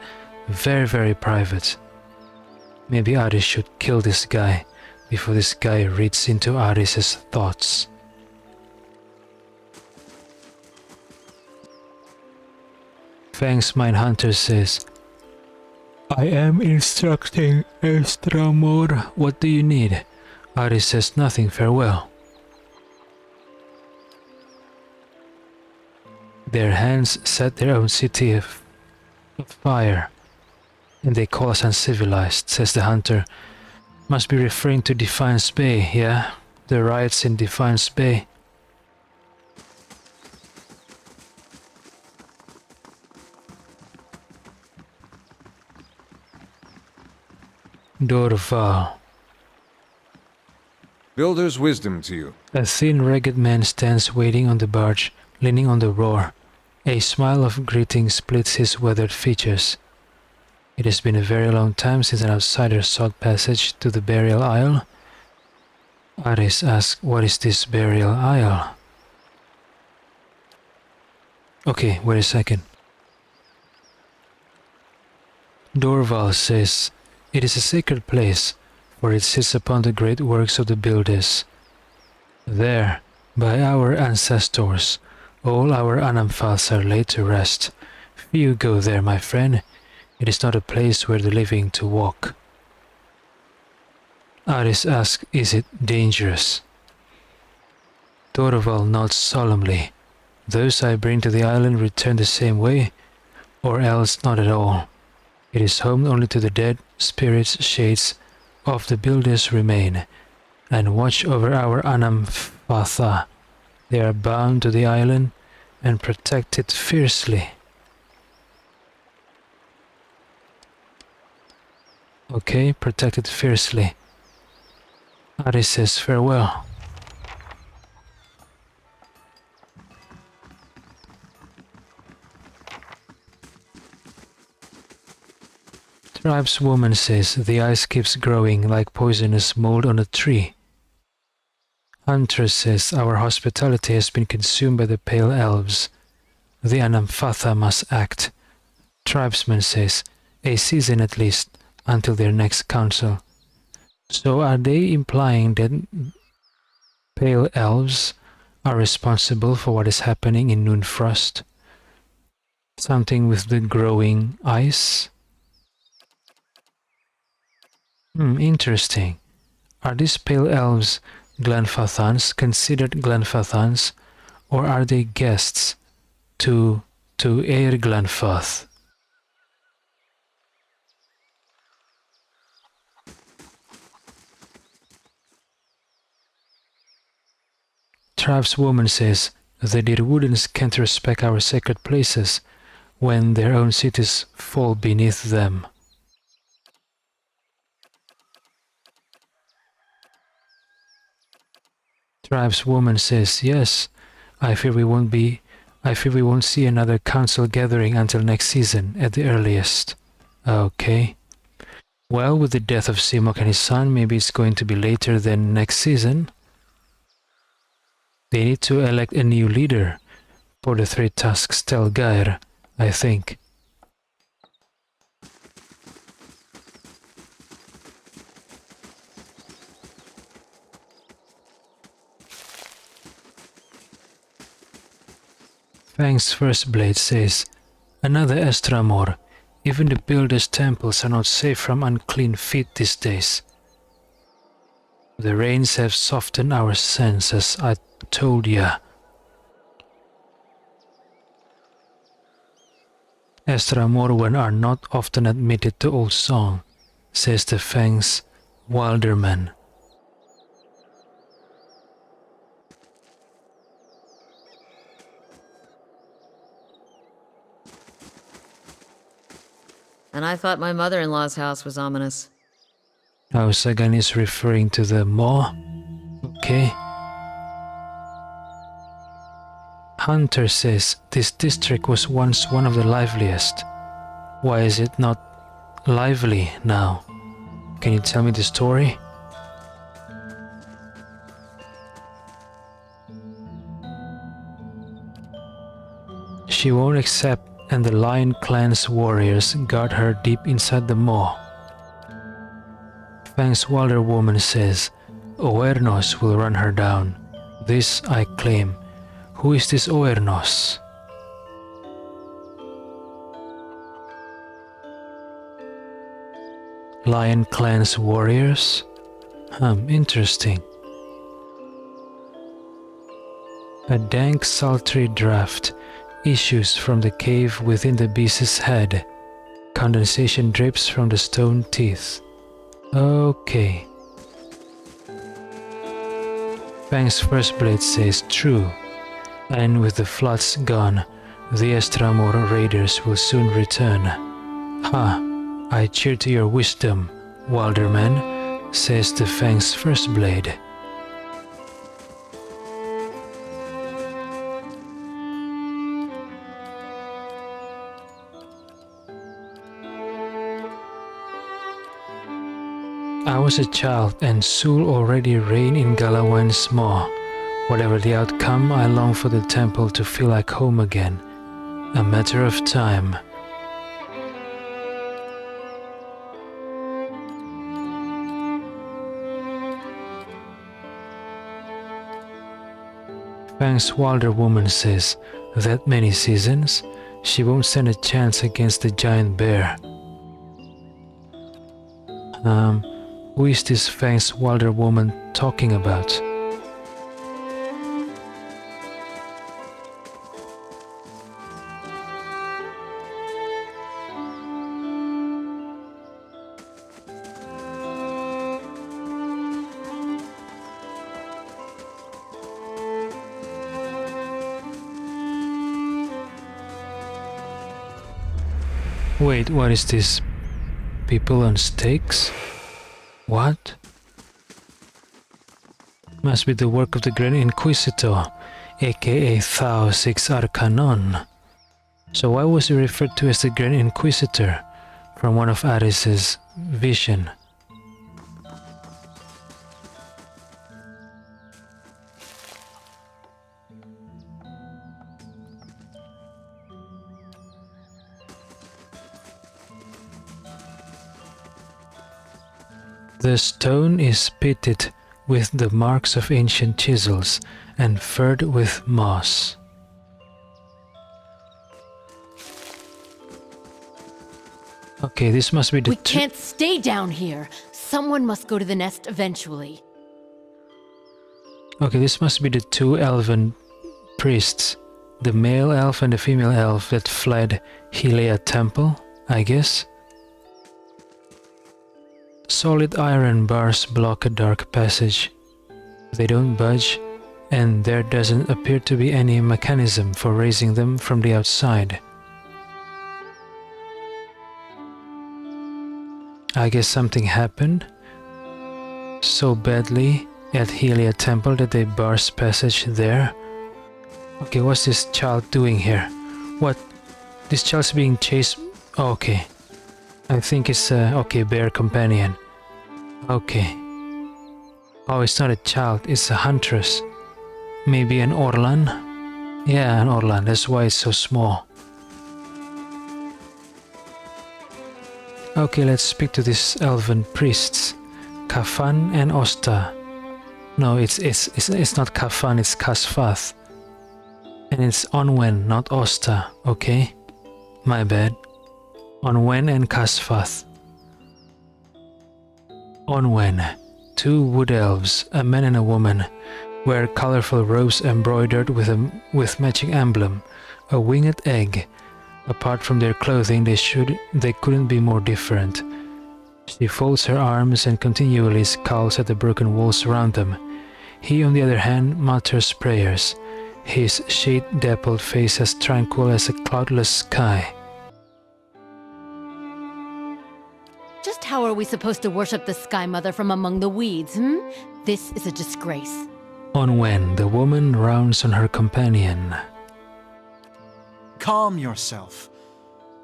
Very, very private." Maybe Aris should kill this guy before this guy reads into Aris's thoughts. Fang's Mindhunter says, "I am instructing Estramor. What do you need?" Aris says, "Nothing, farewell." Their hands set their own city afire, and they call us uncivilized, says the hunter. Must be referring to Defiance Bay, yeah? The riots in Defiance Bay. Dorval. Builder's wisdom to you. A thin, ragged man stands waiting on the barge, leaning on the roar. A smile of greeting splits his weathered features. It has been a very long time since an outsider sought passage to the burial isle. Aris asks, "What is this burial isle?" Okay, wait a second. Dorval says, "It is a sacred place, for it sits upon the great works of the builders. There, by our ancestors, all our Anamphals are laid to rest. Few go there, my friend. It is not a place where the living to walk." Aris asks, "Is it dangerous?" Dorval nods solemnly. "Those I bring to the island return the same way, or else not at all. It is home only to the dead, spirits, shades of the builders remain, and watch over our Anamfatha. They are bound to the island and protect it fiercely." Okay, protect it fiercely. Aris says farewell. Tribeswoman says, "The ice keeps growing like poisonous mold on a tree." Huntress says, "Our hospitality has been consumed by the pale elves. The Anamfatha must act." Tribesman says, "A season at least, until their next council." So are they implying that pale elves are responsible for what is happening in Noonfrost? Something with the growing ice? Interesting. Are these pale elves Glenfathans, considered Glenfathans, or are they guests to Eir Glenfath? tribeswoman says the dear Woodens can't respect our sacred places when their own cities fall beneath them. Tribeswoman says, yes, I fear we won't see another council gathering until next season at the earliest. Okay. Well, with the death of Simok and his son, maybe it's going to be later than next season. They need to elect a new leader for the Three Tusks Telgair, I think. Fang's First Blade says, another Estramor. Even the builders' temples are not safe from unclean feet these days. The rains have softened our senses, I told ya. Estramorwen are not often admitted to Old Song, says the Fang's Wilderman. And I thought my mother-in-law's house was ominous. Oh, Sagan is referring to the Maw? Okay. Hunter says this district was once one of the liveliest. Why is it not lively now? Can you tell me the story? She won't accept, and the Lion Clan's warriors guard her deep inside the maw. Fang's Wilder woman says, Oernos will run her down. This I claim. Who is this Oernos? Lion Clan's warriors? Interesting. A dank, sultry draft issues from the cave within the beast's head. Condensation drips from the stone teeth. Okay. Fang's First Blade says true, and with the floods gone, the Estramor raiders will soon return. Ha! I cheer to your wisdom, Wilderman, says the Fang's First Blade. I was a child, and Sul already reigned in Galawan's maw. Whatever the outcome, I long for the temple to feel like home again. A matter of time. Fang's Wilder woman says, that many seasons, she won't stand a chance against the giant bear. Who is this Fang's Wilder woman talking about? Wait, what is this? People on stakes? What? Must be the work of the Grand Inquisitor, aka Thao Six Arcanon. So why was he referred to as the Grand Inquisitor from one of Aris's vision? The stone is pitted with the marks of ancient chisels and furred with moss. Okay, this must be the... We can't stay down here. Someone must go to the nest eventually. Okay, this must be the two elven priests. The male elf and the female elf that fled Hilea Temple, I guess. Solid iron bars block a dark passage. They don't budge, and there doesn't appear to be any mechanism for raising them from the outside. I guess something happened so badly at Helia Temple that they barred passage there. Okay, what's this child doing here? What? This child's being chased. Oh, okay. I think it's okay, bear companion. Okay. Oh, it's not a child, it's a huntress. Maybe an Orlan? Yeah, an Orlan, that's why it's so small. Okay, let's speak to these elven priests. Kafan and Osta. No, it's not Kafan, it's Kasfath. And it's Onwen, not Osta, okay? My bad. Onwen and Kasfath. Onwen, two wood elves, a man and a woman, wear colorful robes embroidered with matching emblem, a winged egg. Apart from their clothing, they couldn't be more different. She folds her arms and continually scowls at the broken walls around them. He, on the other hand, mutters prayers, his shade-dappled face as tranquil as a cloudless sky. Just how are we supposed to worship the Sky Mother from among the weeds, This is a disgrace. Onwen, the woman, rounds on her companion. Calm yourself.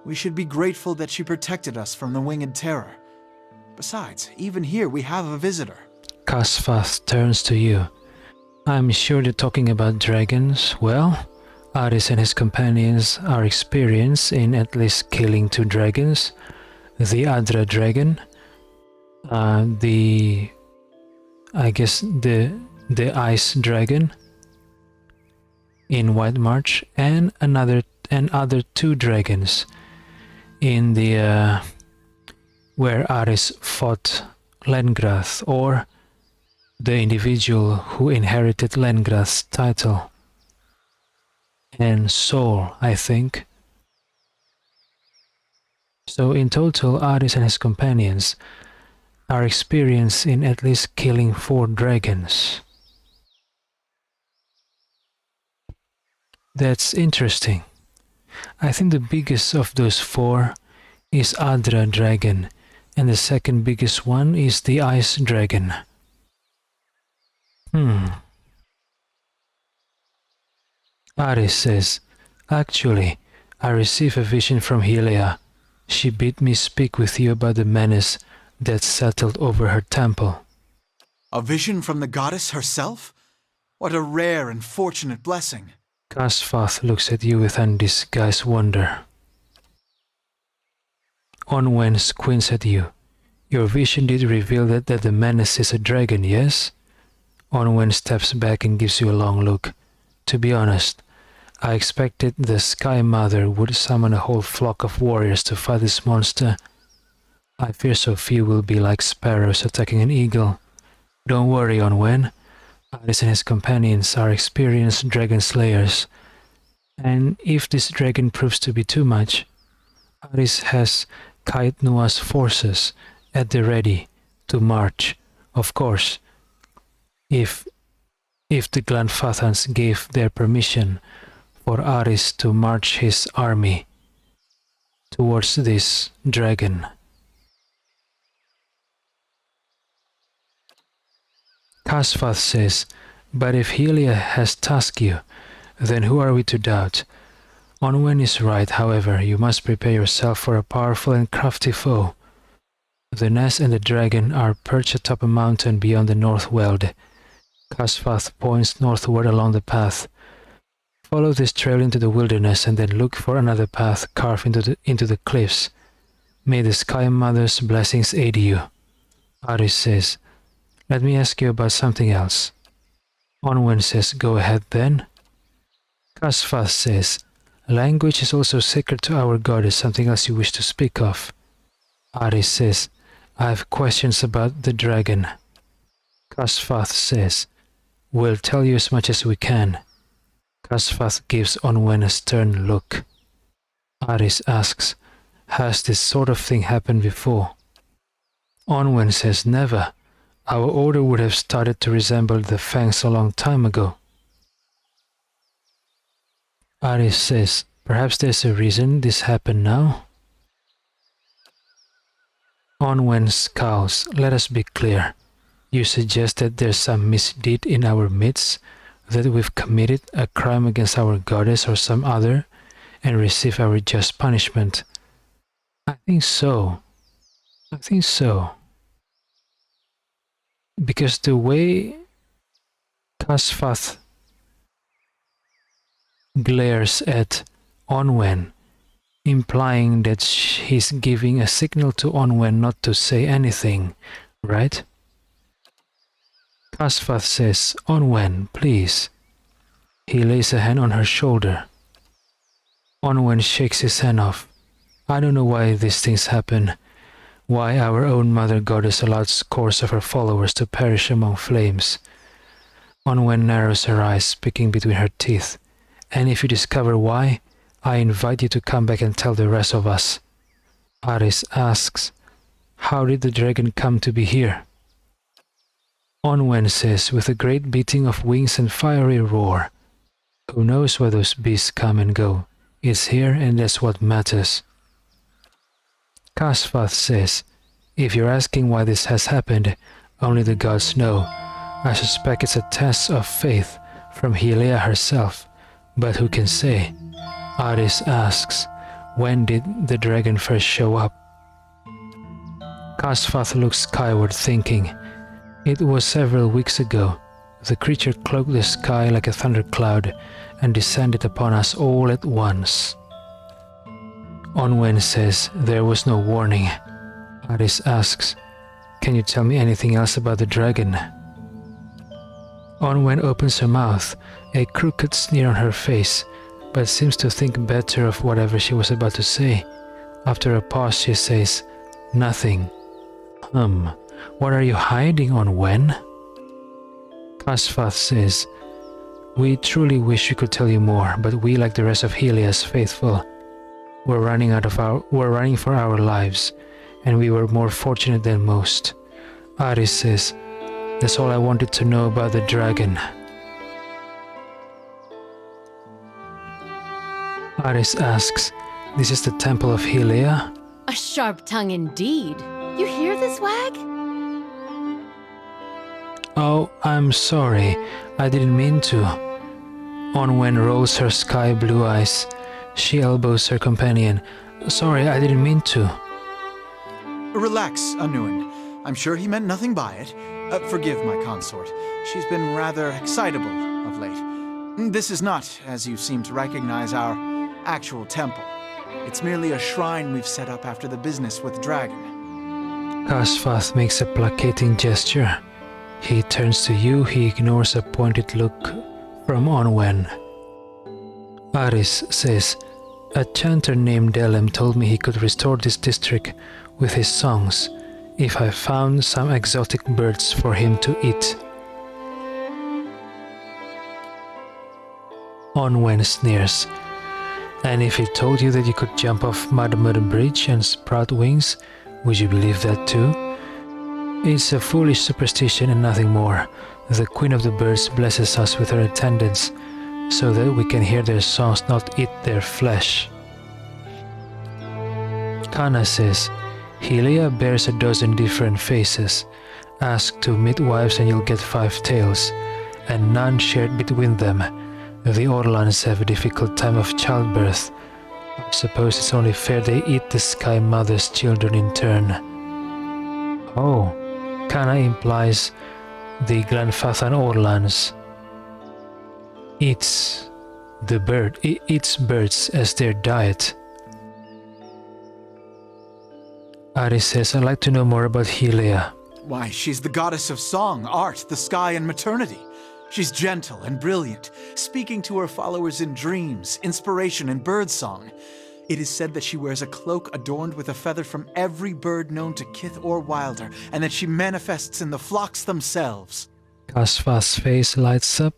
We should be grateful that she protected us from the winged terror. Besides, even here we have a visitor. Kasfath turns to you. I'm sure they're talking about dragons. Well, Aris and his companions are experienced in at least killing 2 dragons. The Adra dragon, the ice dragon in White March, and other 2 dragons in the where Aris fought Lengrath, or the individual who inherited Lengrath's title, and Sol, I think. So in total, Aris and his companions are experienced in at least killing 4 dragons. That's interesting. I think the biggest of those 4 is Adra dragon, and the second biggest one is the ice dragon. Aris says, actually, I received a vision from Helia. She bid me speak with you about the menace that settled over her temple. A vision from the goddess herself? What a rare and fortunate blessing. Kasfath looks at you with undisguised wonder. Onwen squints at you. Your vision did reveal that the menace is a dragon, yes? Onwen steps back and gives you a long look. To be honest, I expected the Sky Mother would summon a whole flock of warriors to fight this monster. I fear so few will be like sparrows attacking an eagle. Don't worry, Onwen. Aris and his companions are experienced dragon slayers. And if this dragon proves to be too much, Aris has Kait Nua's forces at the ready to march, of course, if the Glanfathans gave their permission for Aris to march his army towards this dragon. Kasfath says, but if Helia has tasked you, then who are we to doubt? Onwen is right, however, you must prepare yourself for a powerful and crafty foe. The nest and the dragon are perched atop a mountain beyond the north weald. Kasfath points northward along the path. Follow this trail into the wilderness and then look for another path carved into the cliffs. May the Sky Mother's blessings aid you. Aris says, let me ask you about something else. Onwen says, go ahead then. Kasfath says, language is also sacred to our goddess, something else you wish to speak of. Aris says, I have questions about the dragon. Kasfath says, we'll tell you as much as we can. Kasfath gives Onwen a stern look. Aris asks, has this sort of thing happened before? Onwen says, never. Our order would have started to resemble the Fangs a long time ago. Aris says, perhaps there's a reason this happened now? Onwen scowls. Let us be clear. You suggest that there's some misdeed in our midst, that we've committed a crime against our goddess or some other, and receive our just punishment. I think so. Because the way Kasfath glares at Onwen, implying that he's giving a signal to Onwen not to say anything, right? Kasfath says, Onwen, please. He lays a hand on her shoulder. Onwen shakes his hand off. I don't know why these things happen, why our own mother goddess allowed scores of her followers to perish among flames. Onwen narrows her eyes, speaking between her teeth. And if you discover why, I invite you to come back and tell the rest of us. Aris asks, how did the dragon come to be here? Onwen says, with a great beating of wings and fiery roar. Who knows where those beasts come and go? It's here and that's what matters. Kasfath says, if you're asking why this has happened, only the gods know. I suspect it's a test of faith from Hylia herself, but who can say? Aris asks, when did the dragon first show up? Kasfath looks skyward, thinking. It was several weeks ago. The creature cloaked the sky like a thundercloud and descended upon us all at once. Onwen says there was no warning. Aris asks, can you tell me anything else about the dragon? Onwen opens her mouth, a crooked sneer on her face, but seems to think better of whatever she was about to say. After a pause she says, nothing. What are you hiding, Onwen? Kasfath says, we truly wish we could tell you more, but we, like the rest of Hylia's faithful, were running for our lives, and we were more fortunate than most. Aris says, that's all I wanted to know about the dragon. Aris asks, this is the temple of Hylia? A sharp tongue indeed. You hear this, Wag? Oh, I'm sorry. I didn't mean to. Onwen rolls her sky blue eyes. She elbows her companion. Sorry, I didn't mean to. Relax, Anuen. I'm sure he meant nothing by it. Forgive my consort. She's been rather excitable of late. This is not, as you seem to recognize, our actual temple. It's merely a shrine we've set up after the business with the dragon. Kasfath makes a placating gesture. He turns to you, he ignores a pointed look from Onwen. Aris says, a chanter named Delem told me he could restore this district with his songs if I found some exotic birds for him to eat. Onwen sneers. And if he told you that you could jump off Mud Bridge and sprout wings, would you believe that too? It's a foolish superstition and nothing more. The Queen of the Birds blesses us with her attendance, so that we can hear their songs, not eat their flesh. Kana says, Hylia bears 12 different faces. Ask 2 midwives and you'll get 5 tales, and none shared between them. The Orlans have a difficult time of childbirth. I suppose it's only fair they eat the Sky Mother's children in turn. Oh, Kana implies the Glanfathan Orlans eats birds as their diet. Aris says, I'd like to know more about Hylia. Why, she's the goddess of song, art, the sky, and maternity. She's gentle and brilliant, speaking to her followers in dreams, inspiration, and birdsong. It is said that she wears a cloak adorned with a feather from every bird known to Kith or Wilder, and that she manifests in the flocks themselves. Kasfath's face lights up.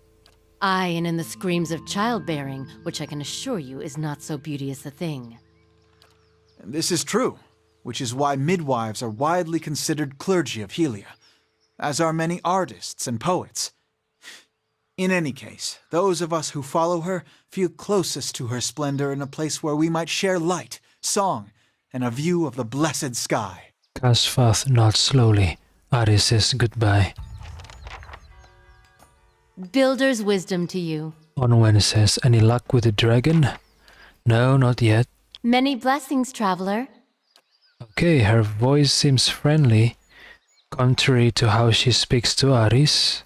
Aye, and in the screams of childbearing, which I can assure you is not so beauteous a thing. And this is true, which is why midwives are widely considered clergy of Hylia, as are many artists and poets. In any case, those of us who follow her feel closest to her splendor in a place where we might share light, song, and a view of the blessed sky. Kasfath nods slowly. Aris says goodbye. Builder's wisdom to you. Onwen says, any luck with the dragon? No, not yet. Many blessings, traveler. Okay, her voice seems friendly, contrary to how she speaks to Aris.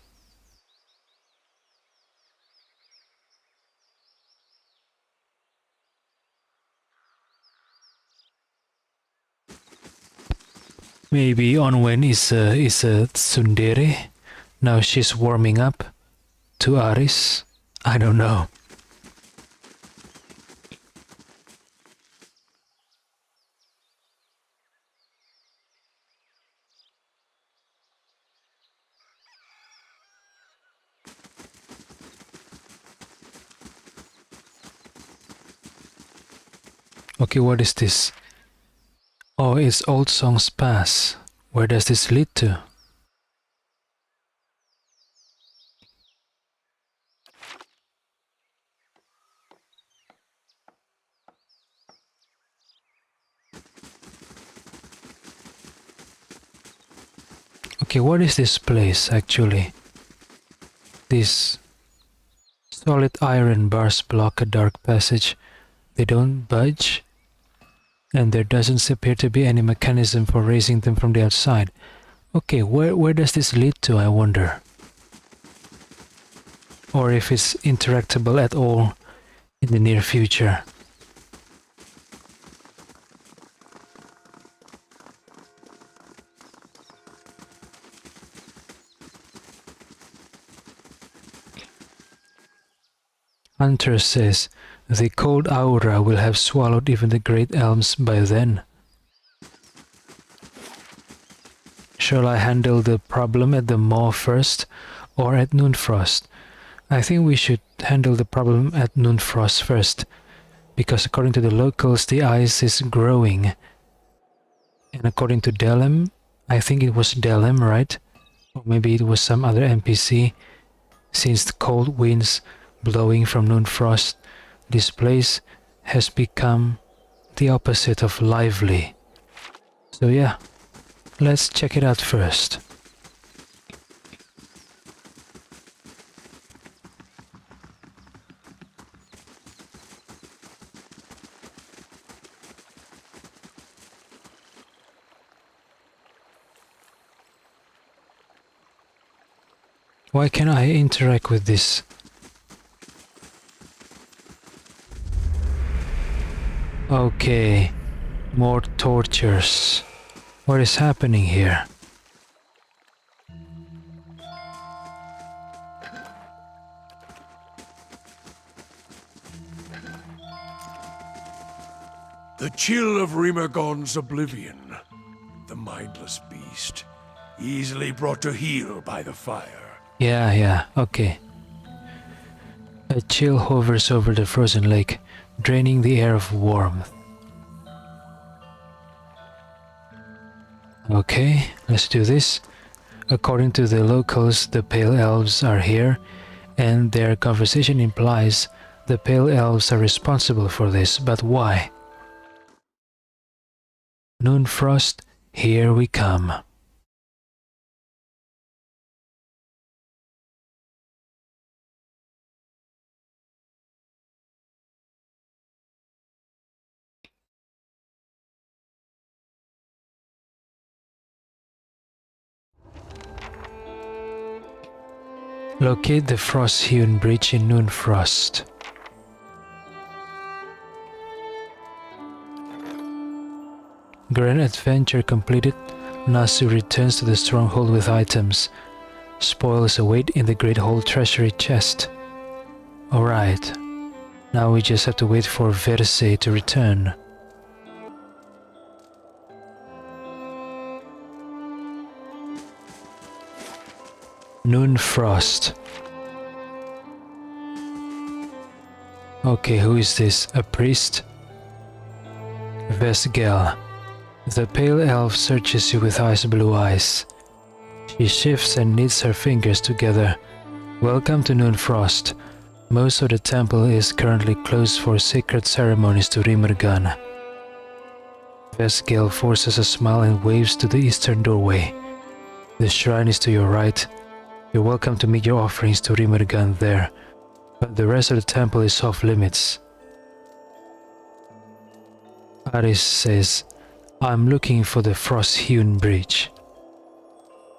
Maybe Onwen is a tsundere. Now she's warming up to Aris. I don't know. Okay, what is this? Oh, it's Old Song's Pass. Where does this lead to? Okay, what is this place actually? These solid iron bars block a dark passage. They don't budge, and there doesn't appear to be any mechanism for raising them from the outside. Okay, where does this lead to, I wonder? Or if it's interactable at all in the near future. Hunter says, the cold aura will have swallowed even the great elms by then. Shall I handle the problem at the maw first, or at Noonfrost? I think we should handle the problem at Noonfrost first, because according to the locals the ice is growing. And according to Delem, I think it was Delem, right? Or maybe it was some other NPC, since the cold winds blowing from Noonfrost, this place has become the opposite of lively. So yeah, let's check it out first. Why can't I interact with this? Okay, more tortures. What is happening here? The chill of Rimergon's oblivion. The mindless beast, easily brought to heel by the fire. Yeah, okay. A chill hovers over the frozen lake, draining the air of warmth. Okay, let's do this. According to the locals, the Pale Elves are here, and their conversation implies the Pale Elves are responsible for this, but why? Noonfrost, here we come. Locate the frost-hewn breach in Noonfrost. Grand adventure completed, Nasu returns to the stronghold with items. Spoils await in the Great Hall treasury chest. Alright, now we just have to wait for Verse to return. Noonfrost. Okay, who is this? A priest? Vesgel. The pale elf searches you with ice blue eyes. She shifts and knits her fingers together. Welcome to Noonfrost. Most of the temple is currently closed for sacred ceremonies to Rimmergan. Vesgil forces a smile and waves to the eastern doorway. The shrine is to your right. You're welcome to make your offerings to Rimmergan there, but the rest of the temple is off limits. Aris says, I'm looking for the frost-hewn bridge.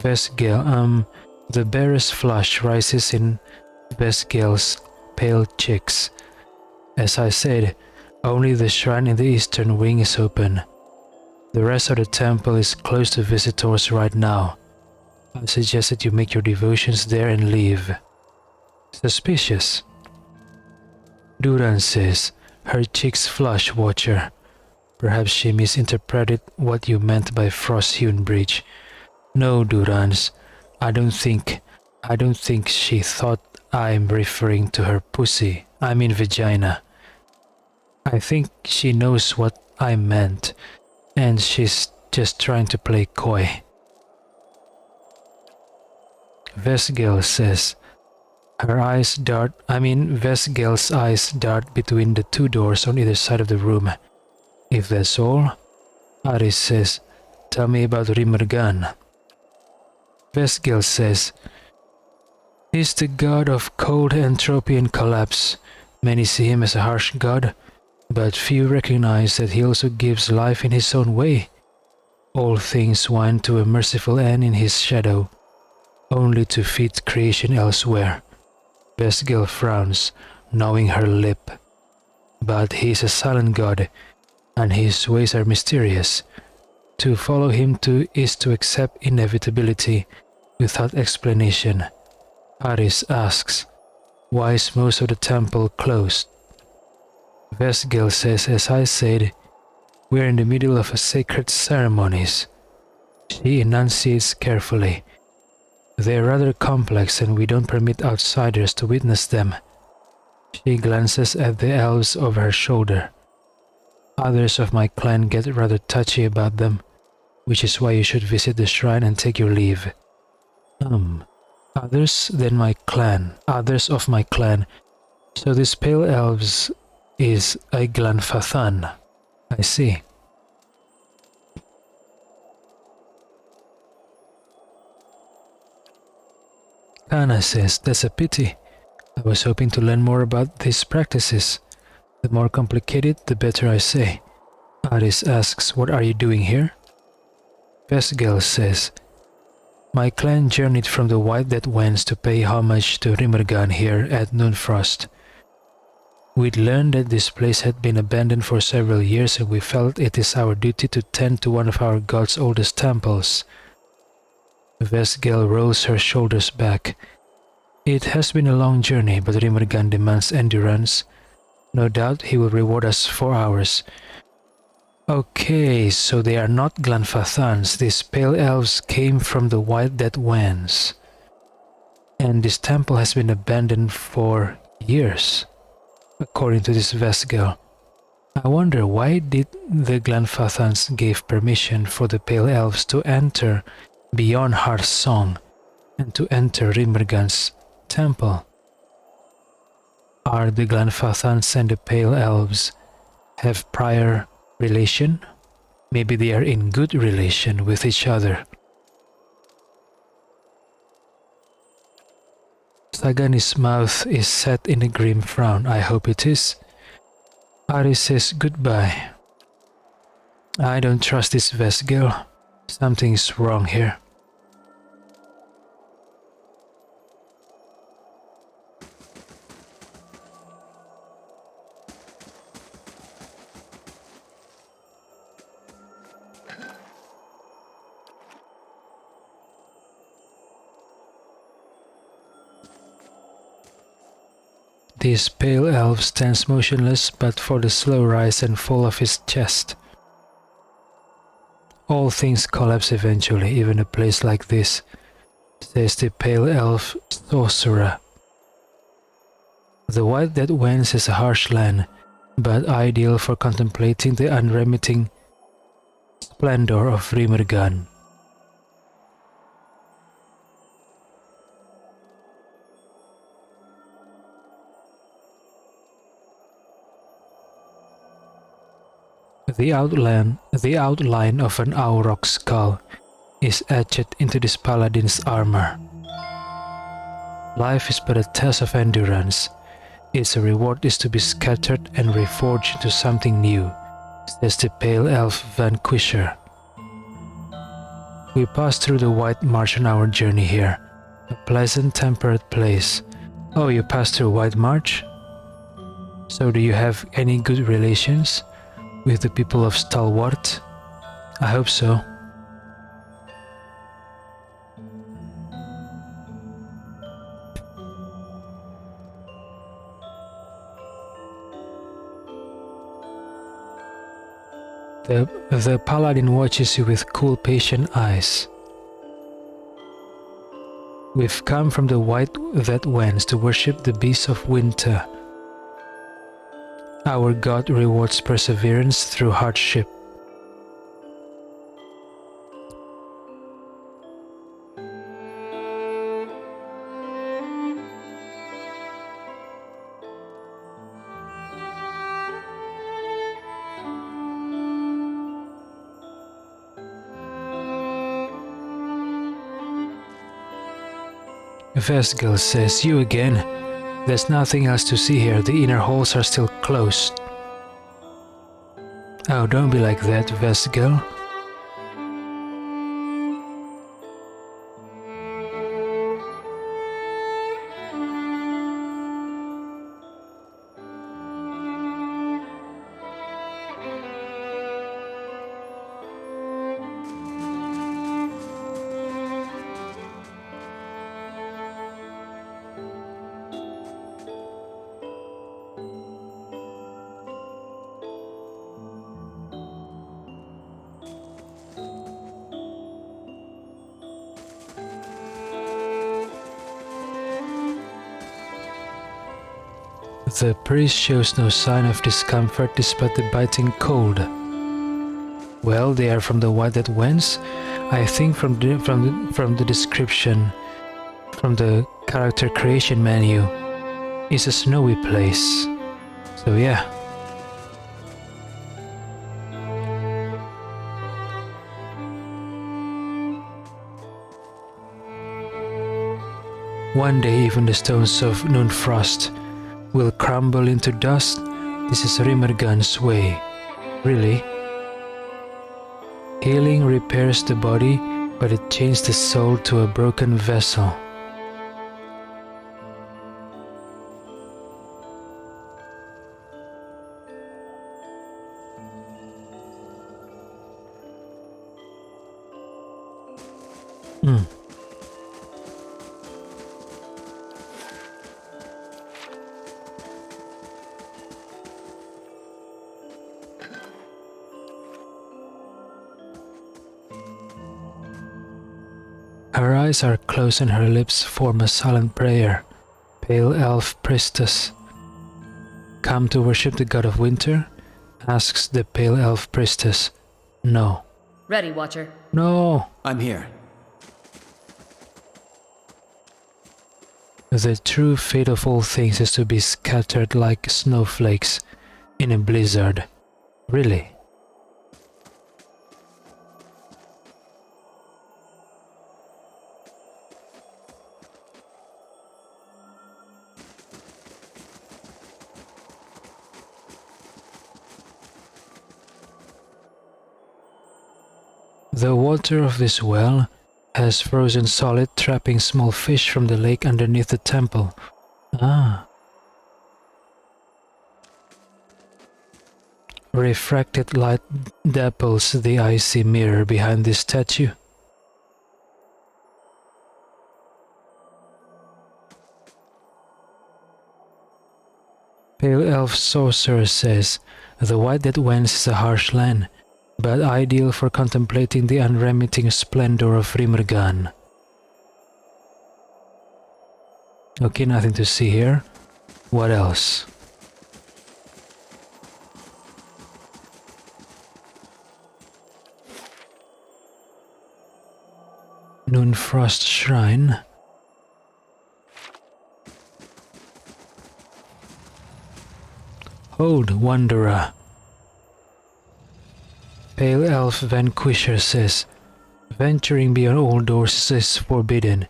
Vesgil, the barest flush rises in Vesgil's pale cheeks. As I said, only the shrine in the eastern wing is open. The rest of the temple is closed to visitors right now. I suggest that you make your devotions there and leave. Suspicious. Duran says, her cheeks flush, Watcher. Perhaps she misinterpreted what you meant by frost-hewn bridge. No, Durans, I don't think she thought I'm referring to her pussy. I mean vagina. I think she knows what I meant, and she's just trying to play coy. Vesgil says, Vesgil's eyes dart between the two doors on either side of the room. If that's all, Aris says, tell me about Rimmergan. Vesgil says, he's the god of cold entropy and collapse. Many see him as a harsh god, but few recognize that he also gives life in his own way. All things wind to a merciful end in his shadow, only to feed creation elsewhere. Vesgil frowns, gnawing her lip. But he is a silent god, and his ways are mysterious. To follow him is to accept inevitability without explanation. Aris asks, why is most of the temple closed? Vesgil says, as I said, we're in the middle of a sacred ceremonies. She enunciates carefully. They're rather complex and we don't permit outsiders to witness them. She glances at the elves over her shoulder. Others of my clan get rather touchy about them, which is why you should visit the shrine and take your leave. Others of my clan. So this pale elves is a Glanfathan. I see. Kana says, that's a pity. I was hoping to learn more about these practices. The more complicated, the better, I say. Aris asks, what are you doing here? Vesgil says, my clan journeyed from the White Dead Wens to pay homage to Rimmergan here at Noonfrost. We'd learned that this place had been abandoned for several years and we felt it is our duty to tend to one of our god's oldest temples. Vesgil rolls her shoulders back. It has been a long journey, but Rimmergan demands endurance. No doubt he will reward us for ours. Okay, so they are not Glanfathans. These pale elves came from the White Dead Wens. And this temple has been abandoned for years, according to this Vesgil. I wonder why did the Glanfathans give permission for the pale elves to enter beyond Hearth's Song and to enter Rimmergan's temple? Are the Glanfathans and the pale elves have prior relation? Maybe they are in good relation with each other. Sagani's mouth is set in a grim frown. I hope it is. Aris says goodbye. I don't trust this Vesgil. Something's wrong here. This pale elf stands motionless but for the slow rise and fall of his chest. All things collapse eventually, even a place like this, says the pale elf sorcerer. The White Dead Wens is a harsh land, but ideal for contemplating the unremitting splendor of Rimmergan. The outline of an auroch skull is etched into this paladin's armor. Life is but a test of endurance. Its reward is to be scattered and reforged into something new, says the pale elf vanquisher. We passed through the White Marsh on our journey here, a pleasant temperate place. Oh, you passed through White Marsh? So do you have any good relations with the people of Stalwart? I hope so. The paladin watches you with cool, patient eyes. We've come from the White that Wends to worship the beast of winter. Our god rewards perseverance through hardship. Vesgil says, you again. There's nothing else to see here, the inner halls are still closed. Oh, don't be like that, Vesgil. The priest shows no sign of discomfort despite the biting cold. Well, they are from the White that Wends. I think from the description, from the character creation menu, it's a snowy place. So yeah. One day even the stones of Noonfrost will crumble into dust. This is Rimergan's way. Really? Healing repairs the body, but it chains the soul to a broken vessel. Her eyes are closed and her lips form a silent prayer. Pale elf priestess. Come to worship the god of winter? Asks the pale elf priestess. No. Ready, Watcher. No. I'm here. The true fate of all things is to be scattered like snowflakes in a blizzard. Really? The water of this well has frozen solid, trapping small fish from the lake underneath the temple. Ah. Refracted light dapples the icy mirror behind this statue. Pale elf sorcerer says, the White that Wends is a harsh land, but ideal for contemplating the unremitting splendor of Rimergan. Okay, nothing to see here. What else? Noonfrost Shrine. Hold, Wanderer. Pale Elf Vanquisher says, venturing beyond all doors is forbidden.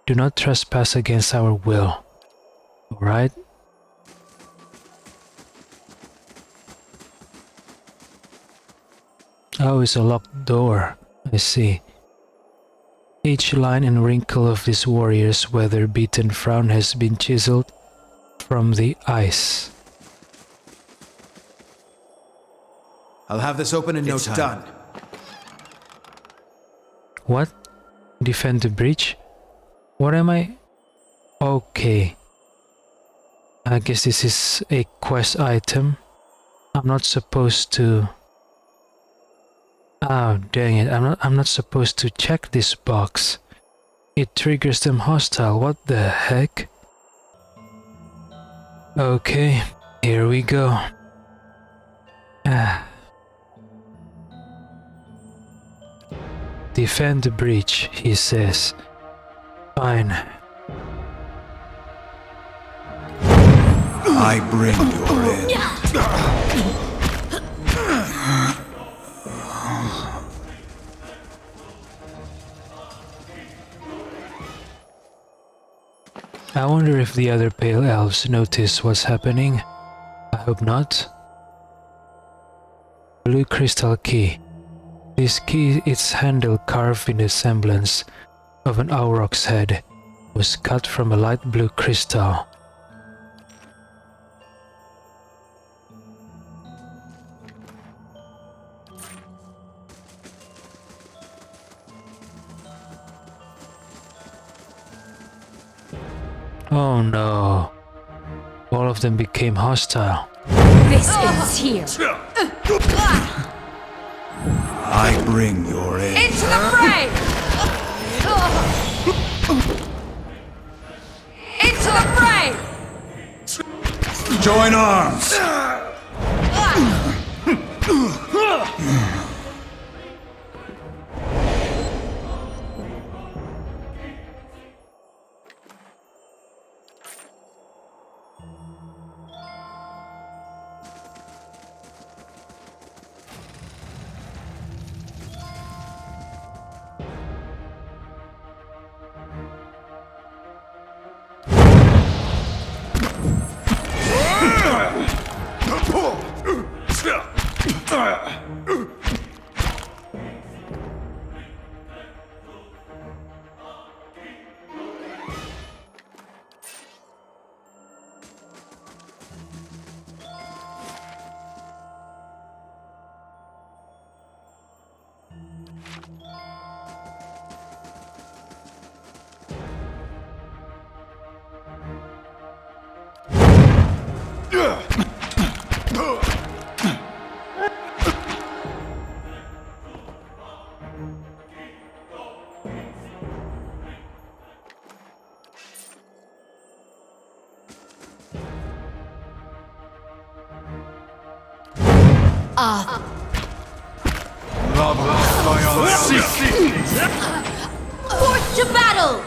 Do not trespass against our will. Alright? Oh, it's a locked door. I see. Each line and wrinkle of this warrior's weather-beaten frown has been chiseled from the ice. I'll have this open in no time. It's done. What? Defend the breach? What am I? Okay. I guess this is a quest item. I'm not supposed to... Oh, dang it. I'm not supposed to check this box. It triggers them hostile. What the heck? Okay, here we go. Defend the breach, he says. Fine. I bring your end. I wonder if the other Pale Elves notice what's happening. I hope not. Blue crystal key. This key, its handle carved in the semblance of an aurochs head, was cut from a light blue crystal. Oh no. All of them became hostile. This ends here. I bring your end. Into the fray! Into the fray! Join arms! Forth to battle!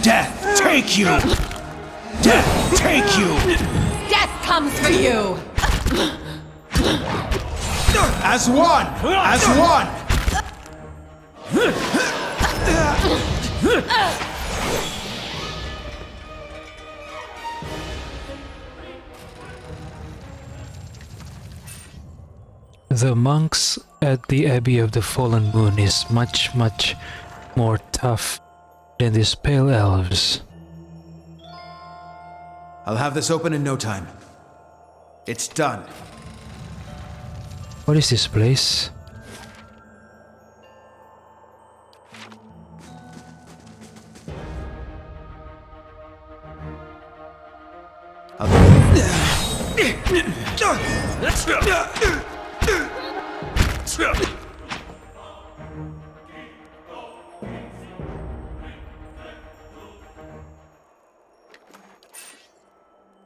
Death, take you! Death, take you! Death comes for you! As one! As one! The monks at the Abbey of the Fallen Moon is much more tough than these Pale Elves. I'll have this open in no time. It's done. What is this place?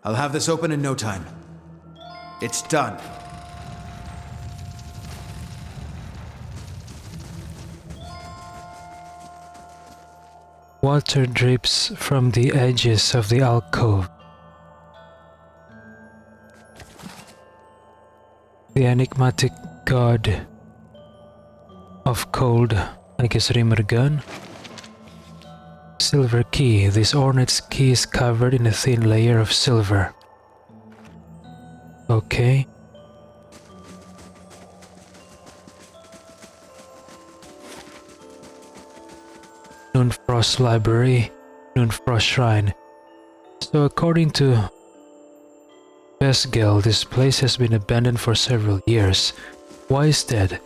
I'll have this open in no time. It's done. Water drips from the edges of the alcove. The enigmatic god of cold, I guess Rimmergun. Silver key. This ornate key is covered in a thin layer of silver. Okay. Noonfrost Library, Noonfrost Shrine. So according to Vesgel, this place has been abandoned for several years. Why is that?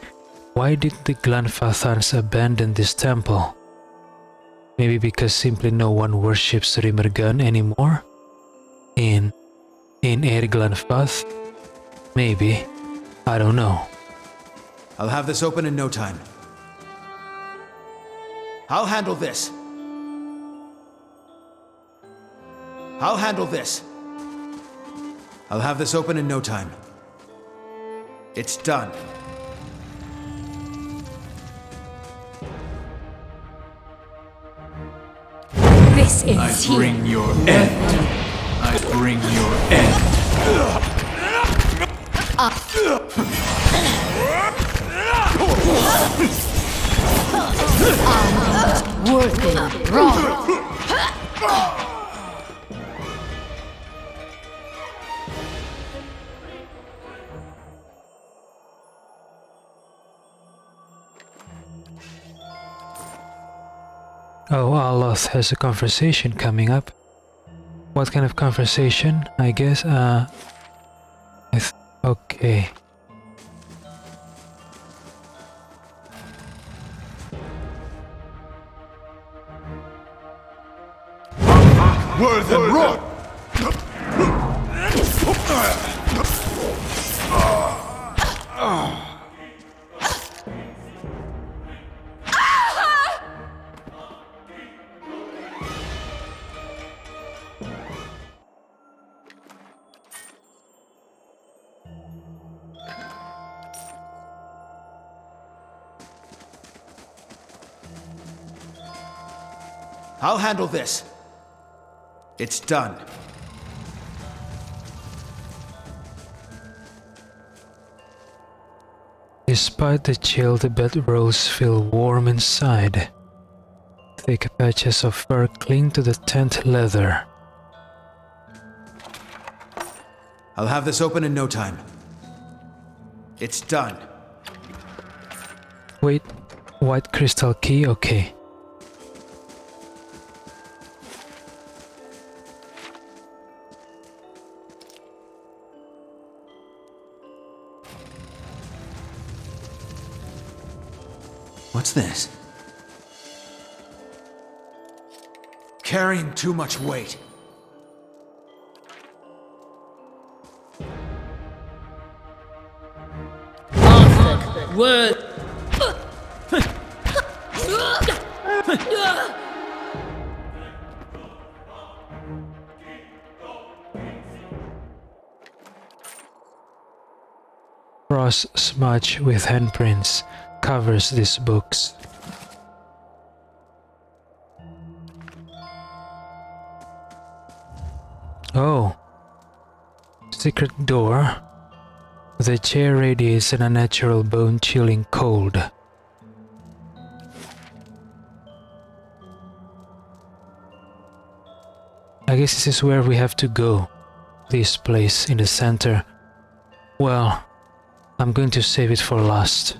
Why did the Glanfathans abandon this temple? Maybe because simply no one worships Rimmergun anymore? In Glanfath? Maybe. I don't know. I'll have this open in no time. I'll handle this. I'll handle this. I'll have this open in no time. It's done. This is I bring your end. I bring your end. Worth it, wrong. Oh, Aloth has a conversation coming up. What kind of conversation? I guess, okay. Worth and run! I'll handle this. It's done. Despite the chill, the bedrolls feel warm inside. Thick patches of fur cling to the tent leather. I'll have this open in no time. It's done. Wait, white crystal key? Okay. What's this? Carrying too much weight. word. Frost smudge with handprints covers these books. Oh. Secret door. The chair radiates an unnatural bone-chilling cold. I guess this is where we have to go. This place in the center. Well, I'm going to save it for last.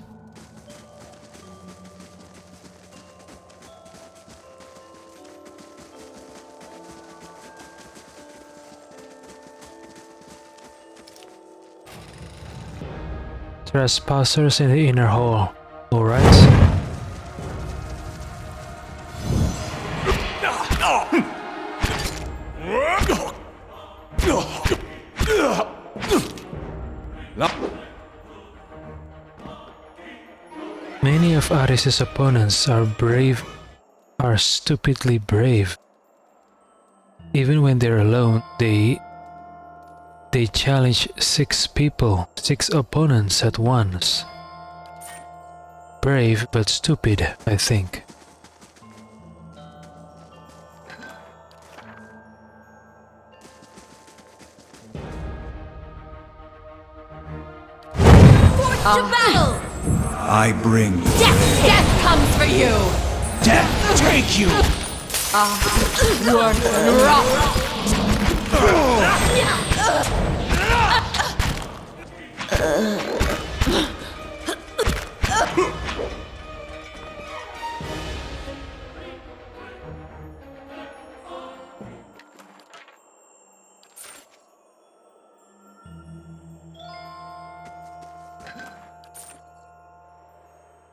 Trespassers in the inner hall. Alright. Many of Aris's opponents are stupidly brave. Even when they're alone, they challenge 6 opponents at once. Brave but stupid, I think. To battle! I bring Death comes for you! death. Take you. Worth rock!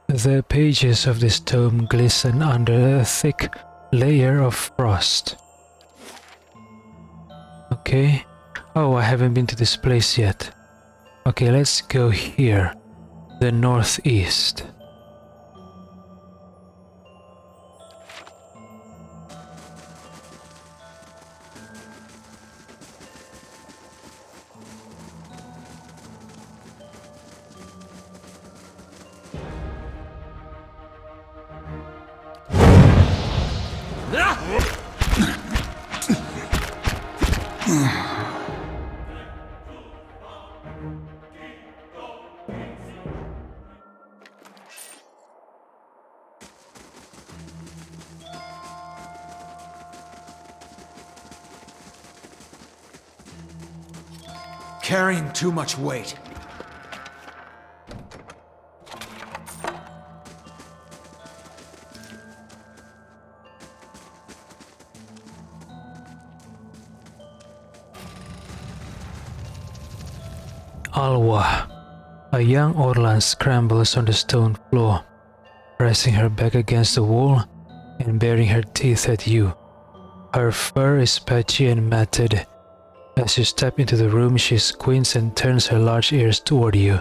The pages of this tome glisten under a thick layer of frost. Okay. Oh, I haven't been to this place yet. Okay, let's go here. The northeast. Carrying too much weight. Alwa. A young Orlan scrambles on the stone floor, pressing her back against the wall and baring her teeth at you. Her fur is patchy and matted. As you step into the room, she squints and turns her large ears toward you.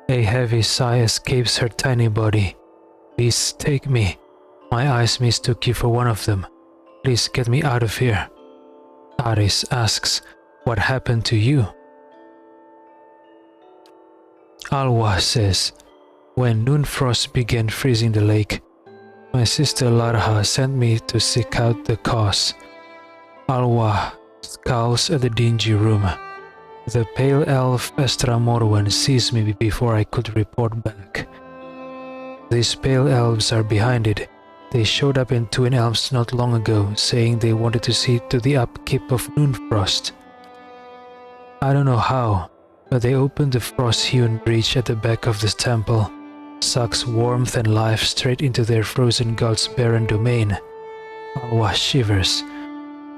A heavy sigh escapes her tiny body. Please take me. My eyes mistook you for one of them. Please get me out of here. Aris asks, what happened to you? Alwa says, when Noonfrost began freezing the lake, my sister Larha sent me to seek out the cause. Alwa scowls at the dingy room. The pale elf Estra Morwen sees me before I could report back. These pale elves are behind it. They showed up in Twin Elves not long ago, saying they wanted to see to the upkeep of Noonfrost. I don't know how, but they opened the frost-hewn breach at the back of the temple, sucks warmth and life straight into their frozen god's barren domain. Alwa shivers.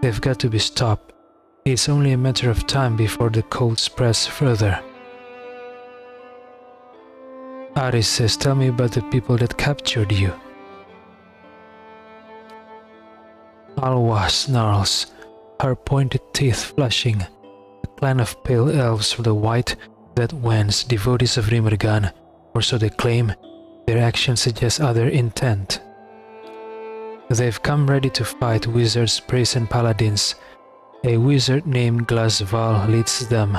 They've got to be stopped. It's only a matter of time before the cold spreads further. Aris says, tell me about the people that captured you. Alwa snarls, her pointed teeth flashing. A clan of pale elves from the white that wends, devotees of Rimergan, or so they claim. Their actions suggest other intent. They've come ready to fight wizards, priests and paladins. A wizard named Glasval leads them,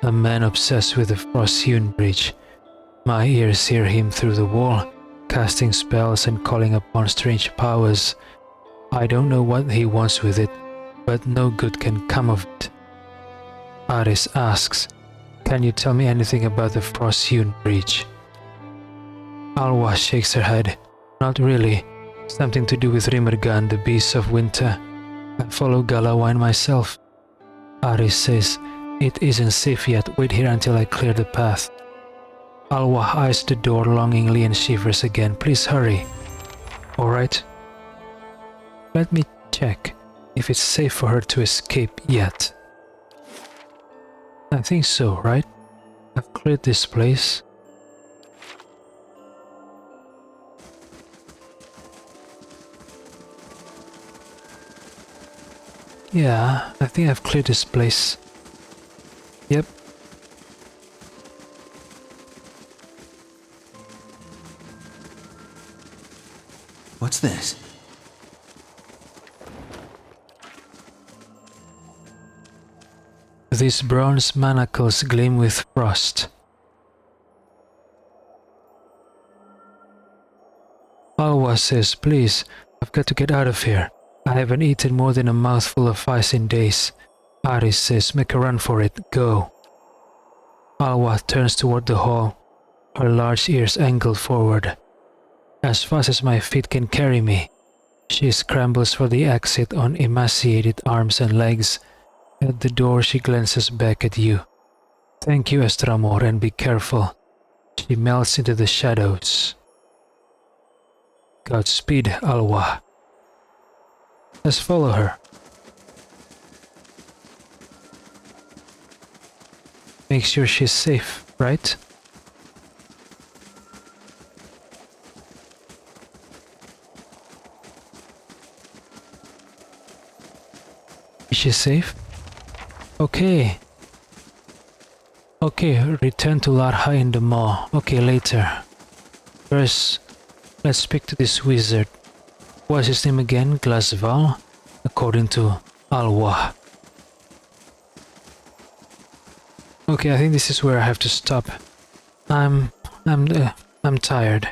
a man obsessed with the frost-hewn breach. My ears hear him through the wall, casting spells and calling upon strange powers. I don't know what he wants with it, but no good can come of it. Aris asks, can you tell me anything about the frost-hewn breach? Alwa shakes her head. Not really. Something to do with Rimergan, the beasts of winter. I follow Galawine myself. Aris says, it isn't safe yet. Wait here until I clear the path. Alwa eyes the door longingly and shivers again. Please hurry. Alright. Let me check if it's safe for her to escape yet. I think so, right? I've cleared this place. Yeah, I think I've cleared this place. Yep. What's this? These bronze manacles gleam with frost. Alwa says, please, I've got to get out of here. I haven't eaten more than a mouthful of ice in days. Aris says, make a run for it, go. Alwa turns toward the hall, her large ears angled forward. As fast as my feet can carry me, she scrambles for the exit on emaciated arms and legs. At the door, she glances back at you. Thank you, Estramor, and be careful. She melts into the shadows. Godspeed, Alwa. Let's follow her. Make sure she's safe, right? Is she safe? Okay. Okay, return to Larha in the maw. Okay, later. First, let's speak to this wizard. What's his name again? Glasval? According to Alwa. Okay, I think this is where I have to stop. I'm tired.